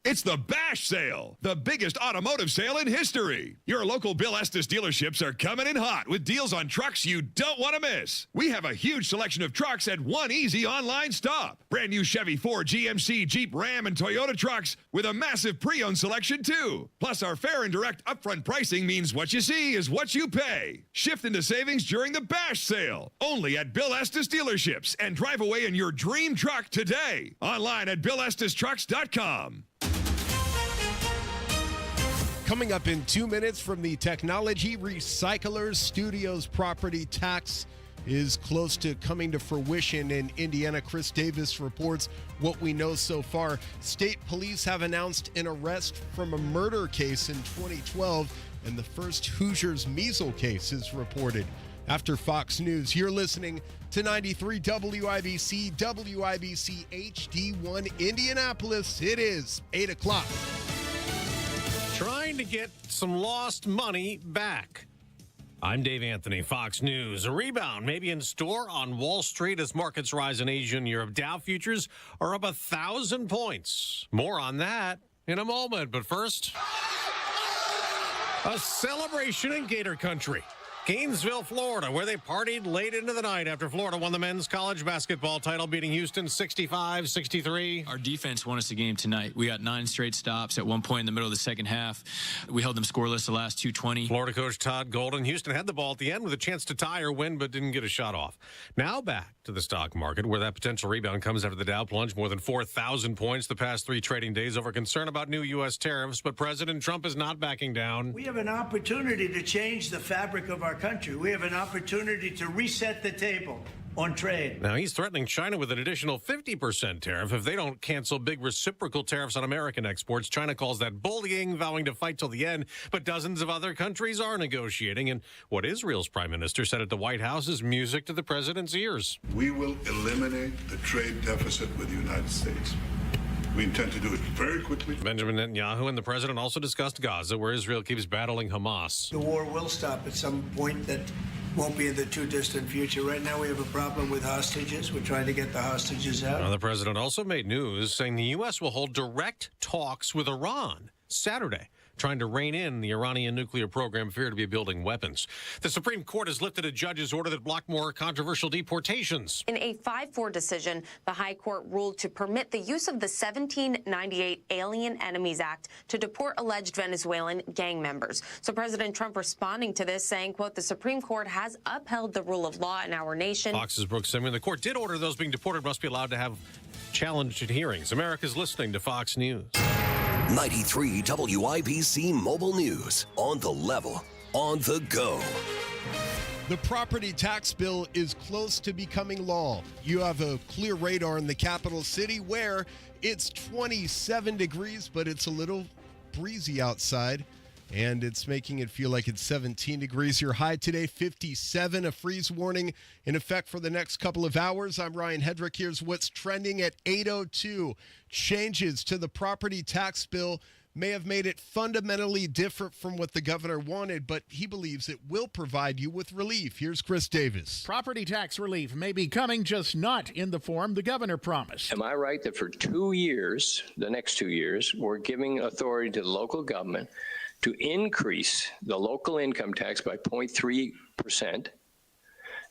It's the Bash Sale, the biggest automotive sale in history. Your local Bill Estes dealerships are coming in hot with deals on trucks you don't want to miss. We have a huge selection of trucks at one easy online stop. Brand new Chevy, Ford, GMC, Jeep, Ram, and Toyota trucks with a massive pre-owned selection too. Plus, our fair and direct upfront pricing means what you see is what you pay. Shift into savings during the Bash Sale, only at Bill Estes dealerships, and drive away in your dream truck today. Online at BillEstesTrucks.com. Coming up in 2 minutes from the Technology Recyclers Studios, property tax is close to coming to fruition in Indiana. Chris Davis reports what we know so far. State police have announced an arrest from a murder case in 2012, and the first Hoosiers measles case is reported. After Fox News, you're listening to 93 WIBC, WIBC HD1 Indianapolis. It is 8 o'clock. Trying to get some lost money back. I'm Dave Anthony, Fox News. A rebound maybe in store on Wall Street as markets rise in Asia and Europe. Dow futures are up 1,000 points. More on that in a moment. But first, a celebration in Gator Country. Gainesville, Florida, where they partied late into the night after Florida won the men's college basketball title, beating Houston 65-63. Our defense won us a game tonight. We got 9 straight stops at one point in the middle of the second half. We held them scoreless the last 2:20. Florida coach Todd Golden. Houston had the ball at the end with a chance to tie or win, but didn't get a shot off. Now back to the stock market, where that potential rebound comes after the Dow plunged more than 4,000 points the past 3 trading days over concern about new U.S. tariffs. But President Trump is not backing down. We have an opportunity to change the fabric of our country. We have an opportunity to reset the table on trade. Now, he's threatening China with an additional 50% tariff if they don't cancel big reciprocal tariffs on American exports. China calls that bullying, vowing to fight till the end. But dozens of other countries are negotiating. And what Israel's prime minister said at the White House is music to the president's ears. We will eliminate the trade deficit with the United States. We intend to do it very quickly. Benjamin Netanyahu and the president also discussed Gaza, where Israel keeps battling Hamas. The war will stop at some point that won't be in the too distant future. Right now we have a problem with hostages. We're trying to get the hostages out. Now, the president also made news saying the U.S. will hold direct talks with Iran Saturday, trying to rein in the Iranian nuclear program feared to be building weapons. The Supreme Court has lifted a judge's order that blocked more controversial deportations. In a 5-4 decision, the High Court ruled to permit the use of the 1798 Alien Enemies Act to deport alleged Venezuelan gang members. So President Trump responding to this, saying, quote, the Supreme Court has upheld the rule of law in our nation. Fox's Brooke Simeon. The court did order those being deported must be allowed to have challenged hearings. America's listening to Fox News. 93 WIBC Mobile News. On the level, on the go. The property tax bill is close to becoming law. You have a clear radar in the capital city where it's 27 degrees, but it's a little breezy outside, and it's making it feel like it's 17 degrees. Your high today, 57, a freeze warning in effect for the next couple of hours. I'm Ryan Hedrick. Here's what's trending at 8:02. Changes to the property tax bill may have made it fundamentally different from what the governor wanted, but he believes it will provide you with relief. Here's Chris Davis. Property tax relief may be coming, just not in the form the governor promised. Am I right that for 2 years, the next 2 years, we're giving authority to the local government to increase the local income tax by 0.3%,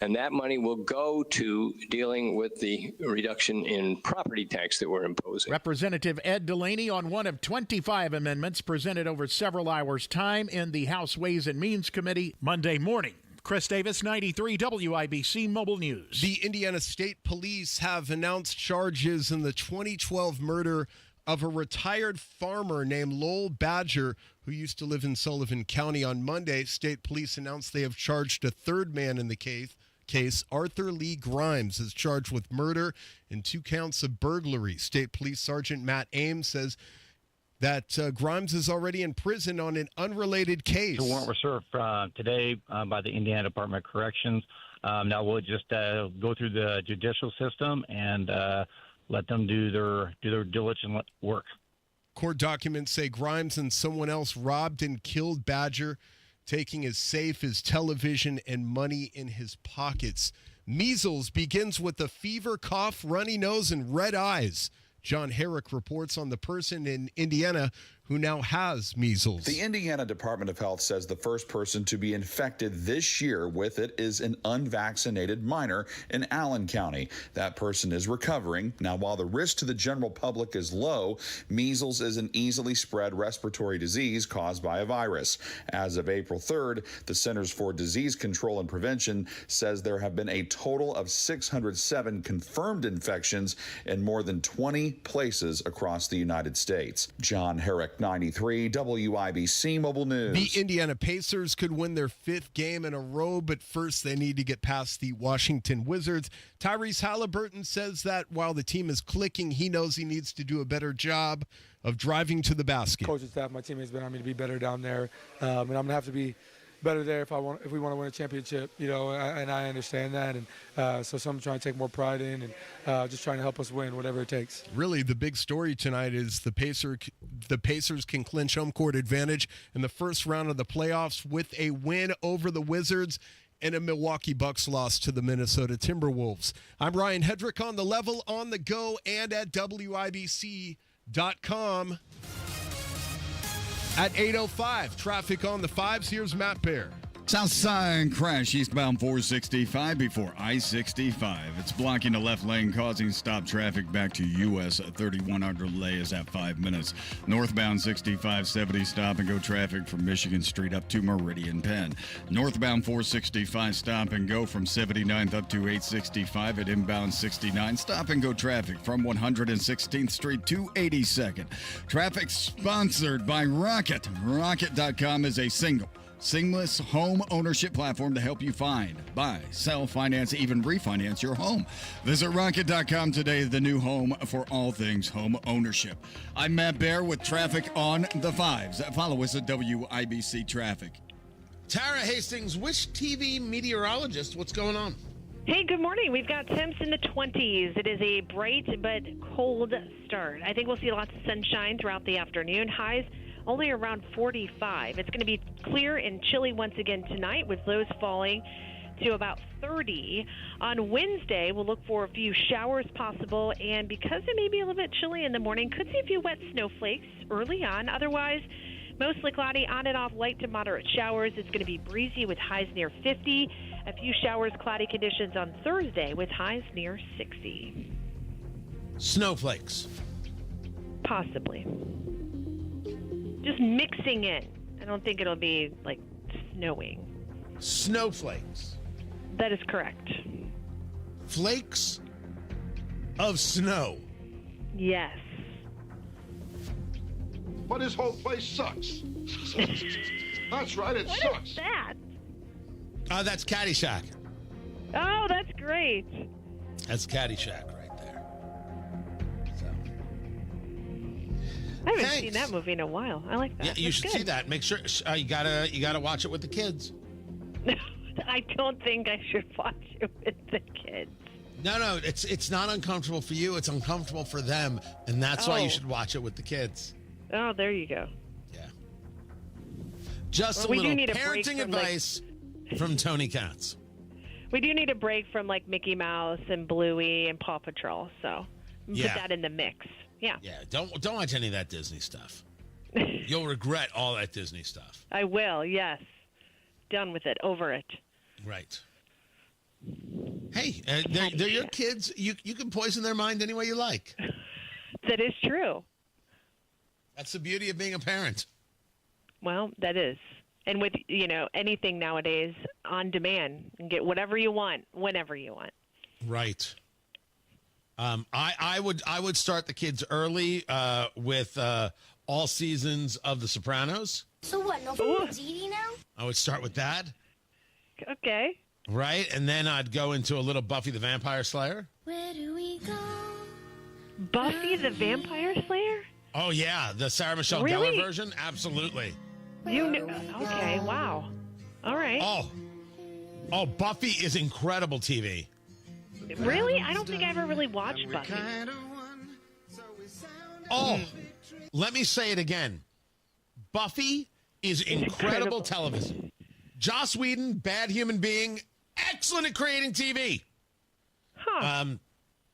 and that money will go to dealing with the reduction in property tax that we're imposing. Representative Ed Delaney on one of 25 amendments presented over several hours' time in the House Ways and Means Committee Monday morning. Chris Davis, 93 WIBC Mobile News. The Indiana State Police have announced charges in the 2012 murder of a retired farmer named Lowell Badger, who used to live in Sullivan County. On Monday, state police announced they have charged a third man in the case. Arthur Lee Grimes is charged with murder and 2 counts of burglary. State Police Sergeant Matt Ames says that Grimes is already in prison on an unrelated case. The warrant was served today by the Indiana Department of Corrections. Now we'll just go through the judicial system and let them do their diligent work. Court documents say Grimes and someone else robbed and killed Badger, taking his safe, his television, and money in his pockets. Measles begins with a fever, cough, runny nose, and red eyes. John Herrick reports on the person in Indiana who now has measles. The Indiana Department of Health says the first person to be infected this year with it is an unvaccinated minor in Allen County. That person is recovering. Now, while the risk to the general public is low, measles is an easily spread respiratory disease caused by a virus. As of April 3rd, the Centers for Disease Control and Prevention says there have been a total of 607 confirmed infections in more than 20 places across the United States. John Herrick, 93 WIBC Mobile News. The Indiana Pacers could win their 5th game in a row, but first they need to get past the Washington Wizards. Tyrese Halliburton says that while the team is clicking, he knows he needs to do a better job of driving to the basket. Coaching staff, my teammates been on me to be better down there, and I'm going to have to be better there if we want to win a championship, and I understand that, and so I'm trying to take more pride in and just trying to help us win whatever it takes. Really, the big story tonight is the Pacers can clinch home court advantage in the first round of the playoffs with a win over the Wizards and a Milwaukee Bucks loss to the Minnesota Timberwolves. I'm Ryan Hedrick on the level, on the go, and at WIBC.com. At 8:05, traffic on the 5s. Here's Matt Bear. South side crash eastbound 465 before I-65. It's blocking the left lane, causing stop traffic back to US 31 under delay is at 5 minutes. Northbound 6570 stop and go traffic from Michigan Street up to Meridian Penn. Northbound 465 stop and go from 79th up to 865 at inbound 69. Stop and go traffic from 116th Street to 82nd. Traffic sponsored by Rocket. Rocket.com is a seamless home ownership platform to help you find, buy, sell, finance, even refinance your home. Visit Rocket.com today, the new home for all things home ownership. I'm Matt Bear with traffic on the 5s. Follow us at WIBC Traffic. Tara Hastings, Wish TV meteorologist, what's going on? Hey, good morning. We've got temps in the 20s. It is a bright but cold start. I think we'll see lots of sunshine throughout the afternoon. Highs only around 45. It's going to be clear and chilly once again tonight, with lows falling to about 30. On Wednesday, we'll look for a few showers possible, and because it may be a little bit chilly in the morning, could see a few wet snowflakes early on. Otherwise, mostly cloudy, on and off light to moderate showers. It's going to be breezy with highs near 50. A few showers, cloudy conditions on Thursday with highs near 60. Snowflakes. Possibly. Just mixing in. I don't think it'll be like snowing. Snowflakes. That is correct. Flakes of snow. Yes. But this whole place sucks. That's right, it sucks. What is that? That's Caddyshack. Oh, that's great. That's Caddyshack right there. I haven't seen that movie in a while. I like that. Yeah, you That's should good. see that. Make sure you gotta watch it with the kids. I don't think I should watch it with the kids. No, it's not uncomfortable for you. It's uncomfortable for them, and that's why Oh. you should watch it with the kids. Oh, there you go. Just Well, a we do little need a break parenting from, advice from Tony Katz. We do need a break from like Mickey Mouse and Bluey and Paw Patrol, so put that in the mix. Yeah. Yeah, don't watch any of that Disney stuff. You'll regret all that Disney stuff. I will, yes. Done with it, over it. Right. Hey, they're your kids. You can poison their mind any way you like. That is true. That's the beauty of being a parent. Well, that is. And with, anything nowadays on demand, and get whatever you want, whenever you want. Right. I would start the kids early with all seasons of The Sopranos. So what, no food's eating now? I would start with that. Okay. Right? And then I'd go into a little Buffy the Vampire Slayer. Where do we go? Buffy the Vampire Slayer? Oh, yeah. The Sarah Michelle Really? Gellar version? Absolutely. You knew. Okay, wow. All right. Oh, Buffy is incredible TV. Really? I don't think I ever really watched Buffy. Oh, let me say it again. Buffy is incredible television. Joss Whedon, bad human being, excellent at creating TV. Huh.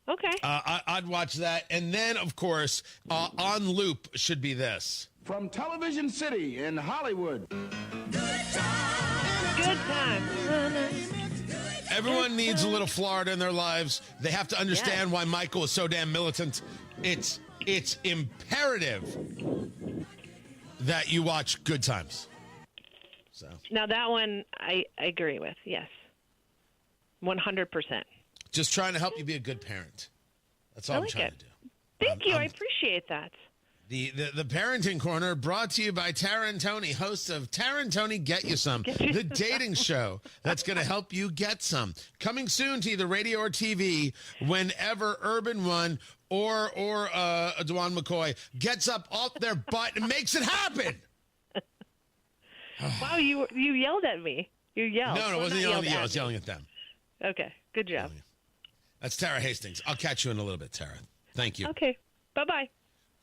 Okay. I'd watch that. And then, of course, on loop should be this. From Television City in Hollywood. Good time. Everyone needs a little Florida in their lives. They have to understand why Michael is so damn militant. It's imperative that you watch Good Times. So Now that one I agree with. Yes. 100%. just trying to help you be a good parent. That's all I'm trying to do. Thank you. I appreciate that. The Parenting Corner brought to you by Tara and Tony, hosts of Tara and Tony Get You Some, the dating show that's going to help you get some. Coming soon to either radio or TV whenever Urban One or Dewan McCoy gets up off their butt and makes it happen. Wow, you yelled at me. You yelled. No, it wasn't yelling at you. I was yelling at them. Okay, good job. That's Tara Hastings. I'll catch you in a little bit, Tara. Thank you. Okay, bye-bye.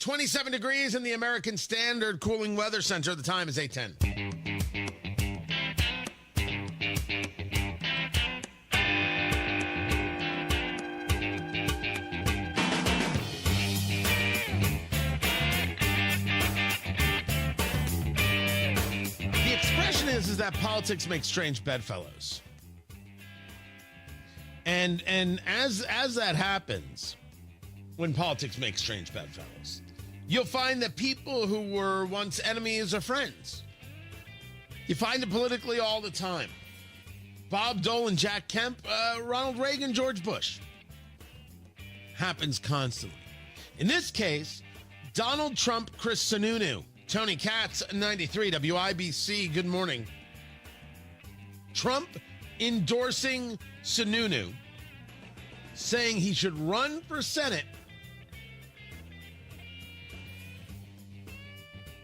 27 degrees in the American Standard Cooling Weather Center. The time is 8:10. The expression is that politics makes strange bedfellows. And as that happens, when politics makes strange bedfellows, you'll find that people who were once enemies are friends. You find it politically all the time. Bob Dole and Jack Kemp, Ronald Reagan, George Bush. Happens constantly. In this case, Donald Trump, Chris Sununu. Tony Katz, 93 WIBC, good morning. Trump endorsing Sununu, saying he should run for Senate.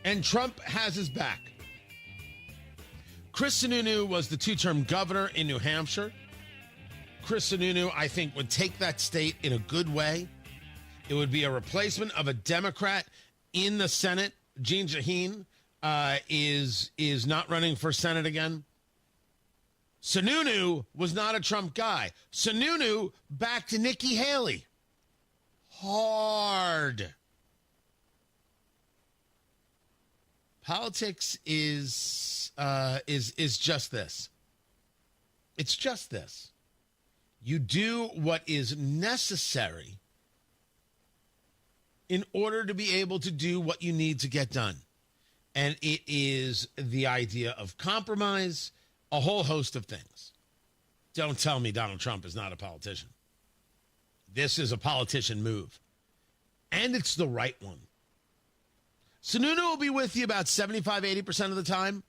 And Trump has his back. Chris Sununu was the two-term governor in New Hampshire. Chris Sununu, I think, would take that state in a good way. It would be a replacement of a Democrat in the Senate. Jean Shaheen is not running for Senate again. Sununu was not a Trump guy. Sununu backed Nikki Haley. Hard. Politics is just this. It's just this. You do what is necessary in order to be able to do what you need to get done. And it is the idea of compromise, a whole host of things. Don't tell me Donald Trump is not a politician. This is a politician move. And it's the right one. Sununu will be with you about 75, 80% of the time.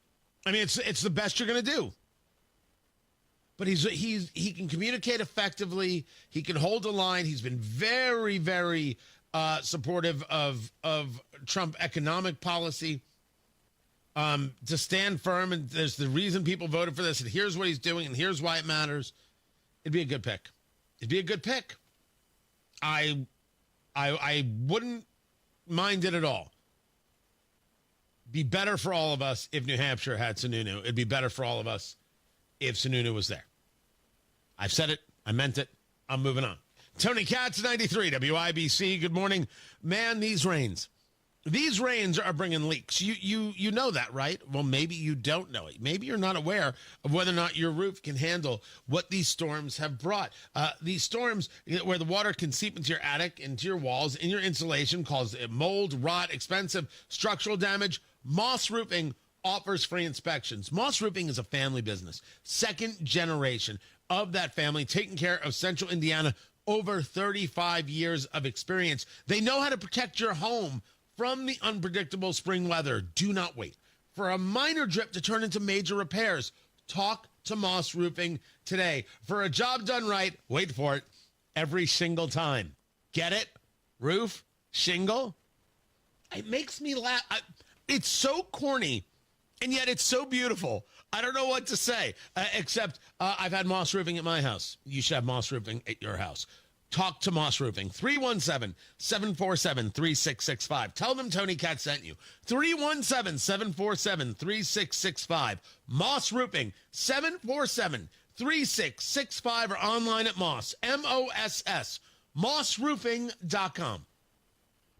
I mean, it's the best you're going to do. But he can communicate effectively. He can hold a line. He's been very, very supportive of Trump economic policy. To stand firm, and there's the reason people voted for this, and here's what he's doing, and here's why it matters. It'd be a good pick. It'd be a good pick. I wouldn't mind it at all. Be better for all of us if New Hampshire had Sununu. It'd be better for all of us if Sununu was there. I've said it. I meant it. I'm moving on. Tony Katz, 93 WIBC. Good morning. Man, these rains. These rains are bringing leaks. You know that, right? Well, maybe you don't know it. Maybe you're not aware of whether or not your roof can handle what these storms have brought. These storms where the water can seep into your attic, into your walls, in your insulation, cause mold, rot, expensive structural damage. Moss Roofing offers free inspections. Moss Roofing is a family business, second generation of that family, taking care of Central Indiana, over 35 years of experience. They know how to protect your home from the unpredictable spring weather. Do not wait for a minor drip to turn into major repairs. Talk to Moss Roofing today. For a job done right, wait for it, every single time. Get it? Roof? Shingle? It makes me laugh. It's so corny, and yet it's so beautiful. I don't know what to say, except I've had Moss Roofing at my house. You should have Moss Roofing at your house. Talk to Moss Roofing. 317-747-3665. Tell them Tony Katz sent you. 317-747-3665. Moss Roofing, 747-3665, or online at Moss, M-O-S-S, mossroofing.com.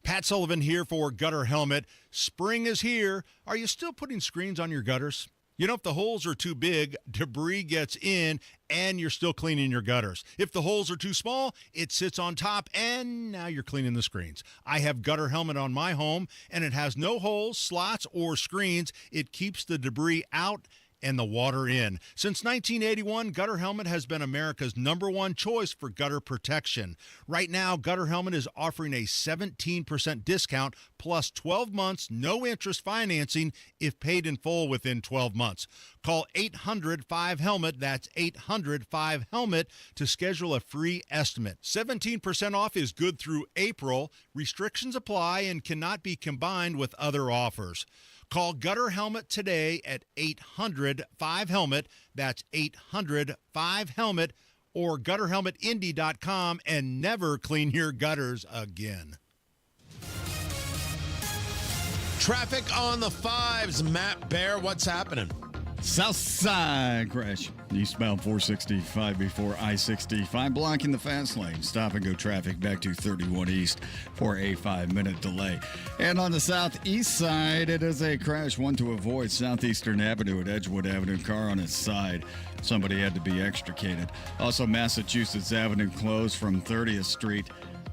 Pat Sullivan here for Gutter Helmet. Spring is here. Are you still putting screens on your gutters? You know, if the holes are too big, debris gets in and you're still cleaning your gutters. If the holes are too small, it sits on top and now you're cleaning the screens. I have Gutter Helmet on my home and it has no holes, slots, or screens. It keeps the debris out and the water in. Since 1981, Gutter Helmet has been America's #1 choice for gutter protection. Right now, Gutter Helmet is offering a 17% discount plus 12 months, no interest financing if paid in full within 12 months. Call 800-5HELMET, that's 800-5HELMET, to schedule a free estimate. 17% off is good through April. Restrictions apply and cannot be combined with other offers. Call Gutter Helmet today at 800-5HELMET. That's 800-5HELMET, or gutterhelmetindy.com, and never clean your gutters again. Traffic on the 5s. Matt Bear, what's happening? South side crash. Eastbound 465 before I-65, blocking the fast lane. Stop and go traffic back to 31 East for a 5-minute delay. And on the southeast side, it is a crash, one to avoid. Southeastern Avenue at Edgewood Avenue, car on its side. Somebody had to be extricated. Also, Massachusetts Avenue closed from 30th Street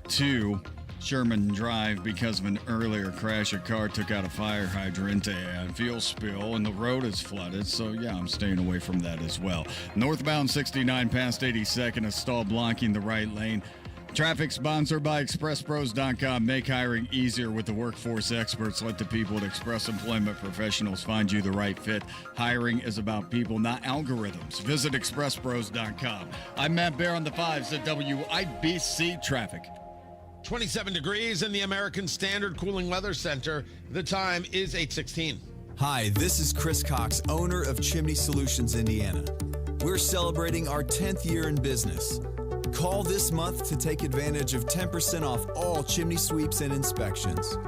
to Sherman Drive because of an earlier crash. A car took out a fire hydrant and fuel spill, and the road is flooded. So, yeah, I'm staying away from that as well. Northbound 69 past 82nd, a stall blocking the right lane. Traffic sponsored by ExpressPros.com. Make hiring easier with the workforce experts. Let the people at Express Employment Professionals find you the right fit. Hiring is about people, not algorithms. Visit ExpressPros.com. I'm Matt Bear on the 5s at WIBC Traffic. 27 degrees in the American Standard Cooling Weather Center. The time is 8:16. Hi, this is Chris Cox, owner of Chimney Solutions, Indiana. We're celebrating our 10th year in business. Call this month to take advantage of 10% off all chimney sweeps and inspections.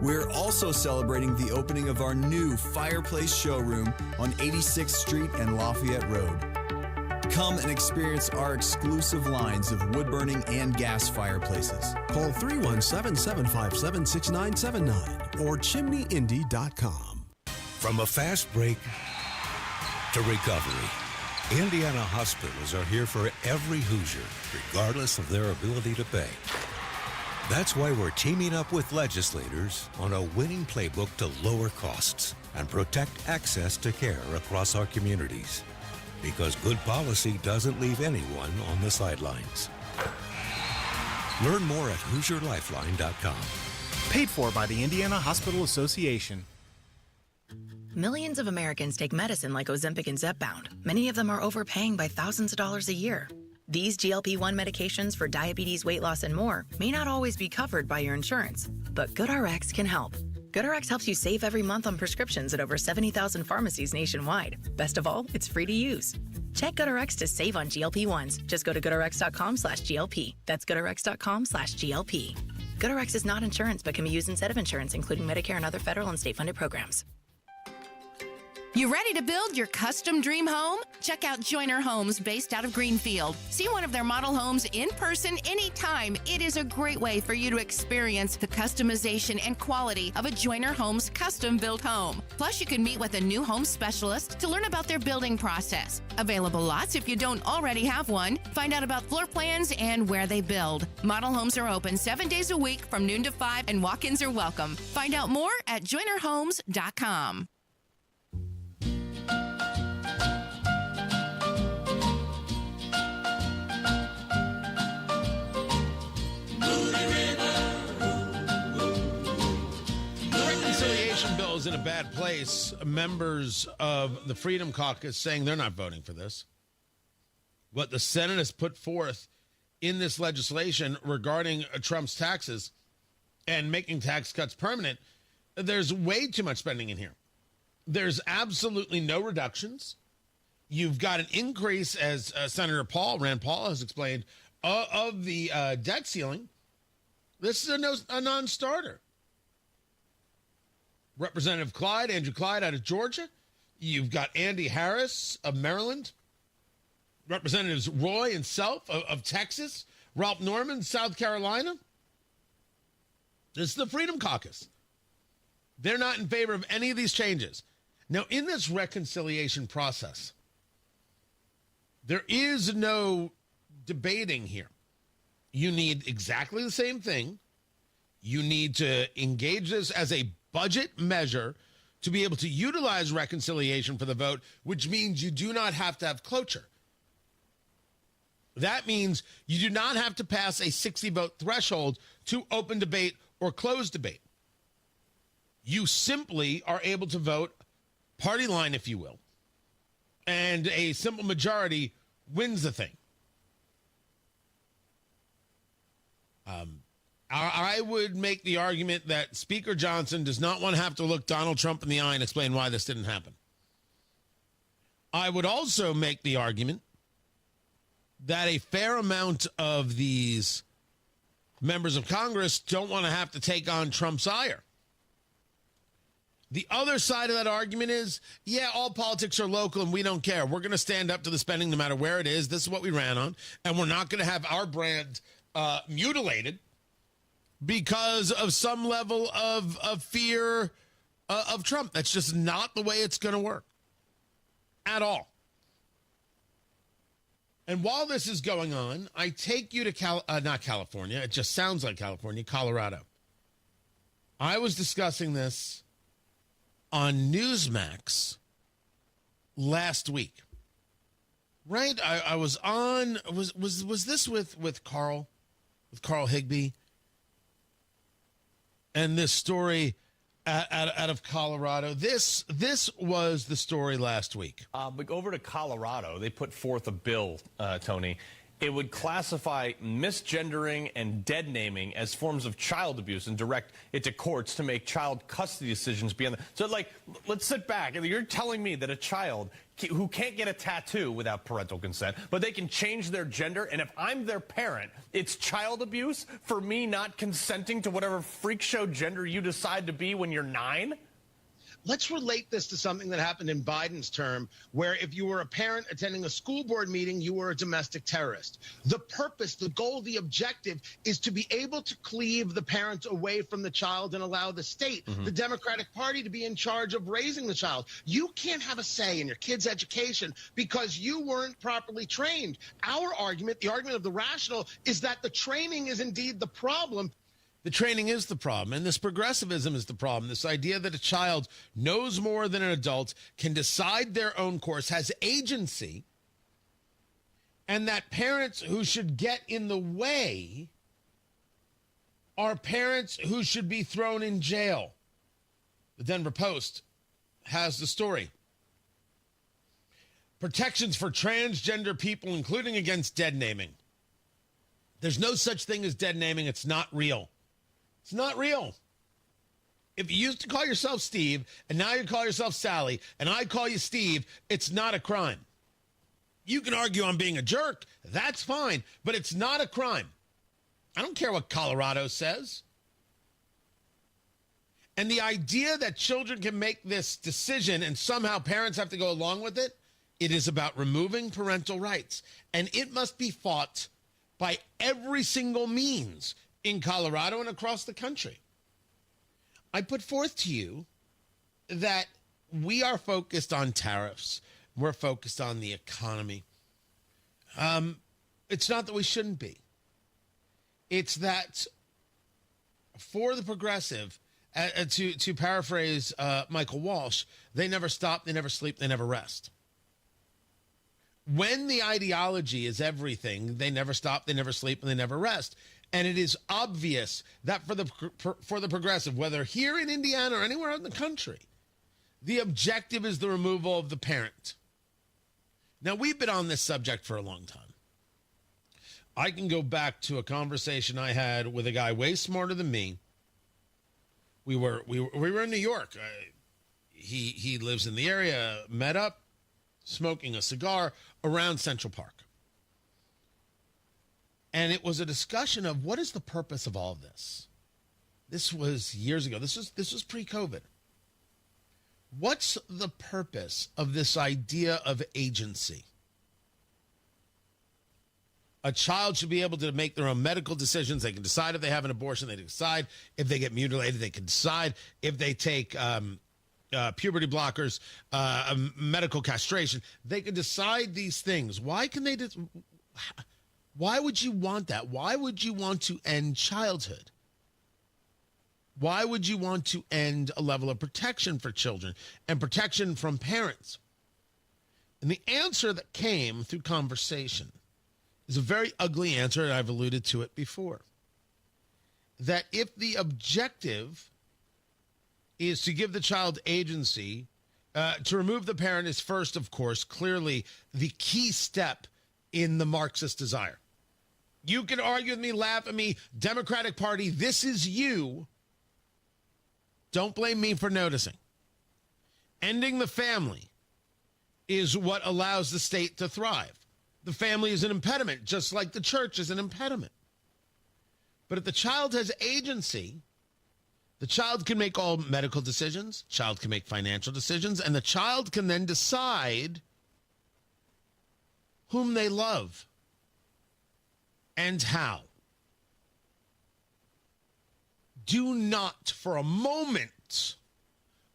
We're also celebrating the opening of our new fireplace showroom on 86th Street and Lafayette Road. Come and experience our exclusive lines of wood-burning and gas fireplaces. Call 317-757-6979 or chimneyindy.com. From a fast break to recovery, Indiana hospitals are here for every Hoosier, regardless of their ability to pay. That's why we're teaming up with legislators on a winning playbook to lower costs and protect access to care across our communities. Because good policy doesn't leave anyone on the sidelines. Learn more at HoosierLifeline.com. Paid for by the Indiana Hospital Association. Millions of Americans take medicine like Ozempic and Zepbound. Many of them are overpaying by thousands of dollars a year. These GLP-1 medications for diabetes, weight loss, and more may not always be covered by your insurance, but GoodRx can help. GoodRx helps you save every month on prescriptions at over 70,000 pharmacies nationwide. Best of all, it's free to use. Check GoodRx to save on GLP-1s. Just go to GoodRx.com/GLP. That's GoodRx.com/GLP. GoodRx is not insurance but can be used instead of insurance, including Medicare and other federal and state-funded programs. You ready to build your custom dream home? Check out Joyner Homes based out of Greenfield. See one of their model homes in person anytime. It is a great way for you to experience the customization and quality of a Joyner Homes custom built home. Plus, you can meet with a new home specialist to learn about their building process. Available lots if you don't already have one. Find out about floor plans and where they build. Model homes are open 7 days a week from noon to 5 and walk-ins are welcome. Find out more at joynerhomes.com. Reconciliation bill is in a bad place. Members of the Freedom Caucus saying they're not voting for this. What the Senate has put forth in this legislation regarding Trump's taxes and making tax cuts permanent, there's way too much spending in here. There's absolutely no reductions. You've got an increase, as Senator Rand Paul has explained, of the debt ceiling. This is a non-starter. Representative Andrew Clyde out of Georgia. You've got Andy Harris of Maryland. Representatives Roy and Self of Texas. Ralph Norman, South Carolina. This is the Freedom Caucus. They're not in favor of any of these changes. Now, in this reconciliation process, there is no debating here. You need exactly the same thing. You need to engage this as a budget measure to be able to utilize reconciliation for the vote, which means you do not have to have cloture. That means you do not have to pass a 60-vote threshold to open debate or close debate. You simply are able to vote party line, if you will, and a simple majority wins the thing. I would make the argument that Speaker Johnson does not want to have to look Donald Trump in the eye and explain why this didn't happen. I would also make the argument that a fair amount of these members of Congress don't want to have to take on Trump's ire. The other side of that argument is, yeah, all politics are local and we don't care. We're going to stand up to the spending no matter where it is. This is what we ran on. And we're not going to have our brand mutilated because of some level of fear of Trump. That's just not the way it's going to work at all. And while this is going on, I take you to not California. It just sounds like California, Colorado. I was discussing this on Newsmax last week. Right? I was on, was this with Carl Higbee? And this story out of Colorado. This was the story last week. But over to Colorado, they put forth a bill, Tony. It would classify misgendering and dead naming as forms of child abuse and direct it to courts to make child custody decisions beyond the... So, like, let's sit back. You're telling me that a child who can't get a tattoo without parental consent, but they can change their gender, and if I'm their parent, it's child abuse for me not consenting to whatever freak show gender you decide to be when you're 9? Let's relate this to something that happened in Biden's term, where if you were a parent attending a school board meeting, you were a domestic terrorist. The purpose, the goal, the objective is to be able to cleave the parent away from the child and allow the state, the Democratic Party, to be in charge of raising the child. You can't have a say in your kid's education because you weren't properly trained. Our argument, the argument of the rational, is that the training is indeed the problem. The training is the problem, and this progressivism is the problem. This idea that a child knows more than an adult, can decide their own course, has agency, and that parents who should get in the way are parents who should be thrown in jail. The Denver Post has the story. Protections for transgender people, including against dead naming. There's no such thing as dead naming. It's not real. It's not real. If you used to call yourself Steve, and now you call yourself Sally, and I call you Steve, it's not a crime. You can argue I'm being a jerk. That's fine, but it's not a crime. I don't care what Colorado says. And the idea that children can make this decision and somehow parents have to go along with it, it is about removing parental rights. And it must be fought by every single means in Colorado and across the country. I put forth to you that we are focused on tariffs. We're focused on the economy. It's not that we shouldn't be. It's that for the progressive, to paraphrase Michael Walsh, they never stop, they never sleep, they never rest. When the ideology is everything, they never stop, they never sleep, and they never rest. And it is obvious that for the progressive, whether here in Indiana or anywhere in the country, the objective is the removal of the parent. Now, we've been on this subject for a long time. I can go back to a conversation I had with a guy way smarter than me. We were in New York. He lives in the area, met up, smoking a cigar around Central Park. And it was a discussion of what is the purpose of all of this. This was years ago. This was pre-COVID. What's the purpose of this idea of agency? A child should be able to make their own medical decisions. They can decide if they have an abortion. They can decide if they get mutilated. They can decide if they take puberty blockers, medical castration. They can decide these things. Why can they? Why would you want that? Why would you want to end childhood? Why would you want to end a level of protection for children and protection from parents? And the answer that came through conversation is a very ugly answer, and I've alluded to it before. That if the objective is to give the child agency, to remove the parent is first, of course, clearly the key step in the Marxist desire. You can argue with me, laugh at me, Democratic Party, this is you. Don't blame me for noticing. Ending the family is what allows the state to thrive. The family is an impediment, just like the church is an impediment. But if the child has agency, the child can make all medical decisions, child can make financial decisions, and the child can then decide whom they love and how. Do not for a moment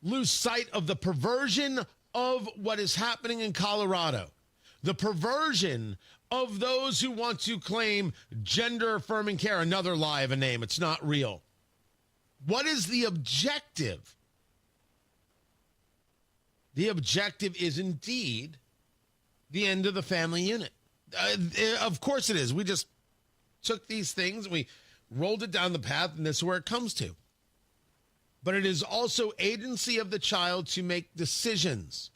lose sight of the perversion of what is happening in Colorado. The perversion of those who want to claim gender-affirming care, another lie of a name. It's not real. What is the objective? The objective is indeed the end of the family unit. Of course it is. We just took these things, we rolled it down the path, and this is where it comes to. But it is also agency of the child to make decisions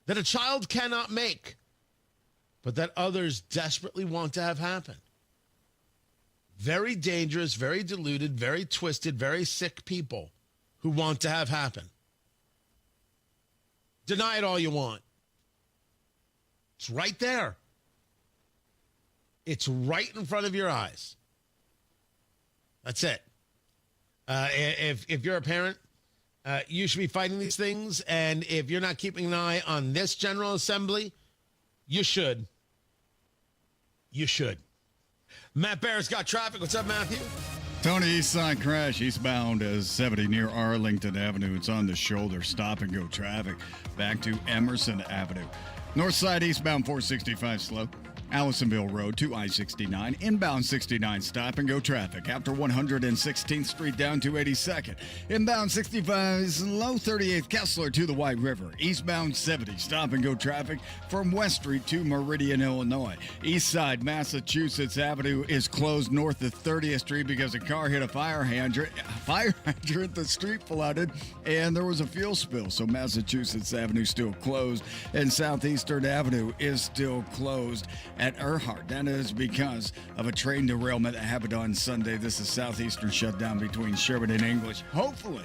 that a child cannot make, but that others desperately want to have happen. Very dangerous, very deluded, very twisted, very sick people who want to have happen. Deny it all you want. It's right there. It's right in front of your eyes. That's it. If you're a parent, you should be fighting these things. And if you're not keeping an eye on this General Assembly, you should. You should. Matt Barrett's got traffic. What's up, Matthew? Tony, east side crash, eastbound 70 near Arlington Avenue. It's on the shoulder. Stop and go traffic. Back to Emerson Avenue. North side eastbound 465 slow. Allisonville Road to I-69. Inbound 69 stop and go traffic. After 116th Street down to 82nd. Inbound 65 slow 38th Kessler to the White River. Eastbound 70 stop and go traffic from West Street to Meridian, Illinois. East side Massachusetts Avenue is closed north of 30th Street because a car hit a fire hydrant. The street flooded and there was a fuel spill. So Massachusetts Avenue still closed and Southeastern Avenue is still closed at Earhart. That is because of a train derailment that happened on Sunday. This is Southeastern shutdown between Sherman and English. Hopefully,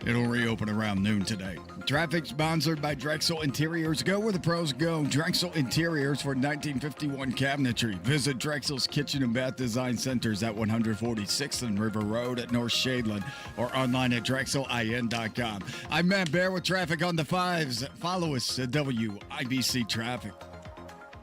It'll reopen around noon today. Traffic sponsored by Drexel Interiors. Go where the pros go. Drexel Interiors for 1951 cabinetry. Visit Drexel's Kitchen and Bath Design Centers at 146th and River Road at North Shadeland or online at drexelin.com. I'm Matt Bear with traffic on the 5s. Follow us at WIBC Traffic.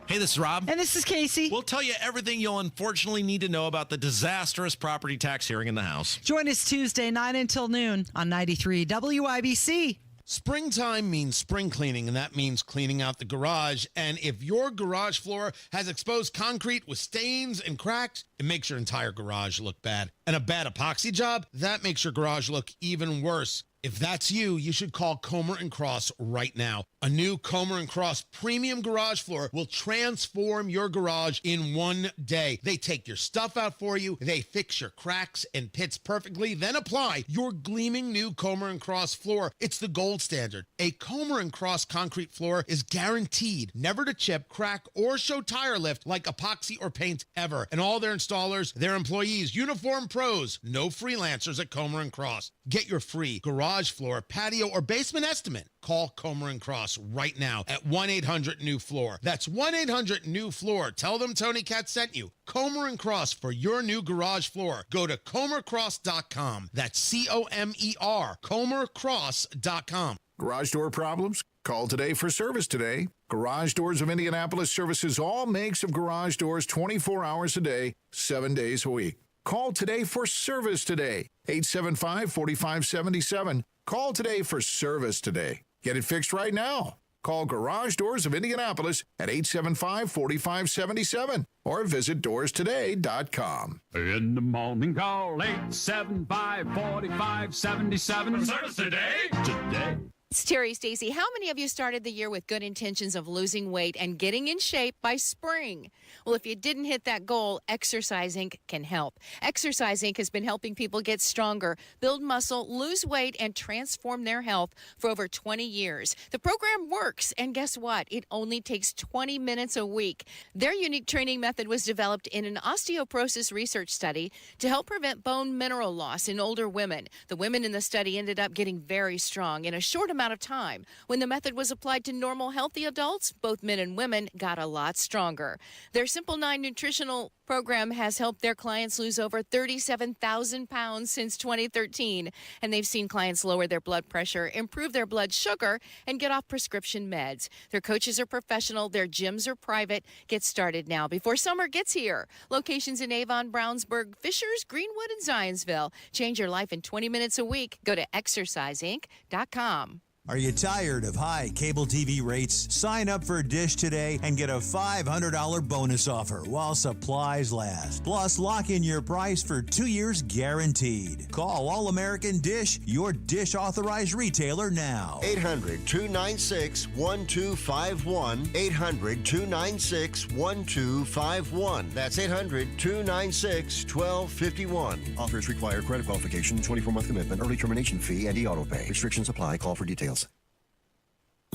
Hey, this is Rob. And this is Casey. We'll tell you everything you'll unfortunately need to know about the disastrous property tax hearing in the House. Join us Tuesday, 9 until noon on 93 WIBC. Springtime means spring cleaning, and that means cleaning out the garage. And if your garage floor has exposed concrete with stains and cracks, it makes your entire garage look bad. And a bad epoxy job, that makes your garage look even worse. If that's you, you should call Comer & Cross right now. A new Comer & Cross premium garage floor will transform your garage in one day. They take your stuff out for you, they fix your cracks and pits perfectly, then apply your gleaming new Comer & Cross floor. It's the gold standard. A Comer & Cross concrete floor is guaranteed never to chip, crack, or show tire lift like epoxy or paint ever. And all their installers, their employees, uniform pros, no freelancers at Comer & Cross. Get your free garage floor, patio, or basement estimate. Call Comer & Cross right now at 1-800-NEW-FLOOR. That's 1-800-NEW-FLOOR. Tell them Tony Katz sent you. Comer & Cross for your new garage floor. Go to comercross.com. That's C-O-M-E-R, comercross.com. Garage door problems? Call today for service today. Garage Doors of Indianapolis services all makes of garage doors 24 hours a day, 7 days a week. Call today for service today. 875-4577. Call today for service today. Get it fixed right now. Call Garage Doors of Indianapolis at 875-4577 or visit doorstoday.com. In the morning, call 875-4577. Service today. Today. It's Terry Stacy. How many of you started the year with good intentions of losing weight and getting in shape by spring? Well, if you didn't hit that goal, Exercise Inc. can help. Exercise Inc. has been helping people get stronger, build muscle, lose weight, and transform their health for over 20 years. The program works, and guess what? It only takes 20 minutes a week. Their unique training method was developed in an osteoporosis research study to help prevent bone mineral loss in older women. The women in the study ended up getting very strong in a short amount of time. When the method was applied to normal, healthy adults, both men and women got a lot stronger. Their Simple 9 nutritional program has helped their clients lose over 37,000 pounds since 2013, and they've seen clients lower their blood pressure, improve their blood sugar, and get off prescription meds. Their coaches are professional, their gyms are private. Get started now before summer gets here. Locations in Avon, Brownsburg, Fishers, Greenwood, and Zionsville. Change your life in 20 minutes a week. Go to exerciseinc.com. Are you tired of high cable TV rates? Sign up for Dish today and get a $500 bonus offer while supplies last. Plus, lock in your price for 2 years guaranteed. Call All American Dish, your Dish authorized retailer now. 800-296-1251. 800-296-1251. That's 800-296-1251. Offers require credit qualification, 24-month commitment, early termination fee, and e-auto pay. Restrictions apply. Call for details.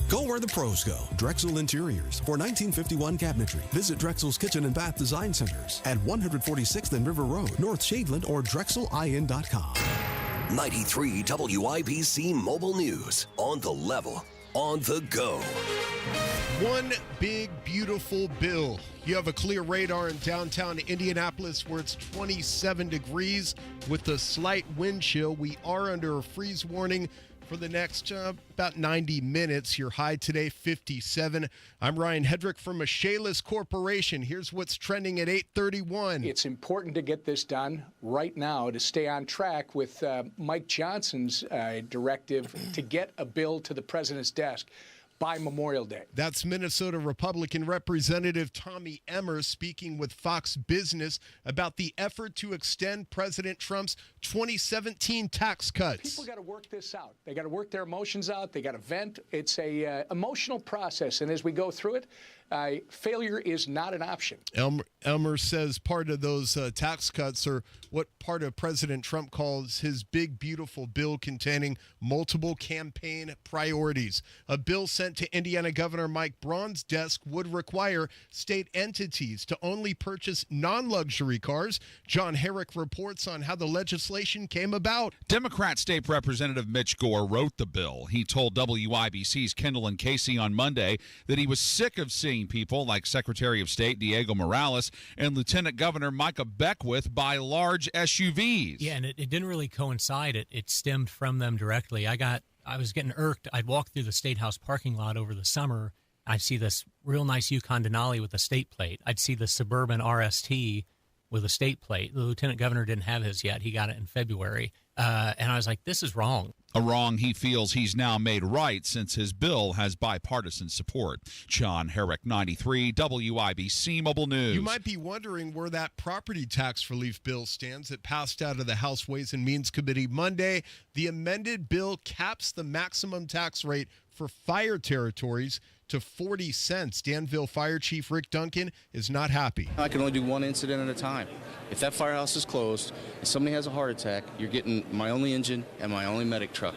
Go where the pros go. Drexel Interiors for 1951 cabinetry. Visit Drexel's Kitchen and Bath Design Centers at 146th and River Road, North Shadeland, or drexelin.com. 93 WIBC Mobile News. On the level, on the go. One big, beautiful bill. You have a clear radar in downtown Indianapolis where it's 27 degrees with a slight wind chill. We are under a freeze warning for the next about 90 minutes. Your high today, 57. I'm Ryan Hedrick from Michaelis Corporation. Here's what's trending at 8:31. It's important to get this done right now to stay on track with Mike Johnson's directive to get a bill to the president's desk by Memorial Day. That's Minnesota Republican Representative Tommy Emmer speaking with Fox Business about the effort to extend President Trump's 2017 tax cuts. People got to work this out. They got to work their emotions out. They got to vent. It's a emotional process, and as we go through it, failure is not an option. Elmer says part of those tax cuts are what part of President Trump calls his big, beautiful bill containing multiple campaign priorities. A bill sent to Indiana Governor Mike Braun's desk would require state entities to only purchase non-luxury cars. John Herrick reports on how the legislation came about. Democrat State Representative Mitch Gore wrote the bill. He told WIBC's Kendall and Casey on Monday that he was sick of seeing people like Secretary of State Diego Morales and Lieutenant Governor Micah Beckwith buy large SUVs. Yeah, and it didn't really coincide. It stemmed from them directly. I was getting irked. I'd walk through the State House parking lot over the summer. I'd see this real nice Yukon Denali with a state plate. I'd see the Suburban RST with a state plate. The Lieutenant Governor didn't have his yet. He got it in February. And I was like, this is wrong. A wrong he feels he's now made right since his bill has bipartisan support. John Herrick, 93, WIBC Mobile News. You might be wondering where that property tax relief bill stands. It passed out of the House Ways and Means Committee Monday. The amended bill caps the maximum tax rate for fire territories to 40 cents. Danville Fire Chief Rick Duncan is not happy. I can only do one incident at a time. If that firehouse is closed and somebody has a heart attack, you're getting my only engine and my only medic truck.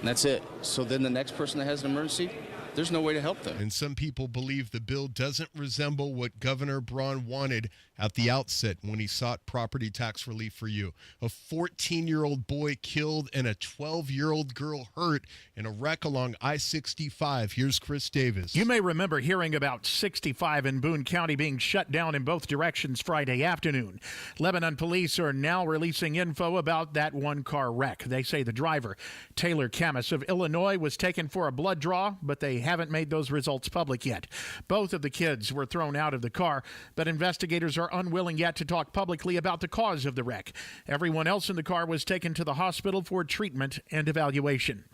And that's it. So then the next person that has an emergency, there's no way to help them. And some people believe the bill doesn't resemble what Governor Braun wanted at the outset when he sought property tax relief for you. A 14-year-old boy killed and a 12-year-old girl hurt in a wreck along I-65. Here's Chris Davis. You may remember hearing about 65 in Boone County being shut down in both directions Friday afternoon. Lebanon police are now releasing info about that one-car wreck. They say the driver, Taylor Camus of Illinois, was taken for a blood draw, but they haven't made those results public yet. Both of the kids were thrown out of the car, but investigators are unwilling yet to talk publicly about the cause of the wreck. Everyone else in the car was taken to the hospital for treatment and evaluation.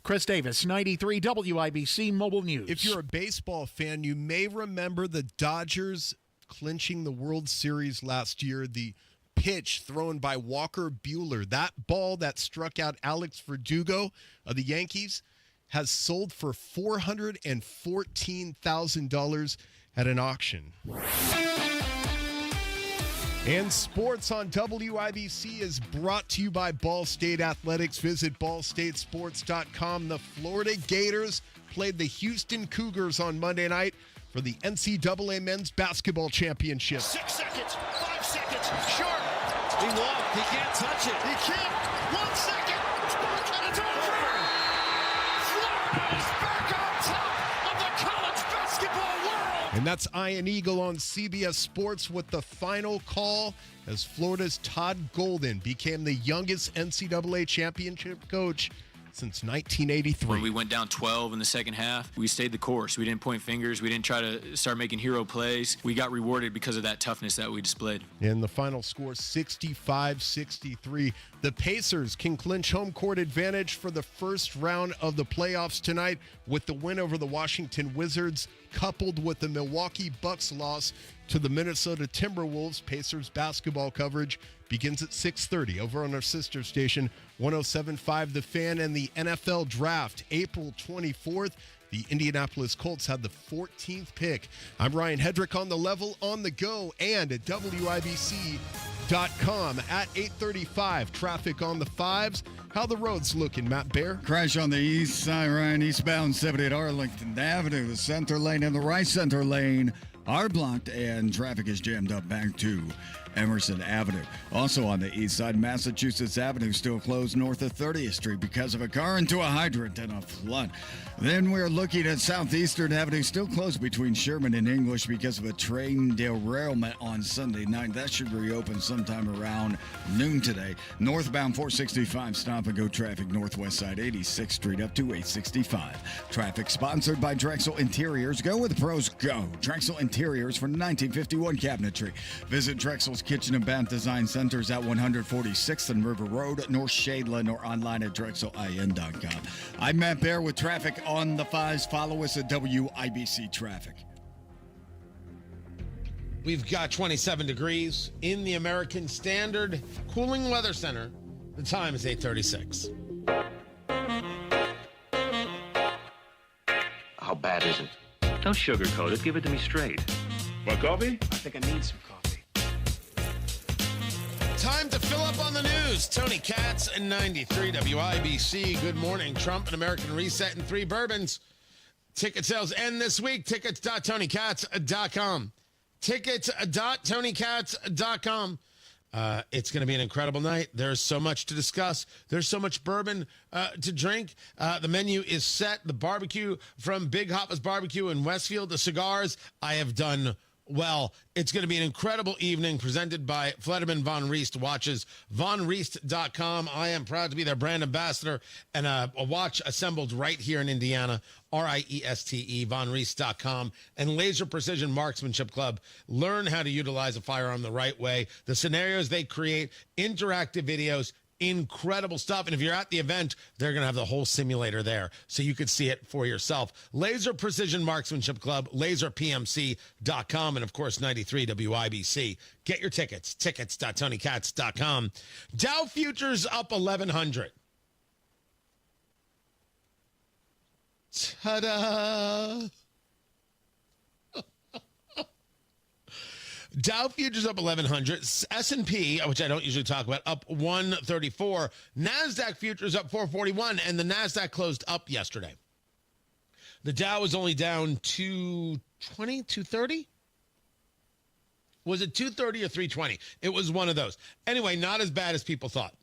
Chris Davis, 93 WIBC Mobile News. If you're a baseball fan, you may remember the Dodgers clinching the World Series last year. The pitch thrown by Walker Buehler, that ball that struck out Alex Verdugo of the Yankees, has sold for $414,000 at an auction. And sports on WIBC is brought to you by Ball State Athletics. Visit ballstatesports.com. The Florida Gators played the Houston Cougars on Monday night for the NCAA Men's Basketball Championship. 6 seconds, 5 seconds, short. He walked, he can't touch it. He can't. 1 second. And it's over. Florida is back on top of the college basketball world. And that's Ian Eagle on CBS Sports with the final call as Florida's Todd Golden became the youngest NCAA championship coach since 1983. When we went down 12 in the second half, we stayed the course. We didn't point fingers. We didn't try to start making hero plays. We got rewarded because of that toughness that we displayed. And the final score, 65-63. The Pacers can clinch home court advantage for the first round of the playoffs tonight with the win over the Washington Wizards, coupled with the Milwaukee Bucks loss to the Minnesota Timberwolves. Pacers basketball coverage begins at 6:30 over on our sister station, 107.5 The Fan. And the NFL Draft, April 24th. The Indianapolis Colts had the 14th pick. I'm Ryan Hedrick on the level, on the go, and at WIBC.com at 8:35. Traffic on the 5s. How the roads looking, Matt Bear? Crash on the east side, Ryan, eastbound 70 at Arlington Avenue. The center lane and the right center lane are blocked, and traffic is jammed up back to Emerson Avenue. Also on the east side, Massachusetts Avenue still closed north of 30th Street because of a car into a hydrant and a flood. Then we're looking at Southeastern Avenue, still closed between Sherman and English because of a train derailment on Sunday night. That should reopen sometime around noon today. Northbound 465, stop and go traffic northwest side 86th Street up to 865. Traffic sponsored by Drexel Interiors. Go with the pros, go. Drexel Interiors for 1951 cabinetry. Visit Drexel's Kitchen and Bath Design Centers at 146th and River Road, North Shadeland, or online at drexelin.com. I'm Matt Bear with traffic on the 5s. Follow us at WIBC Traffic. We've got 27 degrees in the American Standard Cooling Weather Center. The time is 8:36. How bad is it? Don't sugarcoat it. Give it to me straight. Want coffee? I think I need some coffee. Time to fill up on the news. Tony Katz and 93 WIBC. Good morning. Trump and American Reset and 3 bourbons. Ticket sales end this week. Tickets.tonykatz.com. Tickets.tonykatz.com. It's going to be an incredible night. There's so much to discuss. There's so much bourbon to drink. The menu is set. The barbecue from Big Hoppa's Barbecue in Westfield. The cigars I have done well. It's going to be an incredible evening presented by Flederman Von Riest Watches. VonRiest.com. I am proud to be their brand ambassador and a watch assembled right here in Indiana. RIESTE, VonRiest.com. And Laser Precision Marksmanship Club. Learn how to utilize a firearm the right way. The scenarios they create, interactive videos, incredible stuff. And if you're at the event, they're going to have the whole simulator there so you could see it for yourself. Laser Precision Marksmanship Club, laserpmc.com, and of course 93 WIBC. Get your tickets. Tickets.tonykatz.com. Dow futures up 1,100. Ta-da! Dow futures up 1,100. S&P, which I don't usually talk about, up 134. NASDAQ futures up 441, and the NASDAQ closed up yesterday. The Dow was only down 220, 230? Was it 230 or 320? It was one of those. Anyway, not as bad as people thought.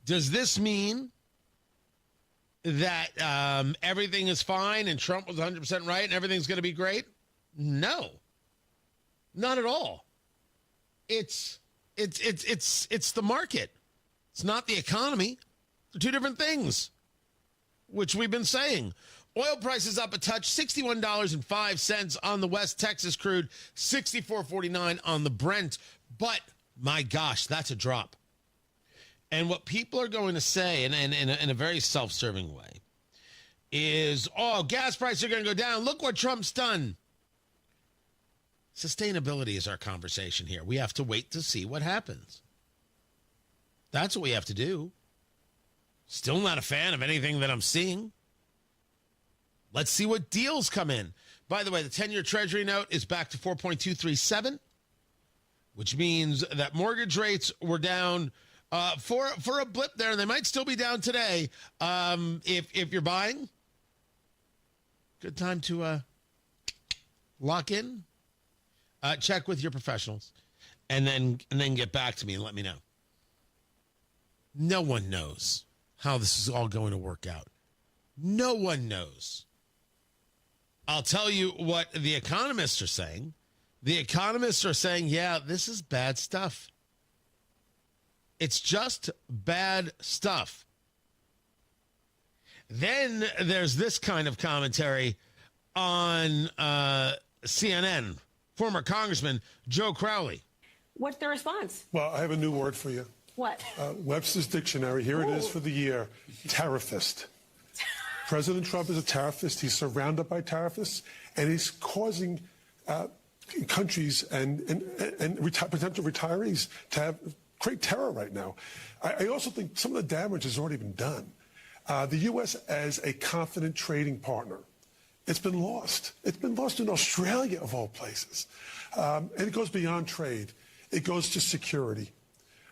Does this mean that everything is fine and Trump was 100% right and everything's going to be great? No. Not at all. It's the market. It's not the economy. They're two different things, which we've been saying. Oil prices up a touch, $61.05 on the West Texas crude, $64.49 on the Brent. But my gosh, that's a drop. And what people are going to say, in a very self-serving way, is, oh, gas prices are going to go down. Look what Trump's done. Sustainability is our conversation here. We have to wait to see what happens. That's what we have to do. Still not a fan of anything that I'm seeing. Let's see what deals come in. By the way, the 10-year Treasury note is back to 4.237, which means that mortgage rates were down for a blip there. They might still be down today. If you're buying, good time to lock in. Check with your professionals, and then get back to me and let me know. No one knows how this is all going to work out. No one knows. I'll tell you what the economists are saying. The economists are saying, yeah, this is bad stuff. It's just bad stuff. Then there's this kind of commentary on CNN. Former Congressman Joe Crowley. What's the response? Well, I have a new word for you. What? Webster's Dictionary. Here it is for the year. Tariffist. President Trump is a tariffist. He's surrounded by tariffists, and he's causing countries and potential retirees to have great terror right now. I also think some of the damage has already been done. The U.S. as a confident trading partner, it's been lost. It's been lost in Australia, of all places. And it goes beyond trade. It goes to security.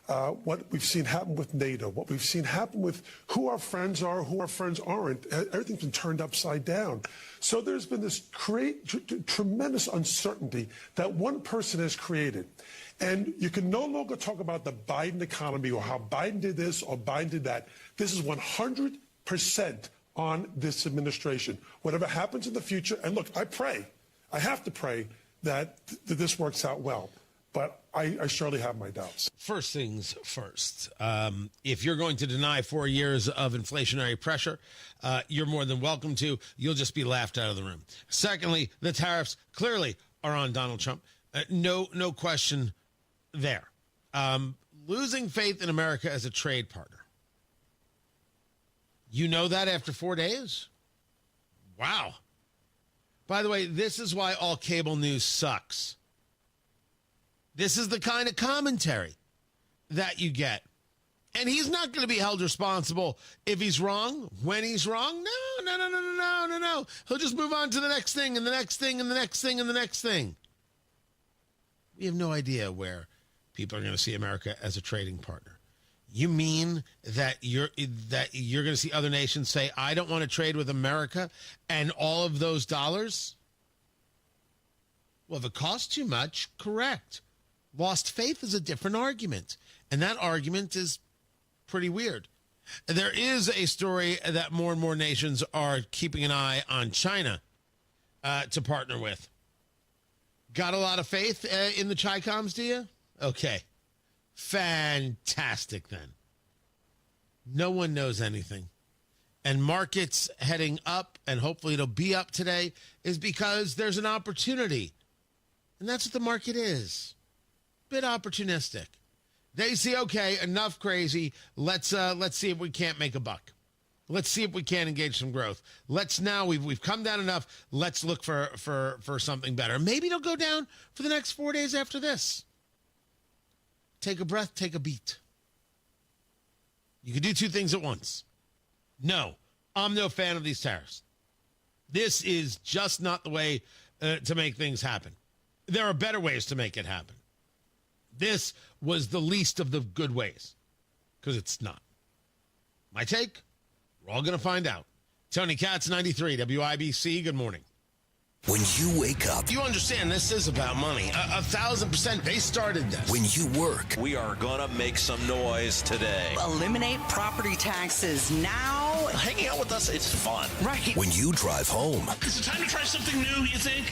What we've seen happen with NATO, what we've seen happen with who our friends are, who our friends aren't, everything's been turned upside down. So there's been this tremendous uncertainty that one person has created. And you can no longer talk about the Biden economy or how Biden did this or Biden did that. This is 100% on this administration. Whatever happens in the future, and look, I have to pray that this works out well. But I surely have my doubts. First things first. If you're going to deny 4 years of inflationary pressure, you're more than welcome to. You'll just be laughed out of the room. Secondly, the tariffs clearly are on Donald Trump. No question there. Losing faith in America as a trade partner. You know that after 4 days? Wow. By the way, this is why all cable news sucks. This is the kind of commentary that you get. And he's not going to be held responsible if he's wrong, when he's wrong. No. He'll just move on to the next thing and the next thing and the next thing and the next thing. We have no idea where people are going to see America as a trading partner. You mean that you're going to see other nations say, I don't want to trade with America, and all of those dollars? Well, if it costs too much, correct. Lost faith is a different argument, and that argument is pretty weird. There is a story that more and more nations are keeping an eye on China to partner with. Got a lot of faith in the Chi-Coms, do you? Okay. Fantastic, then. No one knows anything. And markets heading up, and hopefully it'll be up today, is because there's an opportunity. And that's what the market is. Bit opportunistic. They see, okay, enough crazy. Let's see if we can't make a buck. Let's see if we can engage some growth. We've come down enough. Let's look for something better. Maybe it'll go down for the next 4 days after this. Take a breath, take a beat. You can do two things at once. No, I'm no fan of these tariffs. This is just not the way to make things happen. There are better ways to make it happen. This was the least of the good ways, because it's not. My take? We're all going to find out. Tony Katz, 93, WIBC, good morning. When you wake up, you understand this is about money. 1,000%. They started this. When you work, we are going to make some noise today. Eliminate property taxes now. Hanging out with us, it's fun. Right. When you drive home. Is it time to try something new, you think?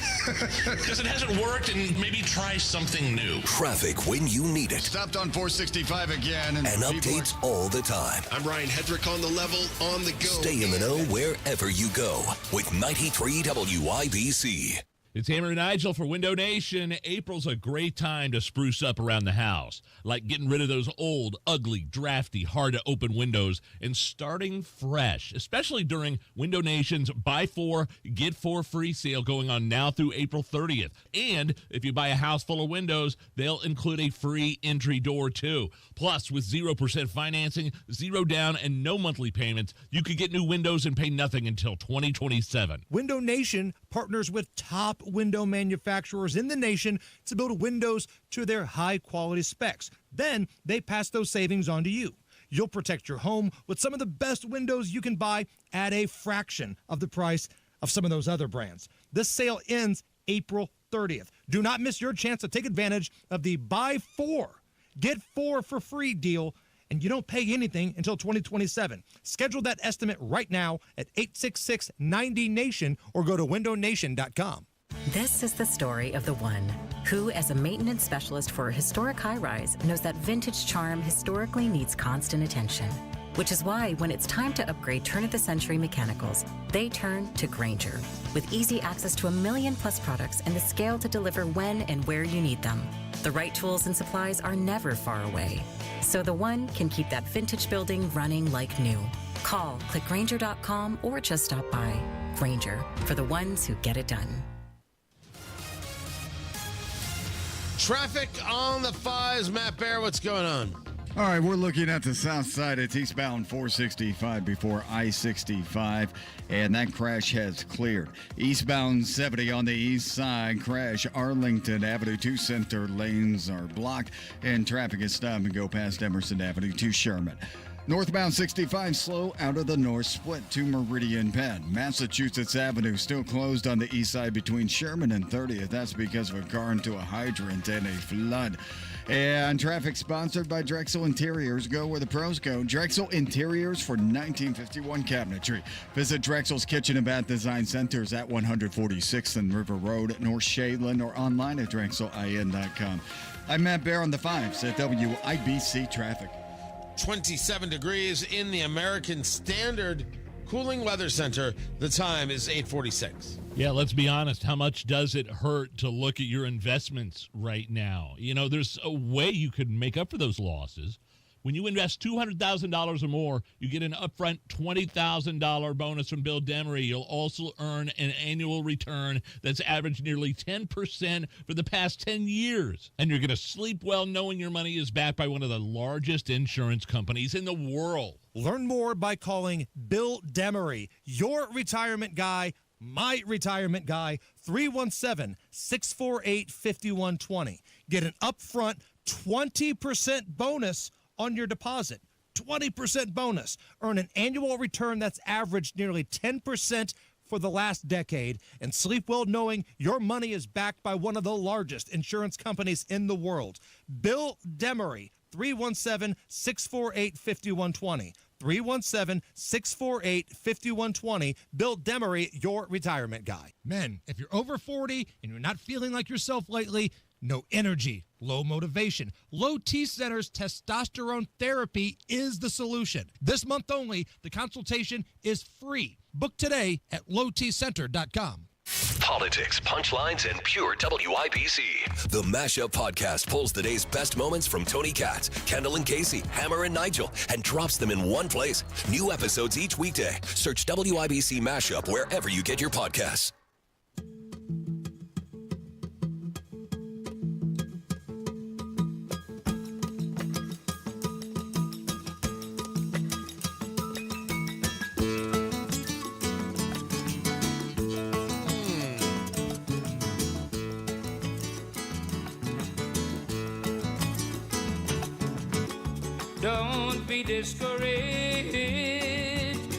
Because it hasn't worked, and maybe try something new. Traffic when you need it. Stopped on 465 again. And updates all the time. I'm Ryan Hedrick on the level, on the go. Stay in the know wherever you go with 93 WIBC. It's Hammer and Nigel for Window Nation. April's a great time to spruce up around the house, like getting rid of those old, ugly, drafty, hard-to-open windows and starting fresh, especially during Window Nation's Buy 4, Get 4 free sale going on now through April 30th. And if you buy a house full of windows, they'll include a free entry door, too. Plus, with 0% financing, 0 down, and no monthly payments, you could get new windows and pay nothing until 2027. Window Nation partners with top window manufacturers in the nation to build windows to their high-quality specs. Then they pass those savings on to you. You'll protect your home with some of the best windows you can buy at a fraction of the price of some of those other brands. This sale ends April 30th. Do not miss your chance to take advantage of the Buy 4, Get 4 for free deal, and you don't pay anything until 2027. Schedule that estimate right now at 866-90-NATION or go to windownation.com. This is the story of the one who, as a maintenance specialist for a historic high-rise, knows that vintage charm historically needs constant attention. Which is why when it's time to upgrade turn-of-the-century mechanicals, they turn to Grainger. With easy access to 1 million-plus products and the scale to deliver when and where you need them. The right tools and supplies are never far away. So the one can keep that vintage building running like new. Call, click Grainger.com, or just stop by. Grainger, for the ones who get it done. Traffic on the 5s. Matt Bear, what's going on? All right, we're looking at the south side. It's eastbound 465 before I-65, and that crash has cleared. Eastbound 70 on the east side, crash Arlington Avenue. 2 center lanes are blocked, and traffic is stop and go past Emerson Avenue to Sherman. Northbound 65 slow out of the north split to Meridian Penn. Massachusetts Avenue still closed on the east side between Sherman and 30th. That's because of a car into a hydrant and a flood. And traffic sponsored by Drexel Interiors. Go where the pros go. Drexel Interiors for 1951 cabinetry. Visit Drexel's Kitchen and Bath Design Centers at 146th and River Road, North Shadeland, or online at drexelin.com. I'm Matt Bear on the 5s at WIBC Traffic. 27 degrees in the American Standard Cooling Weather Center. The time is 8:46. Yeah, let's be honest. How much does it hurt to look at your investments right now? You know, there's a way you could make up for those losses, When you invest $200,000 or more, you get an upfront $20,000 bonus from Bill Demery. You'll also earn an annual return that's averaged nearly 10% for the past 10 years. And you're going to sleep well knowing your money is backed by one of the largest insurance companies in the world. Learn more by calling Bill Demery, your retirement guy, my retirement guy, 317-648-5120. Get an upfront 20% bonus on your deposit. 20% bonus. Earn an annual return that's averaged nearly 10% for the last decade, and sleep well knowing your money is backed by one of the largest insurance companies in the world. Bill Demery, 317-648-5120. 317-648-5120. Bill Demery, your retirement guy. Men, if you're over 40 and you're not feeling like yourself lately, no energy, low motivation, low T centers, testosterone therapy is the solution. This month only, the consultation is free. Book today at lowtcenter.com. Politics, punchlines, and pure WIBC. The Mashup Podcast pulls the day's best moments from Tony Katz, Kendall and Casey, Hammer and Nigel, and drops them in one place. New episodes each weekday. Search WIBC Mashup wherever you get your podcasts. Don't be discouraged.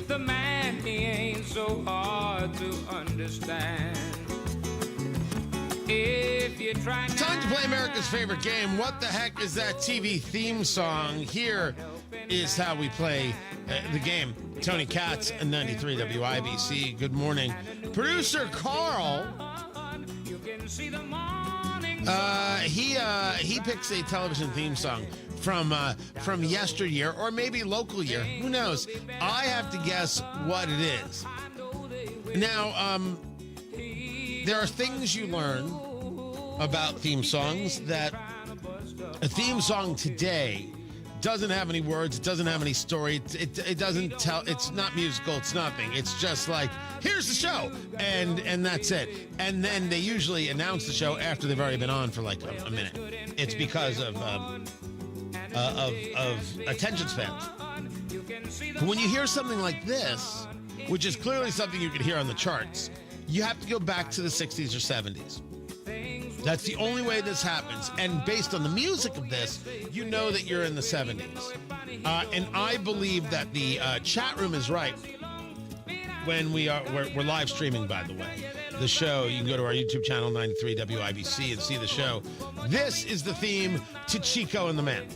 The man, he ain't so hard to understand. If you try Time to play America's favorite game. What the heck is that TV theme song? Here is how we play the game. Tony Katz, 93 WIBC. Good morning. Producer Carl. He picks a television theme song from yesteryear or maybe local year. Who knows? I have to guess what it is. Now, there are things you learn about theme songs that a theme song today doesn't have any words. It doesn't have any story. It doesn't tell. It's not musical. It's nothing. It's just like, here's the show, and that's it. And then they usually announce the show after they've already been on for like a minute. It's because of attention spans. But when you hear something like this, which is clearly something you could hear on the charts, you have to go back to the 60s or 70s. That's the only way this happens. And based on the music of this, you know that you're in the 70s. And I believe that the chat room is right. When we're live streaming, by the way, the show. You can go to our YouTube channel, 93 WIBC, and see the show. This is the theme to Chico and the Man.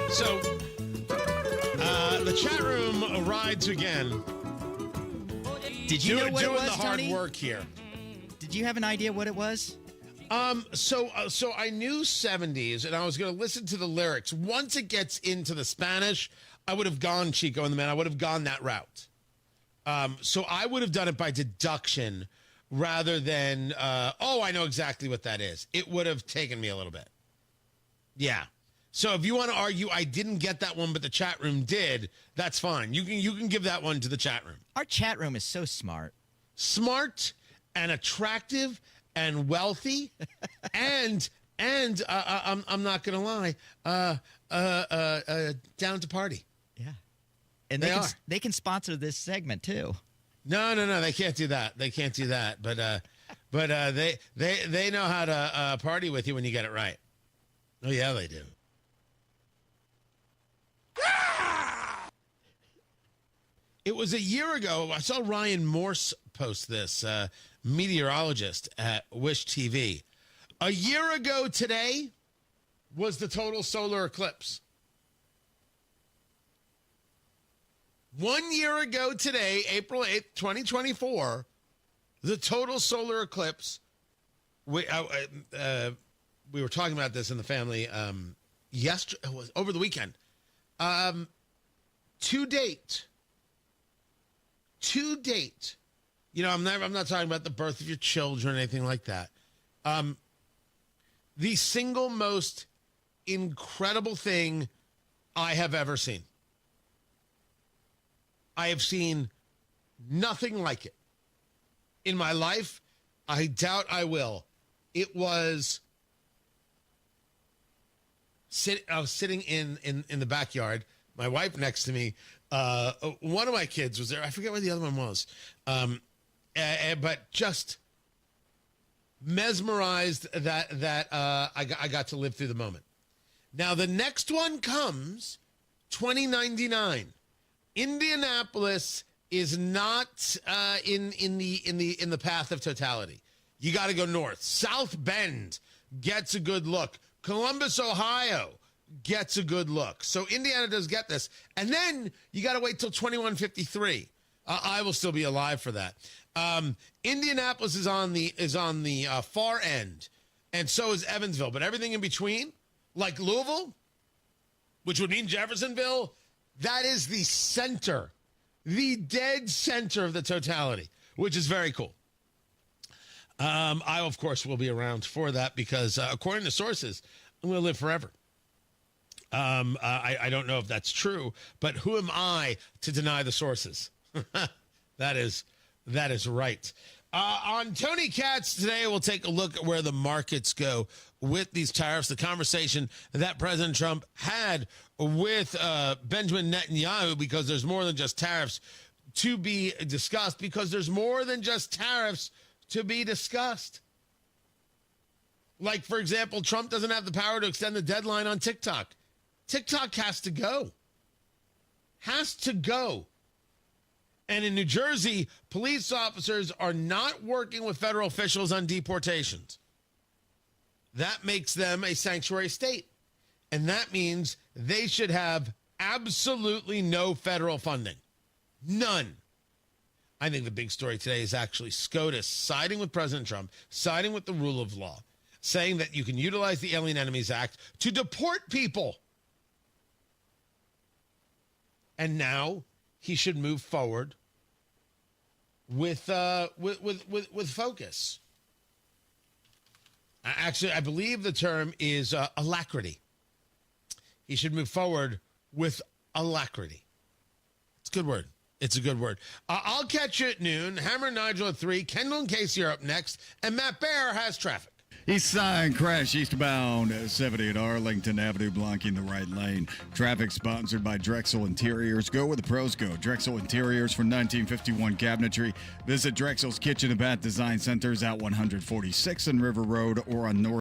So, the chat room rides again. Did you know what doing it was, the hard Tony? work here. Did you have an idea what it was? So I knew 70s, and I was going to listen to the lyrics. Once it gets into the Spanish, I would have gone Chico and the Man. I would have gone that route. So I would have done it by deduction rather than, I know exactly what that is. It would have taken me a little bit. Yeah. So if you want to argue I didn't get that one, but the chat room did, that's fine. You can give that one to the chat room. Our chat room is so smart. Smart and attractive and wealthy and I'm not going to lie, down to party. Yeah. And they can sponsor this segment too. No, they can't do that. They can't do that. But they know how to party with you when you get it right. Oh yeah, they do. It was a year ago. I saw Ryan Morse post this, meteorologist at Wish TV. A year ago today was the total solar eclipse. 1 year ago today, April 8th, 2024, the total solar eclipse. We were talking about this in the family yesterday, over the weekend. to date, you know, I'm not talking about the birth of your children or anything like that. The single most incredible thing I have ever seen. I have seen nothing like it in my life. I doubt I will. It was I was sitting in the backyard. My wife next to me. One of my kids was there. I forget where the other one was. But just mesmerized that I got to live through the moment. Now the next one comes 2099. Indianapolis is not in the path of totality. You got to go north. South Bend gets a good look. Columbus, Ohio gets a good look. So Indiana does get this. And then you got to wait till 2153. I will still be alive for that. Indianapolis is on the far end, and so is Evansville. But everything in between, like Louisville, which would mean Jeffersonville, that is the center, the dead center of the totality, which is very cool. I, of course, will be around for that because, according to sources, I'm going to live forever. I don't know if that's true, but who am I to deny the sources? That is right. On Tony Katz today, we'll take a look at where the markets go with these tariffs, the conversation that President Trump had with Benjamin Netanyahu, because there's more than just tariffs to be discussed, because there's more than just tariffs to be discussed. Like, for example, Trump doesn't have the power to extend the deadline on TikTok. TikTok has to go. Has to go. And in New Jersey, police officers are not working with federal officials on deportations. That makes them a sanctuary state. And that means they should have absolutely no federal funding. None. I think the big story today is actually SCOTUS siding with President Trump, siding with the rule of law, saying that you can utilize the Alien Enemies Act to deport people. And now he should move forward with focus. Actually, I believe the term is alacrity. He should move forward with alacrity. It's a good word. It's a good word. I'll catch you at noon. Hammer and Nigel at 3. Kendall and Casey are up next. And Matt Bear has traffic. East side crash eastbound 70 at Arlington Avenue, blocking the right lane. Traffic sponsored by Drexel Interiors. Go where the pros go. Drexel Interiors for 1951 cabinetry. Visit Drexel's Kitchen and Bath Design Centers at 146 on River Road or on North